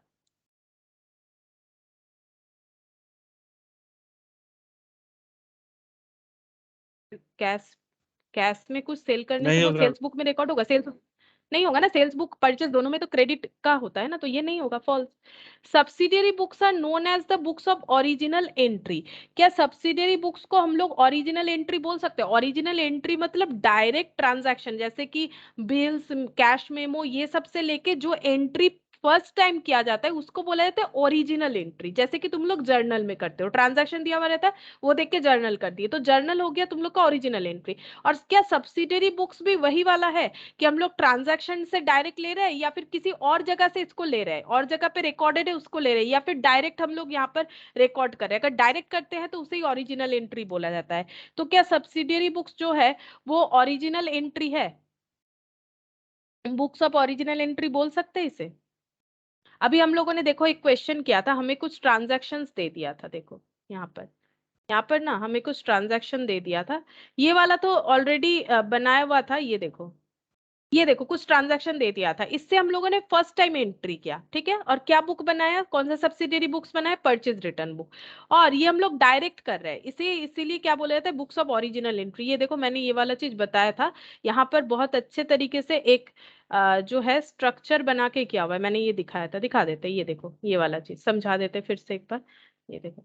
कैश, कैश में कुछ सेल करने से
नहीं
वो
होगा।
सेल्स बुक में रिकॉर्ड होगा? सेल्स नहीं होगा ना, सेल्स बुक परचेज दोनों में तो क्रेडिट का होता है ना, तो ये नहीं होगा, false. Subsidiary books are known as the books of original entry. क्या सब्सिडियरी बुक्स को हम लोग ओरिजिनल एंट्री बोल सकते हैं? ओरिजिनल एंट्री मतलब डायरेक्ट ट्रांजैक्शन, जैसे कि बिल्स, कैश मेमो, ये सब से लेके जो एंट्री फर्स्ट टाइम किया जाता है उसको बोला जाता है ओरिजिनल एंट्री। जैसे कि तुम लोग जर्नल में करते हो, ट्रांजैक्शन दिया हुआ रहता है, वो देख के जर्नल कर दिए, तो जर्नल हो गया तुम लोग का ओरिजिनल एंट्री। और क्या सब्सिडियरी बुक्स भी वही वाला है कि हम लोग ट्रांजैक्शन से डायरेक्ट ले रहे हैं, या फिर किसी और जगह से इसको ले रहे हैं, और जगह पे रिकॉर्डेड है उसको ले रहे हैं, या फिर डायरेक्ट हम लोग यहाँ पर रिकॉर्ड कर रहे हैं? अगर डायरेक्ट करते हैं तो उसे ही ओरिजिनल एंट्री बोला जाता है। तो क्या सब्सिडियरी बुक्स जो है वो ओरिजिनल एंट्री है? बुक्स ऑफ ओरिजिनल एंट्री बोल सकते हैं इसे? अभी हम लोगों ने देखो एक क्वेश्चन किया था, हमें कुछ ट्रांजैक्शंस दे दिया था, देखो यहाँ पर, यहाँ पर ना हमें कुछ ट्रांजैक्शन दे दिया था। ये वाला तो ऑलरेडी बनाया हुआ था, ये देखो कुछ ट्रांजैक्शन दे दिया था, इससे हम लोगों ने फर्स्ट टाइम एंट्री किया, ठीक है, और क्या बुक बनाया, कौन सा सब्सिडियरी बुक्स बनाया? Purchase return book. और ये हम लोग डायरेक्ट कर रहे हैं इसे, इसीलिए क्या बोला जाता है? Books of original entry. ये देखो मैंने ये वाला चीज बताया था, यहाँ पर बहुत अच्छे तरीके से एक जो है स्ट्रक्चर बना के किया हुआ है, मैंने ये दिखाया था, दिखा देते हैं, ये देखो ये वाला चीज समझा देते हैं फिर से एक बार। ये देखो,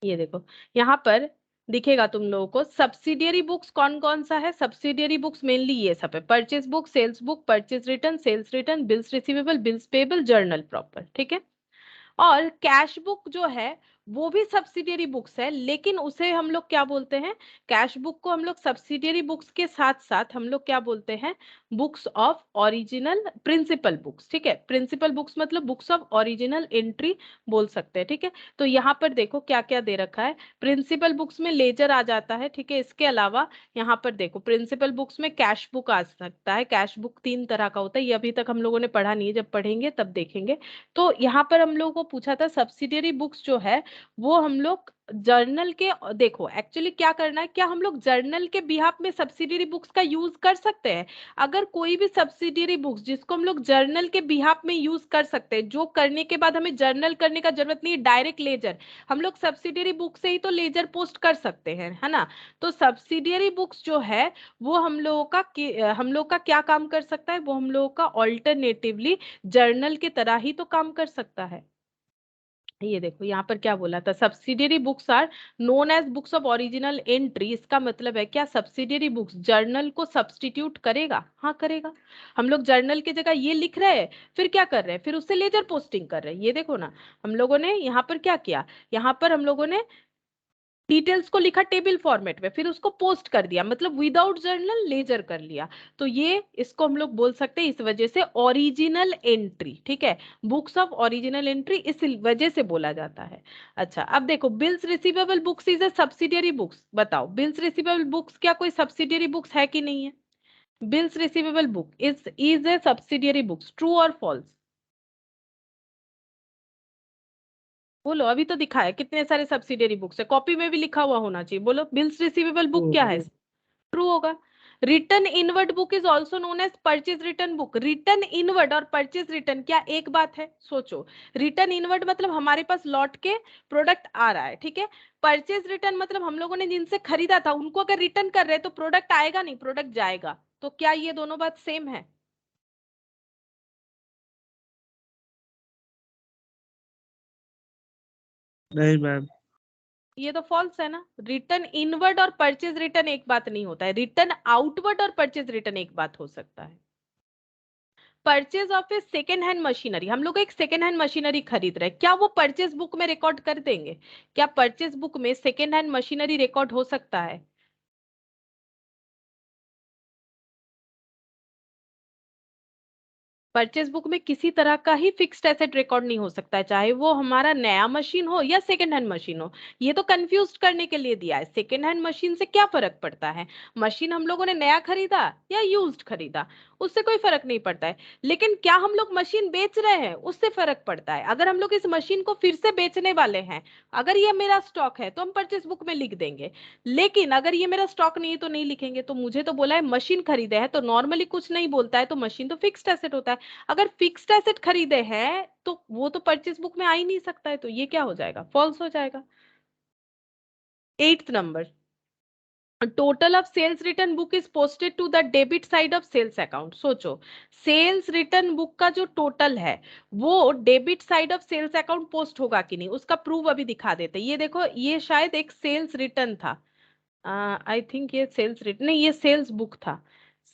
ये देखो यहाँ पर दिखेगा तुम लोगों को सब्सिडियरी बुक्स कौन कौन सा है। सब्सिडियरी बुक्स मेनली ये सब है, purchase book, sales book, purchase return, sales return, bills receivable, bills payable, journal proper, ठीक है। और कैश बुक जो है वो भी सब्सिडियरी बुक्स है, लेकिन उसे हम लोग क्या बोलते हैं, कैश बुक को हम लोग सब्सिडियरी बुक्स के साथ साथ हम लोग क्या बोलते हैं, books of original principal books. ठीक है, प्रिंसिपल बुक्स मतलब बुक्स ऑफ ओरिजिनल एंट्री बोल सकते हैं। ठीक है, तो यहाँ पर देखो क्या क्या दे रखा है, प्रिंसिपल बुक्स में लेजर आ जाता है। ठीक है, इसके अलावा यहाँ पर देखो प्रिंसिपल बुक्स में कैश बुक आ सकता है। कैश बुक 3 तरह का होता है, ये अभी तक हम लोगों ने पढ़ा नहीं है, जब पढ़ेंगे तब देखेंगे। तो यहाँ पर हम लोगों को पूछा था सब्सिडियरी बुक्स जो है वो हम लोग जर्नल के, देखो एक्चुअली क्या करना है, क्या हम लोग जर्नल के बिहाफ में सब्सिडियरी बुक्स का यूज कर सकते हैं। अगर कोई भी सब्सिडियरी बुक्स जिसको हम लोग जर्नल के बिहाफ में यूज कर सकते हैं, जो करने के बाद हमें जर्नल करने का जरूरत नहीं है, डायरेक्ट लेजर, हम लोग सब्सिडियरी बुक से ही तो लेजर पोस्ट कर सकते हैं, है ना। तो सब्सिडियरी बुक्स जो है वो हम लोग का क्या काम कर सकता है, वो हम लोगों का ऑल्टरनेटिवली जर्नल के तरह ही तो काम कर सकता है। ये देखो यहाँ पर क्या बोला था, subsidiary books are known as books of original entry. इसका मतलब है क्या, सब्सिडियरी बुक्स जर्नल को सब्स्टिट्यूट करेगा, हाँ करेगा। हम लोग जर्नल की जगह ये लिख रहे हैं, फिर क्या कर रहे हैं, फिर उससे लेजर पोस्टिंग कर रहे हैं। ये देखो ना, हम लोगों ने यहाँ पर क्या किया, यहाँ पर हम लोगों ने डिटेल्स को लिखा टेबल फॉर्मेट में, फिर उसको पोस्ट कर दिया, मतलब विदाउट जर्नल लेजर कर लिया। तो ये इसको हम लोग बोल सकते हैं इस वजह से ओरिजिनल एंट्री। ठीक है, बुक्स ऑफ ओरिजिनल एंट्री इस वजह से बोला जाता है। अच्छा, अब देखो bills receivable books is a subsidiary books. बताओ बिल्स रिसीवेबल बुक्स क्या कोई सब्सिडियरी बुक्स है कि नहीं है। Bills receivable book is a subsidiary books, true और फॉल्स। बोलो, अभी तो दिखा है कितने सारे सब्सिडियरी बुक्स है, कॉपी में भी लिखा हुआ होना चाहिए। बोलो बिल्स रिसीवेबल बुक क्या है।
True.
ट्रू होगा। Return inward book is also known as purchase return book. Return inward और परचेज रिटर्न क्या एक बात है, सोचो। रिटर्न इनवर्ड मतलब हमारे पास लौट के प्रोडक्ट आ रहा है, ठीक है। परचेज रिटर्न मतलब हम लोगों ने जिनसे खरीदा था उनको अगर रिटर्न कर रहे हैं तो प्रोडक्ट आएगा नहीं, प्रोडक्ट जाएगा। तो क्या ये दोनों बात सेम है।
नहीं मैम।
ये तो फॉल्स है ना, रिटर्न इनवर्ड और परचेज रिटर्न एक बात नहीं होता है, रिटर्न आउटवर्ड और परचेज रिटर्न एक बात हो सकता है। Purchase of A second hand machinery, हम लोग एक सेकेंड हैंड मशीनरी खरीद रहे हैं, क्या वो परचेज बुक में रिकॉर्ड कर देंगे। क्या परचेज बुक में सेकेंड हैंड मशीनरी रिकॉर्ड हो सकता है। परचेज बुक में किसी तरह का ही फिक्स्ड एसेट रिकॉर्ड नहीं हो सकता है, चाहे वो हमारा नया मशीन हो या सेकेंड हैंड मशीन हो। ये तो कंफ्यूज करने के लिए दिया है, सेकेंड हैंड मशीन से क्या फर्क पड़ता है। मशीन हम लोगों ने नया खरीदा या यूज्ड खरीदा, उससे कोई फर्क नहीं पड़ता है। लेकिन क्या हम लोग मशीन बेच रहे हैं, उससे फर्क पड़ता है। अगर हम लोग इस मशीन को फिर से बेचने वाले हैं, अगर ये मेरा स्टॉक है तो हम परचेज बुक में लिख देंगे। लेकिन अगर ये मेरा स्टॉक नहीं है तो नहीं लिखेंगे। तो मुझे तो बोला है मशीन खरीदे है, तो नॉर्मली कुछ नहीं बोलता है, तो मशीन तो फिक्स्ड एसेट होता है। अगर फिक्स्ड एसेट खरीदे हैं तो वो तो परचेज बुक में आ ही नहीं सकता है, तो ये क्या हो जाएगा, फॉल्स हो जाएगा। 8th number, total of sales return book is posted to the debit side of sales account. सोचो, सेल्स रिटर्न बुक का जो टोटल है वो debit side of sales account post होगा कि नहीं, उसका प्रूफ अभी दिखा देते। ये देखो, ये शायद एक सेल्स रिटर्न था, आई थिंक ये सेल्स रिटर्न नहीं, ये सेल्स बुक था।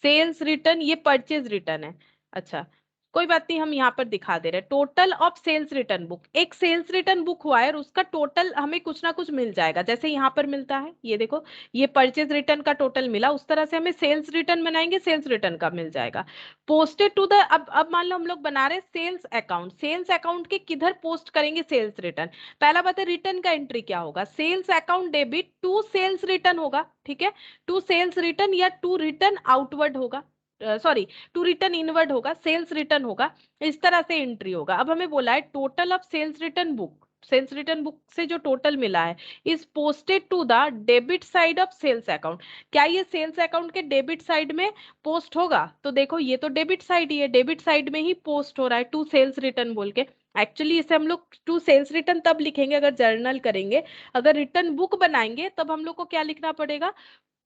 सेल्स रिटर्न, ये परचेज रिटर्न है। अच्छा, कोई बात नहीं, हम यहाँ पर दिखा दे रहे हैं total of sales return book. एक सेल्स रिटर्न बुक हुआ है और उसका टोटल हमें कुछ ना कुछ मिल जाएगा, जैसे यहाँ पर मिलता है। ये देखो, ये परचेज रिटर्न का टोटल मिला, उस तरह से हमें सेल्स रिटर्न बनाएंगे, सेल्स रिटर्न का मिल जाएगा। पोस्टेड टू द, अब मान लो हम लोग बना रहे सेल्स अकाउंट, सेल्स अकाउंट के किधर पोस्ट करेंगे सेल्स रिटर्न। पहला बात है रिटर्न का एंट्री क्या होगा, sales account debit to sales return होगा, ठीक है। टू सेल्स रिटर्न या टू रिटर्न आउटवर्ड होगा, सॉरी टू रिटर्न इनवर्ड होगा, सेल्स रिटर्न होगा। इस तरह से एंट्री होगा। अब हमें बोला है total of sales return book, sales return book से जो टोटल मिला है is posted to the debit side of sales account. क्या ये सेल्स अकाउंट के डेबिट साइड में पोस्ट होगा, तो देखो ये तो डेबिट साइड ही है, डेबिट साइड में ही पोस्ट हो रहा है टू सेल्स रिटर्न बोल के। एक्चुअली इसे हम लोग टू सेल्स रिटर्न तब लिखेंगे अगर जर्नल करेंगे, अगर रिटर्न बुक बनाएंगे तब हम लोग को क्या लिखना पड़ेगा,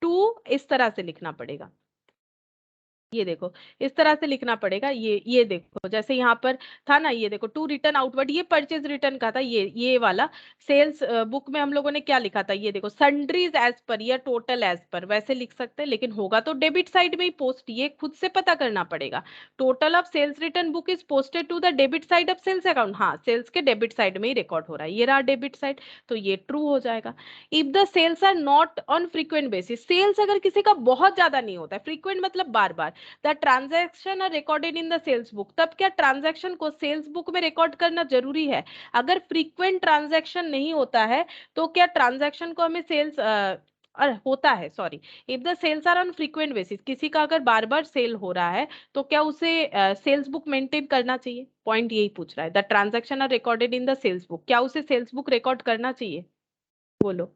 टू इस तरह से लिखना पड़ेगा। ये देखो इस तरह से लिखना पड़ेगा। ये देखो जैसे यहाँ पर था ना, ये देखो टू रिटर्न आउटवर्ड, ये परचेज रिटर्न का था। ये वाला सेल्स बुक में हम लोगों ने क्या लिखा था, ये देखो सन्ड्रीज एज पर या टोटल एज पर, वैसे लिख सकते हैं, लेकिन होगा तो डेबिट साइड में ही पोस्ट, ये खुद से पता करना पड़ेगा। Total of sales return book is posted to the debit side of sales account, हाँ सेल्स के डेबिट साइड में ही रिकॉर्ड हो रहा है, ये रहा डेबिट साइड, तो ये ट्रू हो जाएगा। If the sales are not on frequent basis, sales अगर किसी का बहुत ज्यादा नहीं होता है, फ्रीक्वेंट मतलब बार बार, the transaction are recorded in the sales book, तब क्या ट्रांजैक्शन को सेल्स बुक में रिकॉर्ड करना जरूरी है? अगर फ्रीक्वेंट ट्रांजैक्शन नहीं होता है तो क्या ट्रांजैक्शन को हमें सेल्स होता है, sorry, if the sales are on frequent basis, किसी का अगर बार बार सेल हो रहा है तो क्या उसे सेल्स बुक मेंटेन करना चाहिए? पॉइंट यही पूछ रहा है, the transaction are recorded in the sales book, क्या उसे सेल्स बुक रिकॉर्ड करना चाहिए? बोलो।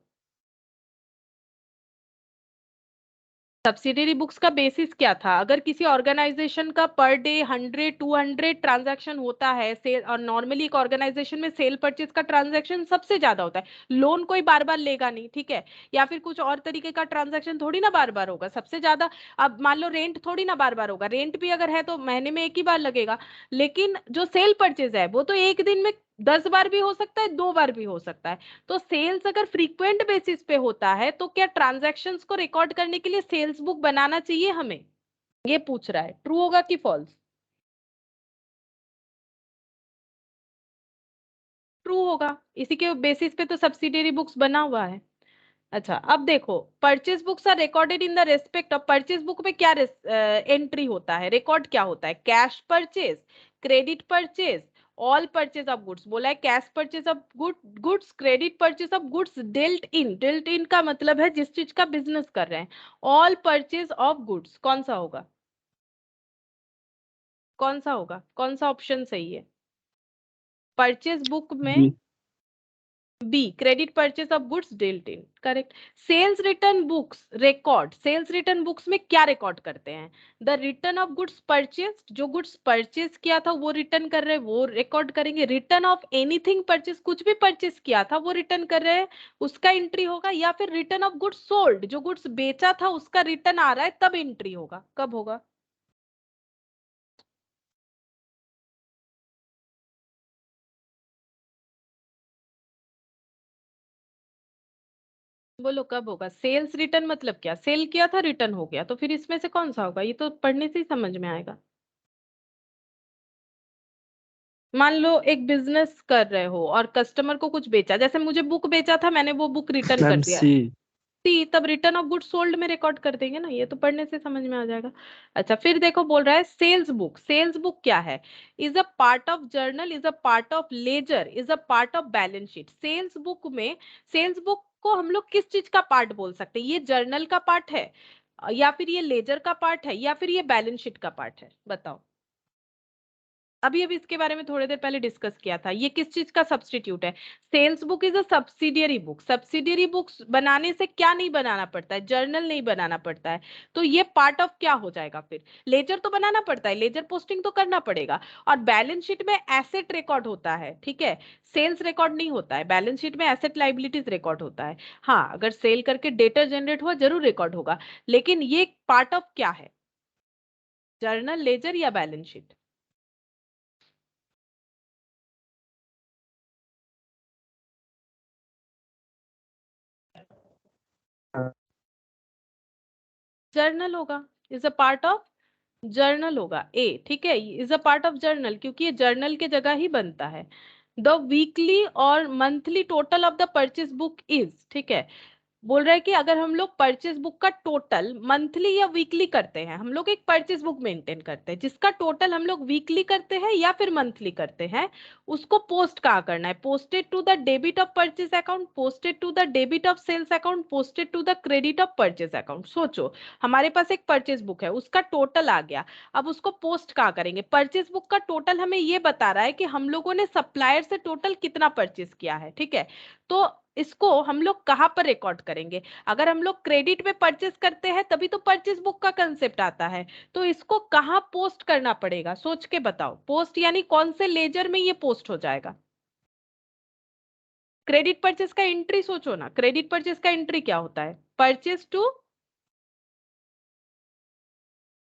सब्सिडियरी बुक्स का बेसिस क्या था? अगर किसी ऑर्गेनाइजेशन का पर डे 100-200 ट्रांजैक्शन होता है सेल, और नॉर्मली एक ऑर्गेनाइजेशन में सेल परचेज का ट्रांजैक्शन सबसे ज्यादा होता है, लोन कोई बार बार लेगा नहीं, ठीक है, या फिर कुछ और तरीके का ट्रांजैक्शन थोड़ी ना बार बार होगा सबसे ज्यादा। अब मान लो रेंट थोड़ी ना बार बार होगा, रेंट भी अगर है तो महीने में एक ही बार लगेगा, लेकिन जो सेल परचेज है वो तो एक दिन में 10 बार भी हो सकता है, 2 बार भी हो सकता है। तो सेल्स अगर फ्रीक्वेंट बेसिस पे होता है तो क्या ट्रांजैक्शंस को रिकॉर्ड करने के लिए सेल्स बुक बनाना चाहिए हमें? ये पूछ रहा है, ट्रू होगा कि फॉल्स? ट्रू होगा, इसी के बेसिस पे तो सब्सिडियरी बुक्स बना हुआ है। अच्छा अब देखो, purchase books are recorded in the respect of, purchase book में क्या एंट्री होता है, रिकॉर्ड क्या होता है? Cash purchase, credit purchase, all purchase of goods, बोला है cash purchase of goods, credit purchase of goods, dealt in का मतलब है जिस चीज का बिजनेस कर रहे हैं, ऑल परचेज ऑफ गुड्स, कौन सा होगा? कौन सा होगा, कौन सा ऑप्शन सही है? परचेज बुक में
B.
B, credit purchase of goods dealt in, correct. Sales return books record, sales return books में क्या रिकॉर्ड करते हैं? The return of goods purchase, जो गुड्स परचेस किया था वो रिटर्न कर रहे हैं, वो रिकॉर्ड करेंगे। रिटर्न ऑफ एनीथिंग परचेस, कुछ भी परचेस किया था वो रिटर्न कर रहे हैं, उसका एंट्री होगा। या फिर रिटर्न ऑफ गुड्स सोल्ड, जो गुड्स बेचा था उसका रिटर्न आ रहा है तब एंट्री होगा, कब होगा? बोलो कब होगा? सेल्स रिटर्न मतलब क्या, सेल किया था रिटर्न हो गया, तो फिर इसमें से कौन सा होगा? ये तो पढ़ने से ही समझ में आएगा। मान लो एक बिजनेस कर रहे हो और कस्टमर को कुछ बेचा, जैसे मुझे बुक बेचा था, मैंने वो बुक रिटर्न कर
Ma'am,
दिया,
C.
सी, तब रिटर्न ऑफ गुड्स सोल्ड में रिकॉर्ड कर देंगे ना, ये तो पढ़ने से समझ में आ जाएगा। अच्छा फिर देखो बोल रहा है सेल्स बुक, सेल्स बुक क्या है? Is a part of journal, is a part of ledger, is a part of balance sheet. Sales book में, सेल्स बुक को हम लोग किस चीज का पार्ट बोल सकते हैं? ये जर्नल का पार्ट है, या फिर ये लेजर का पार्ट है, या फिर ये बैलेंस शीट का पार्ट है? बताओ। अभी अभी इसके बारे में थोड़ी देर पहले डिस्कस किया था, ये किस चीज का सब्स्टिट्यूट है? Sales book is a subsidiary book, subsidiary books बनाने से क्या नहीं बनाना पड़ता है? जर्नल नहीं बनाना पड़ता है, तो ये पार्ट ऑफ क्या हो जाएगा फिर? लेजर तो बनाना पड़ता है, लेजर पोस्टिंग तो करना पड़ेगा, और बैलेंस शीट में एसेट रिकॉर्ड होता है, ठीक है, सेल्स रिकॉर्ड नहीं होता है, बैलेंस शीट में एसेट लाइबिलिटीज रिकॉर्ड होता है। हाँ अगर सेल करके डेटा जनरेट हुआ जरूर रिकॉर्ड होगा, लेकिन ये पार्ट ऑफ क्या है? जर्नल, लेजर या बैलेंस शीट? जर्नल होगा, is a part of journal होगा ए, ठीक है, is a part of journal, क्योंकि ये जर्नल के जगह ही बनता है। द वीकली और monthly total of the purchase book is, ठीक है, बोल रहा है कि अगर हम लोग परचेज बुक का टोटल मंथली या वीकली करते हैं, हम लोग एक परचेज बुक मेंटेन करते हैं जिसका टोटल हम लोग वीकली करते हैं या फिर मंथली करते हैं, उसको पोस्ट कहाँ करना है? Posted to the debit of purchase account, posted to the debit of sales account, posted to the credit of purchase account. सोचो हमारे पास एक परचेज बुक है, उसका टोटल आ गया, अब उसको पोस्ट कहाँ करेंगे? परचेज बुक का टोटल हमें ये बता रहा है कि हम लोगों ने सप्लायर से टोटल कितना परचेज किया है, ठीक है, तो इसको हम लोग कहाँ पर रिकॉर्ड करेंगे? अगर हम लोग क्रेडिट में परचेस करते हैं तभी तो परचेस बुक का कंसेप्ट आता है, तो इसको कहाँ पोस्ट करना पड़ेगा? सोच के बताओ, पोस्ट यानी कौन से लेजर में ये पोस्ट हो जाएगा? क्रेडिट परचेस का एंट्री सोचो ना, क्रेडिट परचेस का एंट्री क्या होता है? Purchase to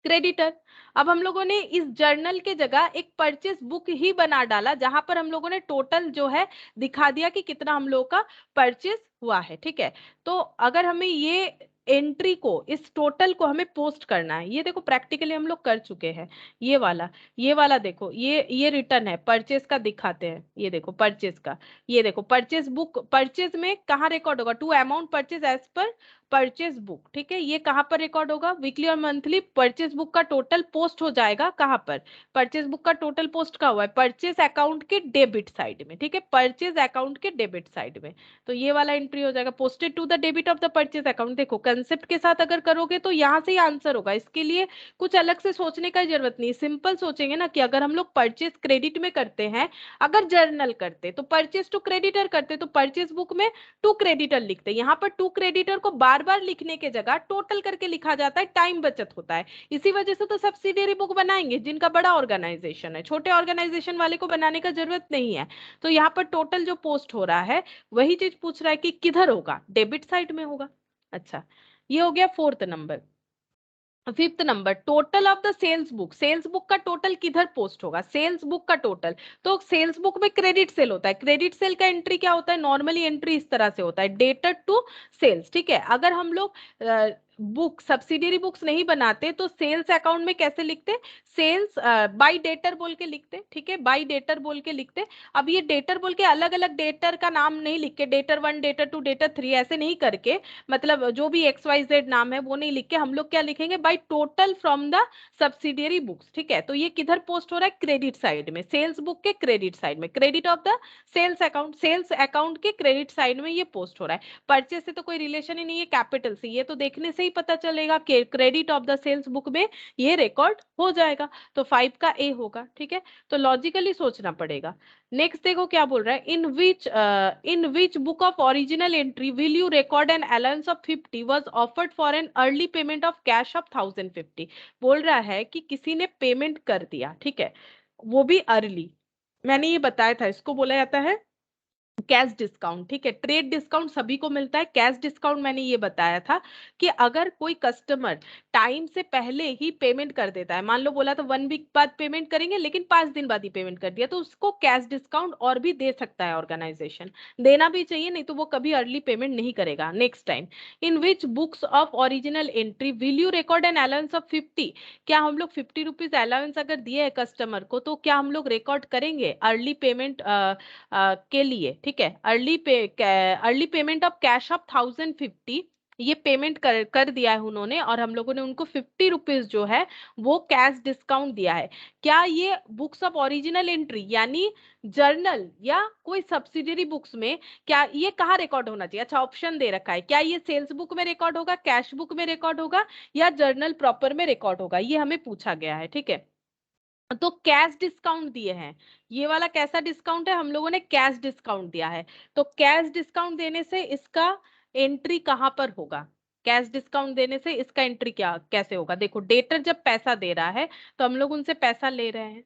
creditor. अब हम लोगों ने इस जर्नल के जगह एक परचेस बुक ही बना डाला, जहां पर हम लोगों ने टोटल जो है दिखा दिया कि कितना हम लोग का परचेस हुआ है, ठीक है। तो अगर हमें ये एंट्री को, इस टोटल को हमें पोस्ट करना है, ये देखो प्रैक्टिकली हम लोग कर चुके हैं। ये वाला देखो, ये रिटर्न है, परचेस का दिखाते हैं, ये देखो परचेस का, ये देखो परचेस बुक, परचेस में कहाँ रिकॉर्ड होगा, to amount purchase as per purchase book, ठीक है। ये कहाँ पर रिकॉर्ड होगा, वीकली और मंथली परचेस बुक का टोटल पोस्ट हो जाएगा कहाँ पर, परचेस बुक का टोटल पोस्ट का हुआ है परचेस अकाउंट के डेबिट साइड में, ठीक है, परचेस अकाउंट के डेबिट साइड में। तो ये वाला एंट्री हो जाएगा, posted to the debit of the purchase account. देखो कंसेप्ट के साथ अगर करोगे तो यहाँ से ही आंसर होगा, इसके लिए कुछ अलग से सोचने का जरूरत नहीं, सिंपल सोचेंगे ना कि अगर हम लोग परचेस क्रेडिट में करते हैं, अगर जर्नल करते तो परचेस टू क्रेडिटर करते, तो परचेस बुक में टू क्रेडिटर लिखते, यहाँ पर टू क्रेडिटर को बार बार लिखने के जगह टोटल करके लिखा जाता है, टाइम बचत होता है। इसी वजह से तो सब्सिडियरी बुक बनाएंगे जिनका बड़ा ऑर्गेनाइजेशन है, छोटे ऑर्गेनाइजेशन वाले को बनाने का जरूरत नहीं है। तो यहाँ पर टोटल जो पोस्ट हो रहा है वही चीज पूछ रहा है कि किधर होगा, डेबिट साइड में होगा। अच्छा, ये हो गया fourth number. Fifth number, total of the sales book, sales book का टोटल किधर पोस्ट होगा, सेल्स बुक का टोटल। तो सेल्स बुक में क्रेडिट सेल होता है, क्रेडिट सेल का एंट्री क्या होता है, नॉर्मली एंट्री इस तरह से होता है, डेटर टू सेल्स, ठीक है। अगर हम लोग बुक सब्सिडियरी बुक्स नहीं बनाते तो सेल्स अकाउंट में कैसे लिखते, सेल्स बाय डेटर बोल के लिखते, ठीक है, बाय डेटर बोल के लिखते। अब ये डेटर बोल के अलग अलग डेटर का नाम नहीं लिख के, डेटर 1 डेटर 2 डेटर 3 ऐसे नहीं करके, मतलब जो भी XYZ नाम है वो नहीं लिख के हम लोग क्या लिखेंगे, by total from the subsidiary books, ठीक है। तो ये किधर पोस्ट हो रहा है, क्रेडिट साइड में, सेल्स बुक के क्रेडिट साइड में, credit of the sales account के क्रेडिट साइड में ये पोस्ट हो रहा है। परचेस से तो कोई रिलेशन ही नहीं है कैपिटल से, ये तो देखने से ही पता चलेगा कि credit of the sales book में ये रिकॉर्ड हो जाएगा। तो 5 का ए होगा, ठीक है। तो लॉजिकली सोचना पड़ेगा। नेक्स्ट देखो क्या बोल रहा है, in which book of original entry will you record an allowance of 50 was offered for an early payment of cash of 1050। बोल रहा है कि किसी ने पेमेंट कर दिया, ठीक है, वो भी अर्ली, मैंने ये बताया था, इसको बोला जाता है कैश डिस्काउंट, ठीक है। ट्रेड डिस्काउंट सभी को मिलता है, कैश डिस्काउंट मैंने ये बताया था कि अगर कोई कस्टमर टाइम से पहले ही पेमेंट कर देता है, मान लो बोला तो 1 वीक बाद पेमेंट करेंगे लेकिन 5 दिन बाद ही पेमेंट कर दिया, तो उसको कैश डिस्काउंट और भी दे सकता है ऑर्गेनाइजेशन, देना भी चाहिए, नहीं तो वो कभी अर्ली पेमेंट नहीं करेगा। Next time, in which books of original entry will you record an allowance of 50, क्या हम लोग 50 रुपीज अलाउंस अगर दिए है कस्टमर को तो क्या हम लोग रिकॉर्ड करेंगे अर्ली पेमेंट के लिए, ठीक है। Early payment of cash of 1050, ये पेमेंट कर दिया है उन्होंने और हम लोगों ने उनको 50 रुपीज जो है वो कैश डिस्काउंट दिया है। क्या ये बुक्स ऑफ ओरिजिनल एंट्री यानी जर्नल या कोई सब्सिडियरी बुक्स में, क्या ये कहाँ रिकॉर्ड होना चाहिए, अच्छा ऑप्शन दे रखा है, क्या ये सेल्स बुक में रिकॉर्ड होगा, कैश बुक में रिकॉर्ड होगा या जर्नल प्रॉपर में रिकॉर्ड होगा, ये हमें पूछा गया है, ठीक है। तो कैश डिस्काउंट दिए हैं, ये वाला कैसा डिस्काउंट है, हम लोगों ने कैश डिस्काउंट दिया है। तो कैश डिस्काउंट देने से इसका एंट्री कहां पर होगा, कैश डिस्काउंट देने से इसका एंट्री क्या कैसे होगा, देखो डेटर जब पैसा दे रहा है तो हम लोग उनसे पैसा ले रहे हैं,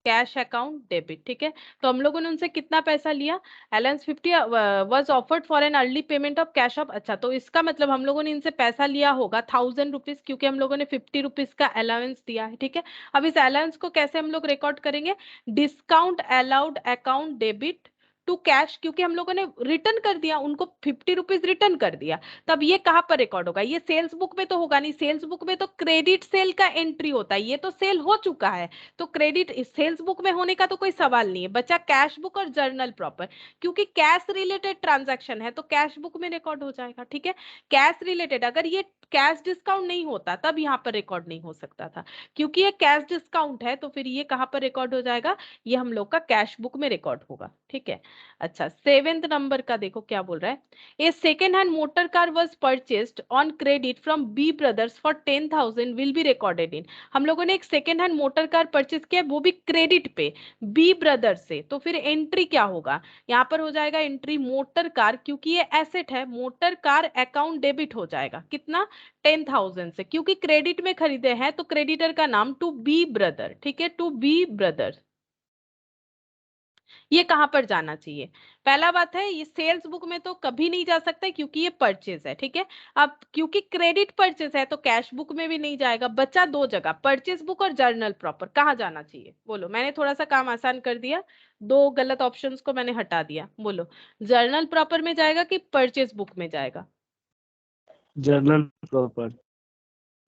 कैश अकाउंट डेबिट, ठीक है। तो हम लोगों ने उनसे कितना पैसा लिया, allowance 50 was offered for an early payment of cash of, अच्छा तो इसका मतलब हम लोगों ने इनसे पैसा लिया होगा 1000 रुपीज, क्योंकि हम लोगों ने 50 रुपीज का अलाउंस दिया है, ठीक है। अब इस अलाउंस को कैसे हम लोग रिकॉर्ड करेंगे, discount allowed account debit to cash, क्योंकि हम लोगों ने रिटर्न कर दिया उनको 50 रुपीज रिटर्न कर दिया। तब ये कहां पर रिकॉर्ड होगा, ये सेल्स बुक में तो होगा नहीं, सेल्स बुक में तो क्रेडिट सेल का एंट्री होता है, ये तो सेल हो चुका है, तो क्रेडिट सेल्स बुक में होने का तो कोई सवाल नहीं है, बचा कैश बुक और जर्नल प्रॉपर, क्योंकि कैश रिलेटेड ट्रांजैक्शन है तो कैश बुक में रिकॉर्ड हो जाएगा, ठीक है। कैश रिलेटेड, अगर ये कैश डिस्काउंट नहीं होता तब यहाँ पर रिकॉर्ड नहीं हो सकता था, क्योंकि ये कैश डिस्काउंट है तो फिर ये कहां पर रिकॉर्ड हो जाएगा, ये हम लोग का कैश बुक में रिकॉर्ड होगा, ठीक है। अच्छा, सेवेंथ नंबर का देखो क्या बोल रहा है, a second hand motor car was purchased on credit from B Brothers for 10,000 will be recorded in, हम लोगों ने एक second hand motor car purchase किया वो भी क्रेडिट पे बी ब्रदर से, तो फिर एंट्री क्या होगा, यहाँ पर हो जाएगा एंट्री मोटर कार, क्योंकि ये एसेट है, मोटर कार अकाउंट डेबिट हो जाएगा कितना, 10,000 से, क्योंकि क्रेडिट में खरीदे हैं तो क्रेडिटर का नाम टू बी ब्रदर, ठीक है, टू बी ब्रदर, ये कहाँ पर जाना चाहिए? पहला बात है, ये सेल्स बुक में तो कभी नहीं जा सकता क्योंकि ये परचेज है, ठीक है। अब क्योंकि क्रेडिट परचेज है तो कैश बुक में भी नहीं जाएगा। बचा दो जगह, परचेज बुक और जर्नल प्रॉपर। कहाँ जाना चाहिए बोलो? मैंने थोड़ा सा काम आसान कर दिया, दो गलत ऑप्शंस को मैंने हटा दिया। बोलो, जर्नल प्रॉपर में जाएगा कि परचेज बुक में जाएगा?
Journal proper.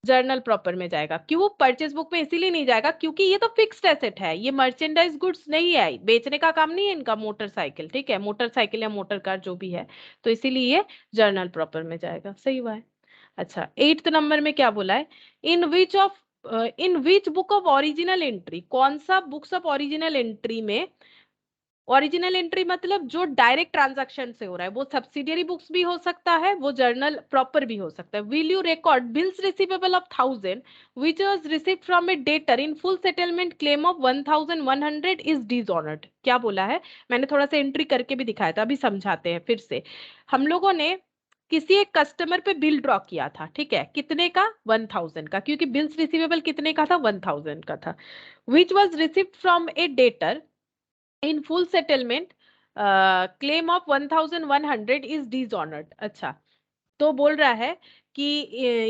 जर्नल प्रॉपर में जाएगा। क्यों परचेज बुक में इसीलिए नहीं जाएगा क्योंकि ये तो फिक्स्ड एसेट है, ये मर्चेंडाइज गुड्स नहीं है, बेचने का काम नहीं है इनका, मोटरसाइकिल, ठीक है, मोटरसाइकिल या मोटर कार जो भी है, तो इसीलिए ये जर्नल प्रॉपर में जाएगा। सही हुआ है। अच्छा, 8th नंबर में क्या बोला है? In which book of original entry, कौन सा बुक्स ऑफ ओरिजिनल एंट्री में, ओरिजिनल एंट्री मतलब जो डायरेक्ट ट्रांजैक्शन से हो रहा है, वो सब्सिडियरी बुक्स भी हो सकता है, वो जर्नल प्रॉपर भी हो सकता है। Will you record bills receivable of 1000 which was received from A debtor in full settlement claim of 1100 is dishonoured? क्या बोला है? मैंने थोड़ा सा एंट्री करके भी दिखाया था, अभी समझाते हैं फिर से। हम लोगों ने किसी एक कस्टमर पे बिल ड्रॉ किया था, ठीक है, कितने का? 1000 का, क्योंकि बिल्स रिसीवेबल कितने का था? 1000 का था। Which was received from A debtor in full settlement claim of 1100 is dishonoured. अच्छा, तो बोल रहा है कि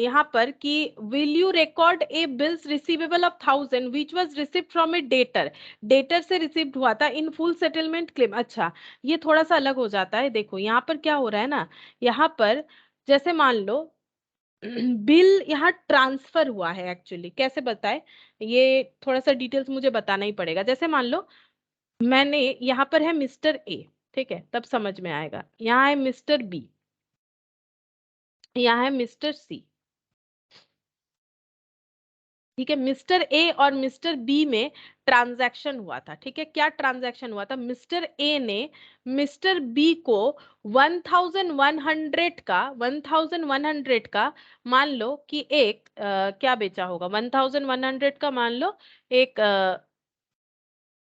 यहाँ पर कि will you record a bills receivable of 1000 which was received from A debtor, debtor से रिसीव्ड हुआ था इन फुल सेटलमेंट क्लेम। अच्छा, ये थोड़ा सा अलग हो जाता है। देखो यहाँ पर क्या हो रहा है ना, यहाँ पर जैसे मान लो बिल यहाँ ट्रांसफर हुआ है, एक्चुअली कैसे बताए, ये थोड़ा सा डिटेल्स मुझे बताना ही पड़ेगा। जैसे मान लो मैंने, यहाँ पर है मिस्टर ए, ठीक है, तब समझ में आएगा। यहाँ है मिस्टर बी, यहाँ है मिस्टर सी, ठीक है। मिस्टर ए और मिस्टर बी में ट्रांजैक्शन हुआ था, ठीक है। क्या ट्रांजैक्शन हुआ था? मिस्टर ए ने मिस्टर बी को 1100 का मान लो कि एक क्या बेचा होगा? 1100 का मान लो एक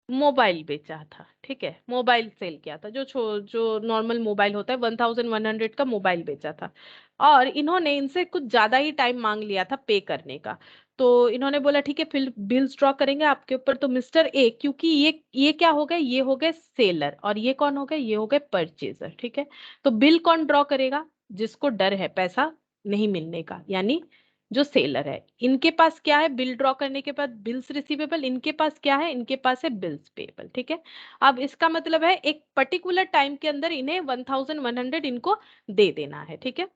मोबाइल बेचा था, ठीक है, मोबाइल सेल किया था, जो नॉर्मल मोबाइल होता है, 1100 का मोबाइल बेचा था। और इन्होंने इनसे कुछ ज्यादा ही टाइम मांग लिया था पे करने का। तो इन्होंने बोला ठीक है, फिर बिल्स ड्रॉ करेंगे आपके ऊपर। तो मिस्टर ए, क्योंकि ये क्या हो गए? ये हो गए सेलर, और ये कौन हो गए? ये हो गए परचेजर, ठीक है। तो बिल कौन ड्रॉ करेगा? जिसको डर है पैसा नहीं मिलने का, यानी जो सेलर है। इनके पास क्या है? बिल ड्रॉ करने के बाद बिल्स रिसीवेबल, इनके पास क्या है? इनके पास है बिल्स पेएबल, ठीक है। अब इसका मतलब है एक पर्टिकुलर टाइम के अंदर इन्हें 1100 इनको दे देना है, ठीक है।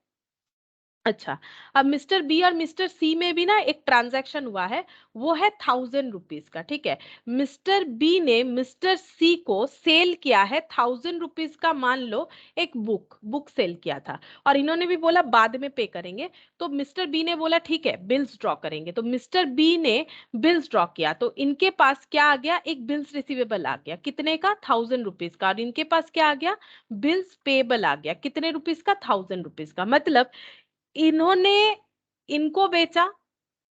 अच्छा, अब मिस्टर बी और मिस्टर सी में भी ना एक ट्रांजैक्शन हुआ है, वो है 1000 रुपीज का, ठीक है। मिस्टर बी ने मिस्टर सी को सेल किया है 1000 रुपीज का, मान लो एक बुक सेल किया था, और इन्होंने भी बोला बाद में पे करेंगे। तो मिस्टर बी ने बोला ठीक है बिल्स ड्रॉ करेंगे, तो मिस्टर बी ने बिल्स ड्रॉ किया, तो इनके पास क्या आ गया? एक बिल्स रिसीवेबल आ गया, कितने का? 1000 रुपीज का। और इनके पास क्या आ गया? बिल्स पेएबल आ गया, कितने रुपीज का? 1000 रुपीज का। मतलब इन्होंने इनको बेचा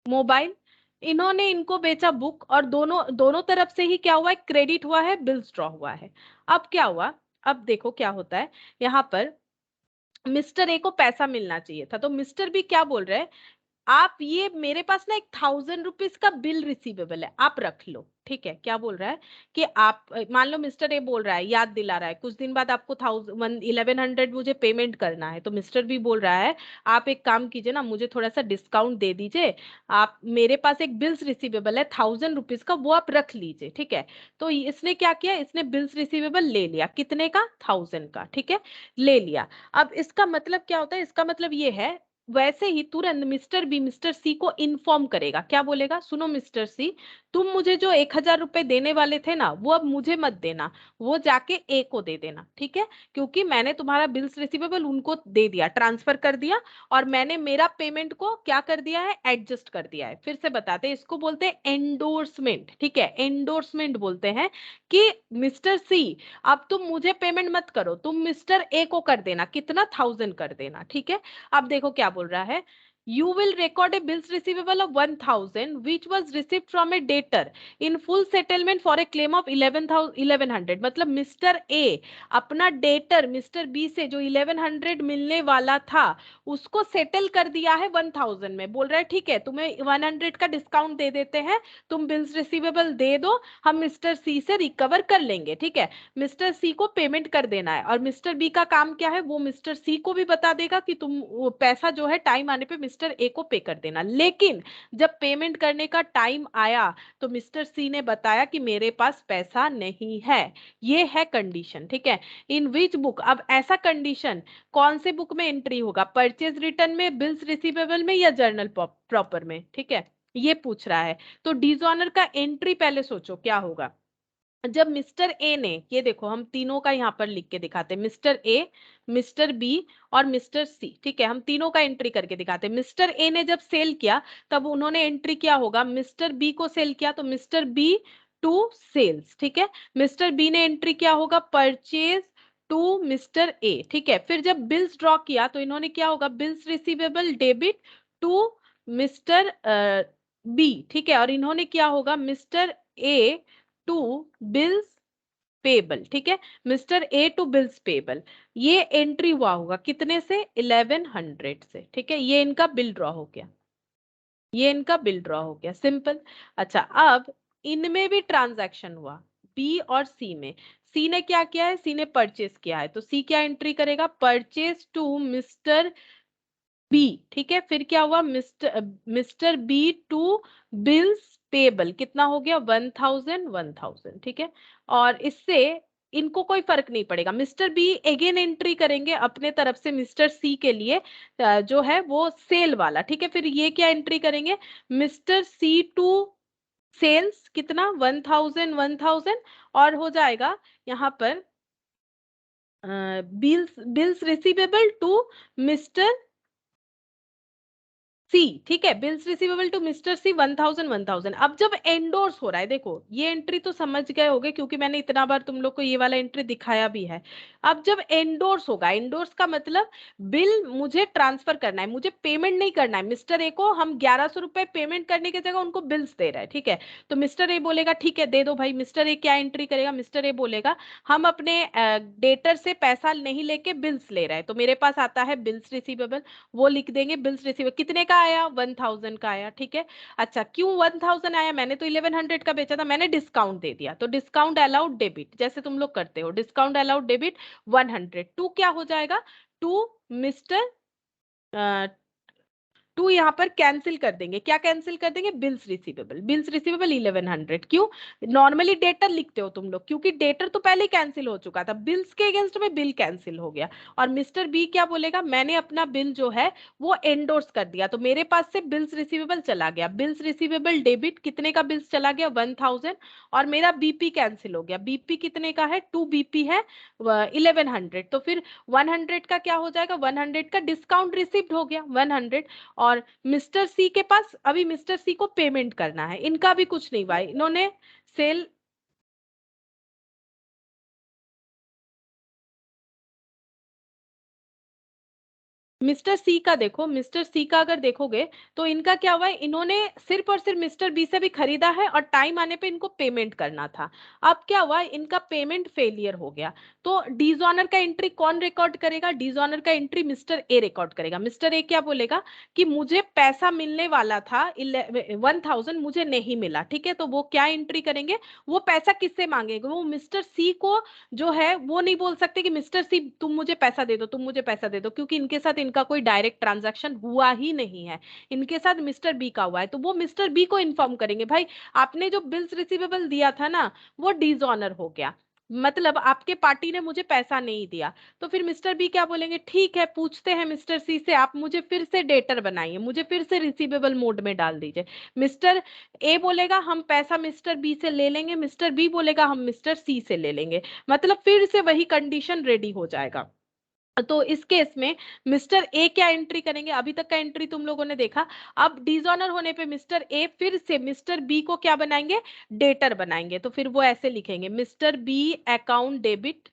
मोबाइल, इन्होंने इनको बेचा बुक, और दोनों दोनों तरफ से ही क्या हुआ है? क्रेडिट हुआ है, बिल्स ड्रॉ हुआ है। अब क्या हुआ? अब देखो क्या होता है यहाँ पर। मिस्टर ए को पैसा मिलना चाहिए था, तो मिस्टर बी क्या बोल रहे हैं? आप ये मेरे पास ना एक 1000 रुपीज का बिल रिसीवेबल है, आप रख लो, ठीक है। क्या बोल रहा है कि आप मान लो मिस्टर ए बोल रहा है, याद दिला रहा है, कुछ दिन बाद आपको 1100 मुझे पेमेंट करना है, तो मिस्टर बी बोल रहा है आप एक काम कीजिए ना, मुझे थोड़ा सा डिस्काउंट दे दीजिए, आप मेरे पास एक बिल्स रिसीवेबल है 1000 रुपीज का, वो आप रख लीजिए, ठीक है। तो इसने क्या किया? इसने बिल्स रिसीवेबल ले लिया, कितने का? 1000 का, ठीक है, ले लिया। अब इसका मतलब क्या होता है? इसका मतलब ये है, वैसे ही तुरंत मिस्टर बी मिस्टर सी को इन्फॉर्म करेगा, क्या बोलेगा? सुनो मिस्टर सी, तुम मुझे जो 1000 रुपए देने वाले थे ना, वो अब मुझे मत देना, वो जाके ए को दे देना, ठीक है। क्योंकि मैंने तुम्हारा बिल्स रिसीवेबल उनको दे दिया, ट्रांसफर कर दिया, और मैंने मेरा पेमेंट को क्या कर दिया है? एडजस्ट कर दिया है। फिर से बताते हैं, इसको बोलते हैं एंडोर्समेंट, ठीक है, एंडोर्समेंट बोलते हैं कि मिस्टर सी अब तुम मुझे पेमेंट मत करो, तुम मिस्टर ए को कर देना, कितना? 1000 कर देना, ठीक है। अब देखो क्या बोल रहा है you will record a bills receivable of 1000 which was received from a debtor in full settlement for a claim of 1100। मतलब मिस्टर ए अपना डेटर मिस्टर बी से जो 1100 मिलने वाला था उसको सेटल कर दिया है 1000 में। बोल रहा है ठीक है तुम्हें 100 का डिस्काउंट दे देते हैं, तुम बिल्स रिसीवेबल दे दो, हम मिस्टर सी से रिकवर कर लेंगे। ठीक है, मिस्टर सी को पेमेंट कर देना है और मिस्टर बी का काम क्या है, वो मिस्टर सी को भी बता देगा कि तुम वो पैसा जो है टाइम आने पे मिस्टर ए को पे कर देना। लेकिन जब पेमेंट करने का टाइम आया तो मिस्टर सी ने बताया कि मेरे पास पैसा नहीं है। ये है कंडीशन। ठीक है, इन विच बुक, अब ऐसा कंडीशन कौन से बुक में एंट्री होगा, परचेज रिटर्न में, बिल्स रिसीवेबल में या जर्नल प्रॉपर में। ठीक है, ये पूछ रहा है। तो डिसऑनर का एंट्री पहले सोचो क्या होगा। जब मिस्टर ए ने, ये देखो हम तीनों का यहां पर लिख के दिखाते हैं, मिस्टर ए, मिस्टर बी और मिस्टर सी। ठीक है, हम तीनों का एंट्री करके दिखाते हैं। मिस्टर ए ने जब सेल किया तब उन्होंने एंट्री किया होगा, मिस्टर बी को सेल किया तो मिस्टर बी टू सेल्स। ठीक है, मिस्टर बी ने एंट्री किया होगा परचेज टू मिस्टर ए। ठीक है, फिर जब बिल्स ड्रॉ किया तो इन्होंने क्या होगा, bills receivable debit to mister B. ठीक है, और इन्होंने क्या होगा, mister A to bills payable. ठीक है, mister A to bills payable, ये एंट्री हुआ होगा कितने से, 1100 से। ठीक है, ये इनका बिल ड्रॉ हो गया, ये इनका बिल ड्रॉ हो गया, सिंपल। अच्छा, अब इनमें भी ट्रांजैक्शन हुआ, बी और सी में। सी ने क्या किया है, सी ने परचेस किया है तो सी क्या एंट्री करेगा, परचेस टू मिस्टर बी। ठीक है, फिर क्या हुआ, mister B to bills payable, कितना हो गया, 1000 1000। ठीक है, और इससे इनको कोई फर्क नहीं पड़ेगा। मिस्टर बी अगेन एंट्री करेंगे अपने तरफ से मिस्टर सी के लिए, जो है वो सेल वाला। ठीक है, फिर ये क्या एंट्री करेंगे, मिस्टर सी टू सेल्स, कितना, 1000 और हो जाएगा यहाँ पर bills bills receivable to mister C. ठीक है, bills receivable to mister C 1000 अब जब एंडोर्स हो रहा है, देखो ये एंट्री तो समझ गए होगे क्योंकि मैंने इतना बार तुम लोग को ये वाला एंट्री दिखाया भी है। अब जब एंडोर्स होगा, एंडोर्स का मतलब बिल मुझे ट्रांसफर करना है, मुझे पेमेंट नहीं करना है। मिस्टर ए को हम 1100 रुपए पेमेंट करने की जगह उनको बिल्स दे रहे हैं। ठीक है, तो मिस्टर ए बोलेगा ठीक है दे दो भाई। मिस्टर ए क्या एंट्री करेगा, मिस्टर ए बोलेगा हम अपने डेटर से पैसा नहीं लेके बिल्स ले रहे हैं, तो मेरे पास आता है बिल्स रिसीवेबल, वो लिख देंगे बिल्स रिसीवेबल। कितने का आया, 1000 का आया। ठीक है, अच्छा क्यों 1000 आया, मैंने तो 1100 का बेचा था, मैंने डिस्काउंट दे दिया, तो डिस्काउंट अलाउड डेबिट, जैसे तुम लोग करते हो डिस्काउंट अलाउड डेबिट 100 टू क्या हो जाएगा, टू मिस्टर टू यहाँ पर कैंसिल कर देंगे, क्या कैंसिल कर देंगे, बिल्स रिसीवेबल, बिल्स रिसीवेबल 1100। क्यों, नॉर्मली डेटर लिखते हो तुम लोग क्योंकि डेटर तो पहले कैंसिल हो चुका था, बिल्स के अगेंस्ट में बिल कैंसिल हो गया। और मिस्टर बी क्या बोलेगा, मैंने अपना बिल जो है वो एंडोर्स कर दिया तो मेरे पास से बिल्स रिसीवेबल चला गया, बिल्स रिसीवेबल डेबिट, कितने का बिल्स चला गया, 1000, और मेरा बीपी कैंसिल हो गया, बीपी कितने का है, 2 बीपी है 1100, तो फिर 100 का क्या हो जाएगा, 100 का डिस्काउंट रिसीव्ड हो गया 100। और मिस्टर सी के पास अभी मिस्टर सी को पेमेंट करना है, इनका भी कुछ नहीं हुआ, इन्होंने सेल, मिस्टर सी का देखो, मिस्टर सी का अगर देखोगे तो इनका क्या हुआ है, इन्होंने सिर्फ और सिर्फ मिस्टर बी से भी खरीदा है और टाइम आने पे इनको पेमेंट करना था। अब क्या हुआ, इनका पेमेंट फेलियर हो गया, तो डिसऑनर का एंट्री कौन रिकॉर्ड करेगा, डिसऑनर का एंट्री मिस्टर ए रिकॉर्ड करेगा। मिस्टर ए क्या बोलेगा कि मुझे पैसा मिलने वाला था 1000, मुझे नहीं मिला। ठीक है, तो वो क्या एंट्री करेंगे, वो पैसा किससे मांगेंगे, वो मिस्टर सी को जो है वो नहीं बोल सकते कि मिस्टर सी तुम मुझे पैसा दे दो, तुम मुझे पैसा दे दो, क्योंकि इनके साथ इनका कोई डायरेक्ट ट्रांजैक्शन हुआ ही नहीं है, इनके साथ मिस्टर बी का हुआ है। तो वो मिस्टर बी को इन्फॉर्म करेंगे भाई आपने जो बिल्स रिसीवेबल दिया था ना वो डिसऑनर हो गया, मतलब आपके पार्टी ने मुझे पैसा नहीं दिया। तो फिर मिस्टर बी क्या बोलेंगे, ठीक है पूछते हैं मिस्टर सी से, आप मुझे फिर से डेटर बनाइए, मुझे फिर से रिसीवेबल मोड में डाल दीजिए। मिस्टर ए बोलेगा हम पैसा मिस्टर बी से ले लेंगे, मिस्टर बी बोलेगा हम मिस्टर सी से ले लेंगे, मतलब फिर से वही कंडीशन रेडी हो जाएगा। तो इस केस में मिस्टर ए क्या एंट्री करेंगे, अभी तक का एंट्री तुम लोगों ने देखा। अब डिसऑनर होने पे मिस्टर ए फिर से मिस्टर बी को क्या बनाएंगे, डेटर बनाएंगे, तो फिर वो ऐसे लिखेंगे मिस्टर बी अकाउंट डेबिट,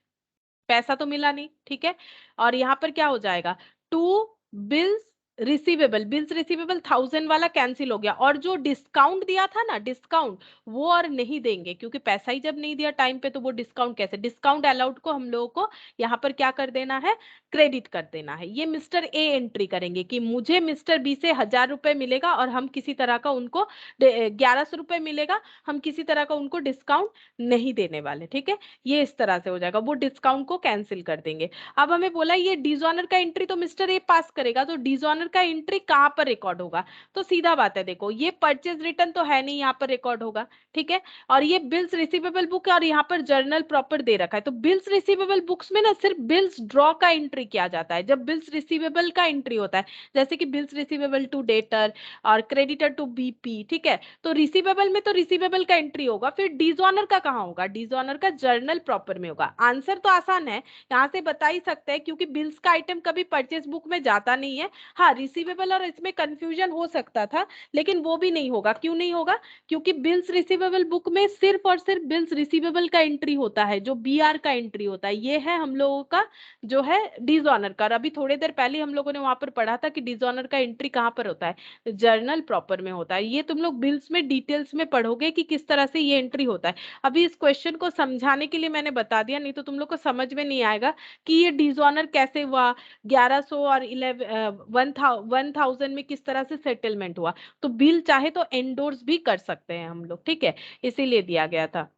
पैसा तो मिला नहीं। ठीक है, और यहां पर क्या हो जाएगा, to bills receivable, bills receivable 1000 वाला कैंसिल हो गया, और जो डिस्काउंट दिया था ना, डिस्काउंट वो और नहीं देंगे, क्योंकि पैसा ही जब नहीं दिया टाइम पे तो वो डिस्काउंट कैसे, डिस्काउंट अलाउड को हम लोगों को यहाँ पर क्या कर देना है, क्रेडिट कर देना है। ये मिस्टर ए एंट्री करेंगे कि मुझे मिस्टर बी से 1000 रुपए मिलेगा और हम किसी तरह का उनको 1100 रुपए मिलेगा, हम किसी तरह का उनको डिस्काउंट नहीं देने वाले, ठीक है। ये इस तरह से हो जाएगा, वो डिस्काउंट को कैंसिल कर देंगे। अब हमें बोला ये डिसऑनर का एंट्री तो मिस्टर ए पास करेगा, तो डिसऑनर का एंट्री कहां पर रिकॉर्ड होगा, तो सीधा बात है, देखो ये परचेज रिटर्न तो है नहीं, यहाँ पर रिकॉर्ड होगा, ठीक है। और ये बिल्स रिसीवेबल बुक है और यहाँ पर जर्नल प्रॉपर दे रखा है, तो बिल्स रिसीवेबल बुक्स में ना सिर्फ बिल्स ड्रॉ का एंट्री किया जाता है जब बिल्स रिसीवेबल का एंट्री होता है, जैसे कि बिल्स रिसीवेबल टू डेटर और क्रेडिटर टू बीपी, ठीक है। तो रिसीवेबल में तो रिसीवेबल का एंट्री होगा, फिर डिसऑनर का कहाँ होगा, डिसऑनर का जर्नल प्रॉपर में होगा। आंसर तो आसान है, यहाँ से बता ही सकते हैं, क्योंकि बिल्स का आइटम कभी परचेस बुक में जाता नहीं है। हाँ, रिसीवेबल और इसमें कंफ्यूजन हो सकता था, लेकिन वो भी नहीं होगा। क्यों नहीं होगा, क्योंकि बिल्स रिसीवेबल बुक में सिर्फ और सिर्फ बिल्स रिसीवेबल का एंट्री होता है, जो बीआर का एंट्री होता है। ये है हम लोगों का जो है डिसऑनर का। अभी थोड़ी देर पहले हम लोगों ने वहां पर पढ़ा था कि डिसऑनर का एंट्री कहाँ पर होता है, जर्नल प्रॉपर में होता है। ये तुम लोग बिल्स में डिटेल्स में पढ़ोगे कि किस तरह से ये एंट्री होता है। अभी इस क्वेश्चन को समझाने के लिए मैंने बता दिया, नहीं तो तुम लोग को समझ में नहीं आएगा कि ये डिसऑनर कैसे हुआ, 1100 और 1000 में किस तरह से सेटलमेंट हुआ। तो बिल चाहे तो एंडोर्स भी कर सकते हैं हम लोग, ठीक है, इसीलिए दिया गया था।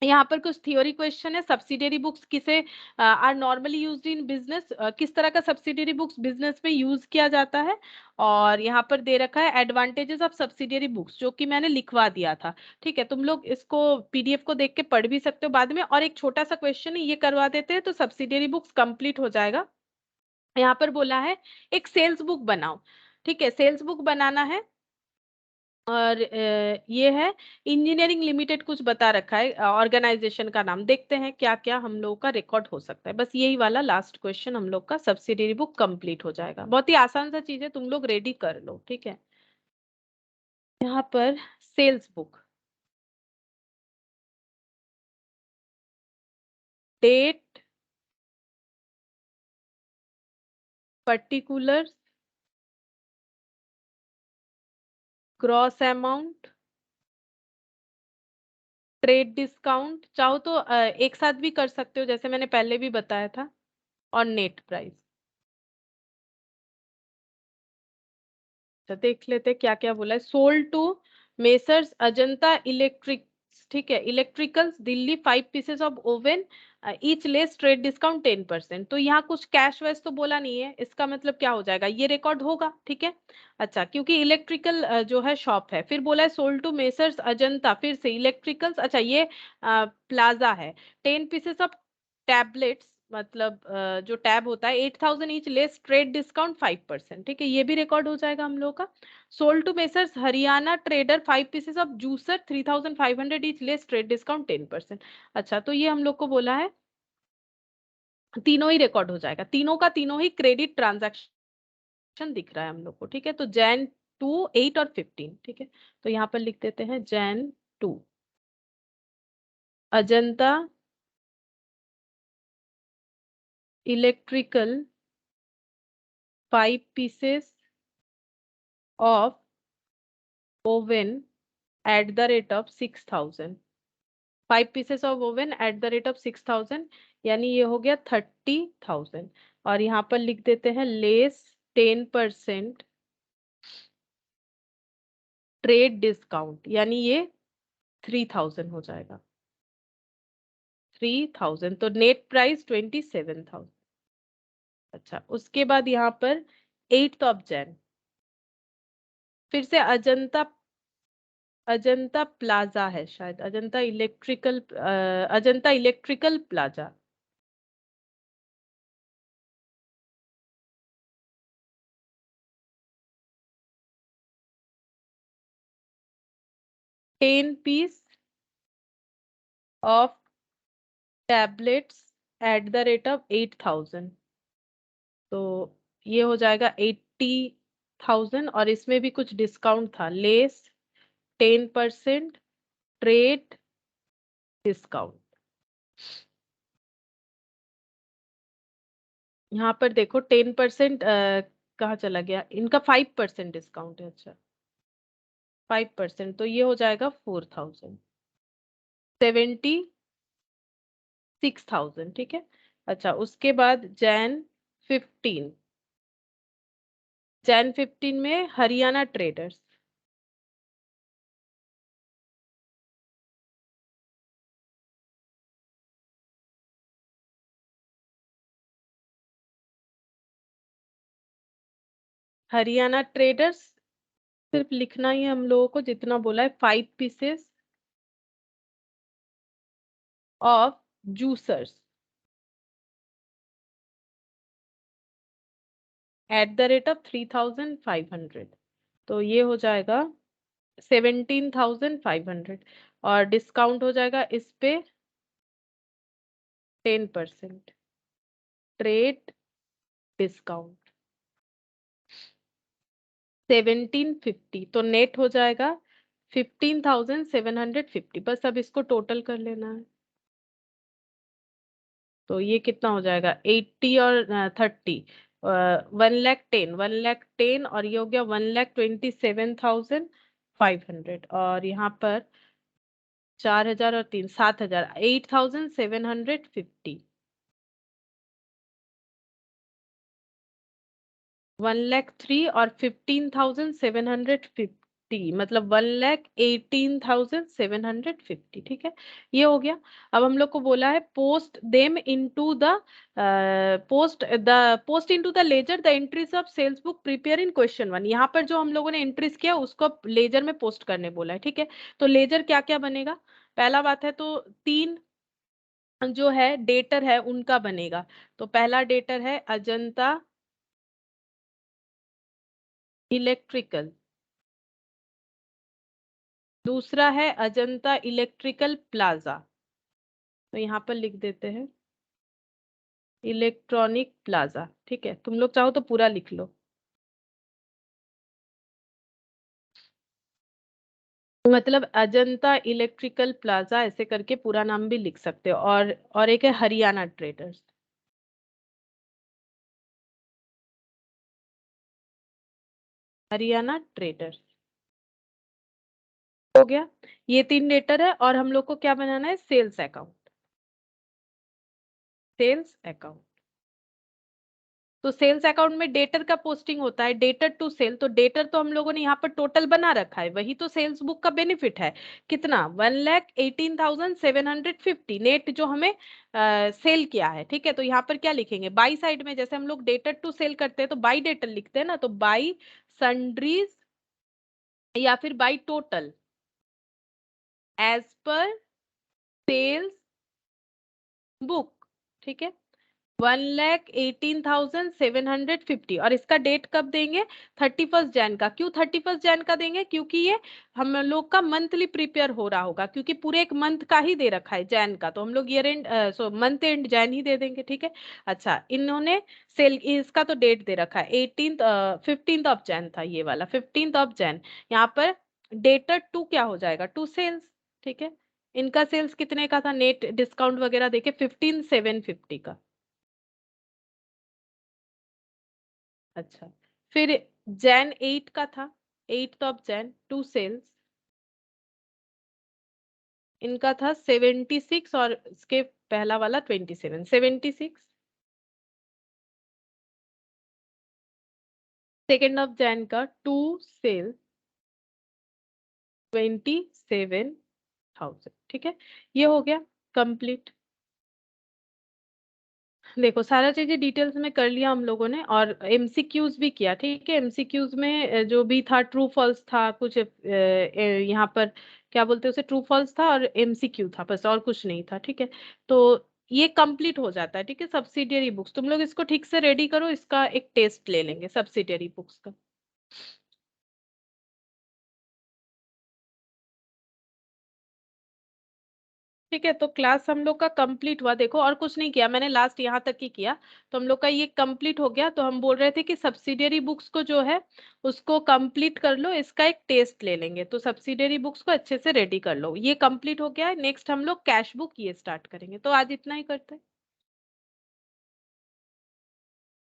यहाँ पर कुछ थ्योरी क्वेश्चन है, सब्सिडियरी बुक्स किसे are normally used in business, किस तरह का सब्सिडियरी बुक्स बिजनेस में यूज किया जाता है। और यहाँ पर दे रखा है एडवांटेजेस ऑफ सब्सिडियरी बुक्स, जो कि मैंने लिखवा दिया था, ठीक है। तुम लोग इसको पीडीएफ को देख के पढ़ भी सकते हो बाद में। और एक छोटा सा क्वेश्चन है, ये करवा देते हैं तो सब्सिडियरी बुक्स कंप्लीट हो जाएगा। यहाँ पर बोला है एक सेल्स बुक बनाओ, ठीक है, सेल्स बुक बनाना है। और ये है इंजीनियरिंग लिमिटेड, कुछ बता रखा है ऑर्गेनाइजेशन का नाम। देखते हैं क्या क्या हम लोग का रिकॉर्ड हो सकता है। बस यही वाला लास्ट क्वेश्चन हम लोग का सब्सिडियरी बुक कंप्लीट हो जाएगा। बहुत ही आसान सा चीज है, तुम लोग रेडी कर लो, ठीक है। यहाँ पर sales book, date, particular, gross amount, trade discount, चाहो तो एक साथ भी कर सकते हो जैसे मैंने पहले भी बताया था, और नेट प्राइस। तो देख लेते हैं क्या क्या बोला है। Sold to messrs Ajanta electric, ठीक है, electricals Delhi 5 pieces of oven, each less trade discount 10%। तो यहाँ कुछ कैश वैश तो बोला नहीं है, इसका मतलब क्या हो जाएगा, ये रिकॉर्ड होगा, ठीक है। अच्छा, क्योंकि इलेक्ट्रिकल जो है शॉप है। फिर बोला है सोल्ड टू मेसर्स अजंता, फिर से इलेक्ट्रिकल्स, अच्छा ये प्लाजा है। 10 पीसेस ऑफ टैबलेट्स, मतलब जो टैब होता है 8000 ईच लेस ट्रेड डिस्काउंट 5%, ठीक है, ये भी रिकॉर्ड हो जाएगा हम लोग का। Sold to messrs Haryana trader 5 pieces of juicer 3500 each less trade discount 10%। अच्छा, तो ये हम लोग को बोला है तीनों ही रिकॉर्ड हो जाएगा, तीनों का तीनों ही क्रेडिट ट्रांजैक्शन दिख रहा है हम लोग को, ठीक है। तो जैन 2, 8 और 15, ठीक है। तो यहाँ पर लिख देते हैं Jain 2 Ajanta electrical 5 pieces of oven eight the rate of 6000, 5 pieces of oven eight the rate of 6000, यानी ये हो गया 30,000। और यहाँ पर लिख देते हैं लेस 10% ट्रेड डिस्काउंट, यानी ये 3000 हो जाएगा, 3000। तो नेट प्राइस 27,000। अच्छा, उसके बाद यहाँ पर 8 ऑफ जैन, फिर से अजंता, अजंता प्लाजा है शायद, Ajanta electrical plaza, 10 piece of tablets at the rate of 8000। तो ये हो जाएगा 80,000, और इसमें भी कुछ डिस्काउंट था, लेस 10% ट्रेड डिस्काउंट। यहाँ पर देखो 10% कहाँ चला गया, इनका 5% डिस्काउंट है। अच्छा 5%, तो ये हो जाएगा 4000, 76,000, ठीक है। अच्छा उसके बाद जैन 15 में हरियाणा ट्रेडर्स, हरियाणा ट्रेडर्स सिर्फ लिखना ही है हम लोगों को, जितना बोला है, 5 पीसेस ऑफ जूसर्स @ 3500, तो ये हो जाएगा 17,500, और डिस्काउंट हो जाएगा इस पे 10%, ट्रेड डिस्काउंट 1750, तो नेट हो जाएगा 15,750। बस अब इसको टोटल कर लेना है, तो ये कितना हो जाएगा, 80 और 30, 1,10,000, और ये हो गया 1,27,500, और यहाँ पर 4,000 और 3, 7,000, 8,750, 1,03,000 और 15,750, मतलब 1,18,750, ठीक है। ये हो गया। अब हम लोग को बोला है post into the ledger the entries of sales book prepare in question 1। यहाँ पर जो हम लोगों ने एंट्रीज किया उसको लेजर में पोस्ट करने बोला है, ठीक है। तो लेजर क्या क्या बनेगा, पहला बात है तो 3 जो है डेटर है उनका बनेगा। तो पहला डेटर है अजंता इलेक्ट्रिकल, दूसरा है अजंता इलेक्ट्रिकल प्लाजा, तो यहाँ पर लिख देते हैं इलेक्ट्रॉनिक प्लाजा, ठीक है। तुम लोग चाहो तो पूरा लिख लो, मतलब अजंता इलेक्ट्रिकल प्लाजा ऐसे करके पूरा नाम भी लिख सकते हो। और एक है हरियाणा ट्रेडर्स, हरियाणा ट्रेडर्स हो गया। ये 3 लेटर है, और हम लोग को क्या बनाना है, सेल्स अकाउंट, सेल्स अकाउंट। तो सेल्स अकाउंट में डेटर का पोस्टिंग होता है, डेटर टू सेल, तो डेटर तो हम लोगों ने यहाँ पर टोटल बना रखा है, वही तो सेल्स बुक का बेनिफिट है। कितना, 1,18,750 नेट जो हमें सेल किया है, ठीक है। तो यहाँ पर क्या लिखेंगे, बाई साइड में जैसे हम लोग डेटर टू सेल करते हैं तो बाई डेटर लिखते हैं ना, तो बाई सन्ड्रीज या फिर by total as per sales book, ठीक है। 1,18,750, और इसका डेट कब देंगे, 31 जैन का। क्यों 31 जैन का देंगे, क्योंकि ये हम लोग का मंथली प्रिपेयर हो रहा होगा, क्योंकि पूरे एक मंथ का ही दे रखा है जैन का, तो हम लोग ईयर एंड मंथ एंड जैन ही दे देंगे, ठीक है। अच्छा इन्होंने सेल इसका तो डेट दे रखा है 15th ऑफ जैन था ये वाला, 15th ऑफ जैन। यहाँ पर डेटर टू क्या हो जाएगा, टू सेल्स, ठीक है। इनका सेल्स कितने का था, नेट डिस्काउंट वगैरह देके 15,750 का। अच्छा फिर जैन 8 का था, 8th of Jain, to sales, इनका था 76, और इसके पहला वाला 27, 76। सेकेंड ऑफ जैन का टू सेल्स, 27,000, ठीक है। ये हो गया कंप्लीट। देखो सारा चीजें डिटेल्स में कर लिया हम लोगों ने, और एमसीक्यूज भी किया, ठीक है। एमसीक्यूज में जो भी था ट्रू फॉल्स था कुछ, यहाँ पर क्या बोलते हैं उसे, ट्रू फॉल्स था और एमसीक्यू था, बस और कुछ नहीं था, ठीक है। तो ये कंप्लीट हो जाता है, ठीक है। सब्सिडियरी बुक्स तुम लोग इसको ठीक से रेडी करो, इसका एक टेस्ट ले लेंगे सब्सिडियरी बुक्स का। ठीक है, तो क्लास हम लोग का कंप्लीट हुआ, देखो और कुछ नहीं किया मैंने, लास्ट यहाँ तक ही किया। तो हम लोग का ये कंप्लीट हो गया। तो हम बोल रहे थे कि सब्सिडियरी बुक्स को जो है उसको कंप्लीट कर लो, इसका एक टेस्ट ले लेंगे। तो सब्सिडियरी बुक्स को अच्छे से रेडी कर लो, ये कंप्लीट हो गया है। नेक्स्ट हम लोग कैश बुक ये स्टार्ट करेंगे, तो आज इतना ही करते हैं।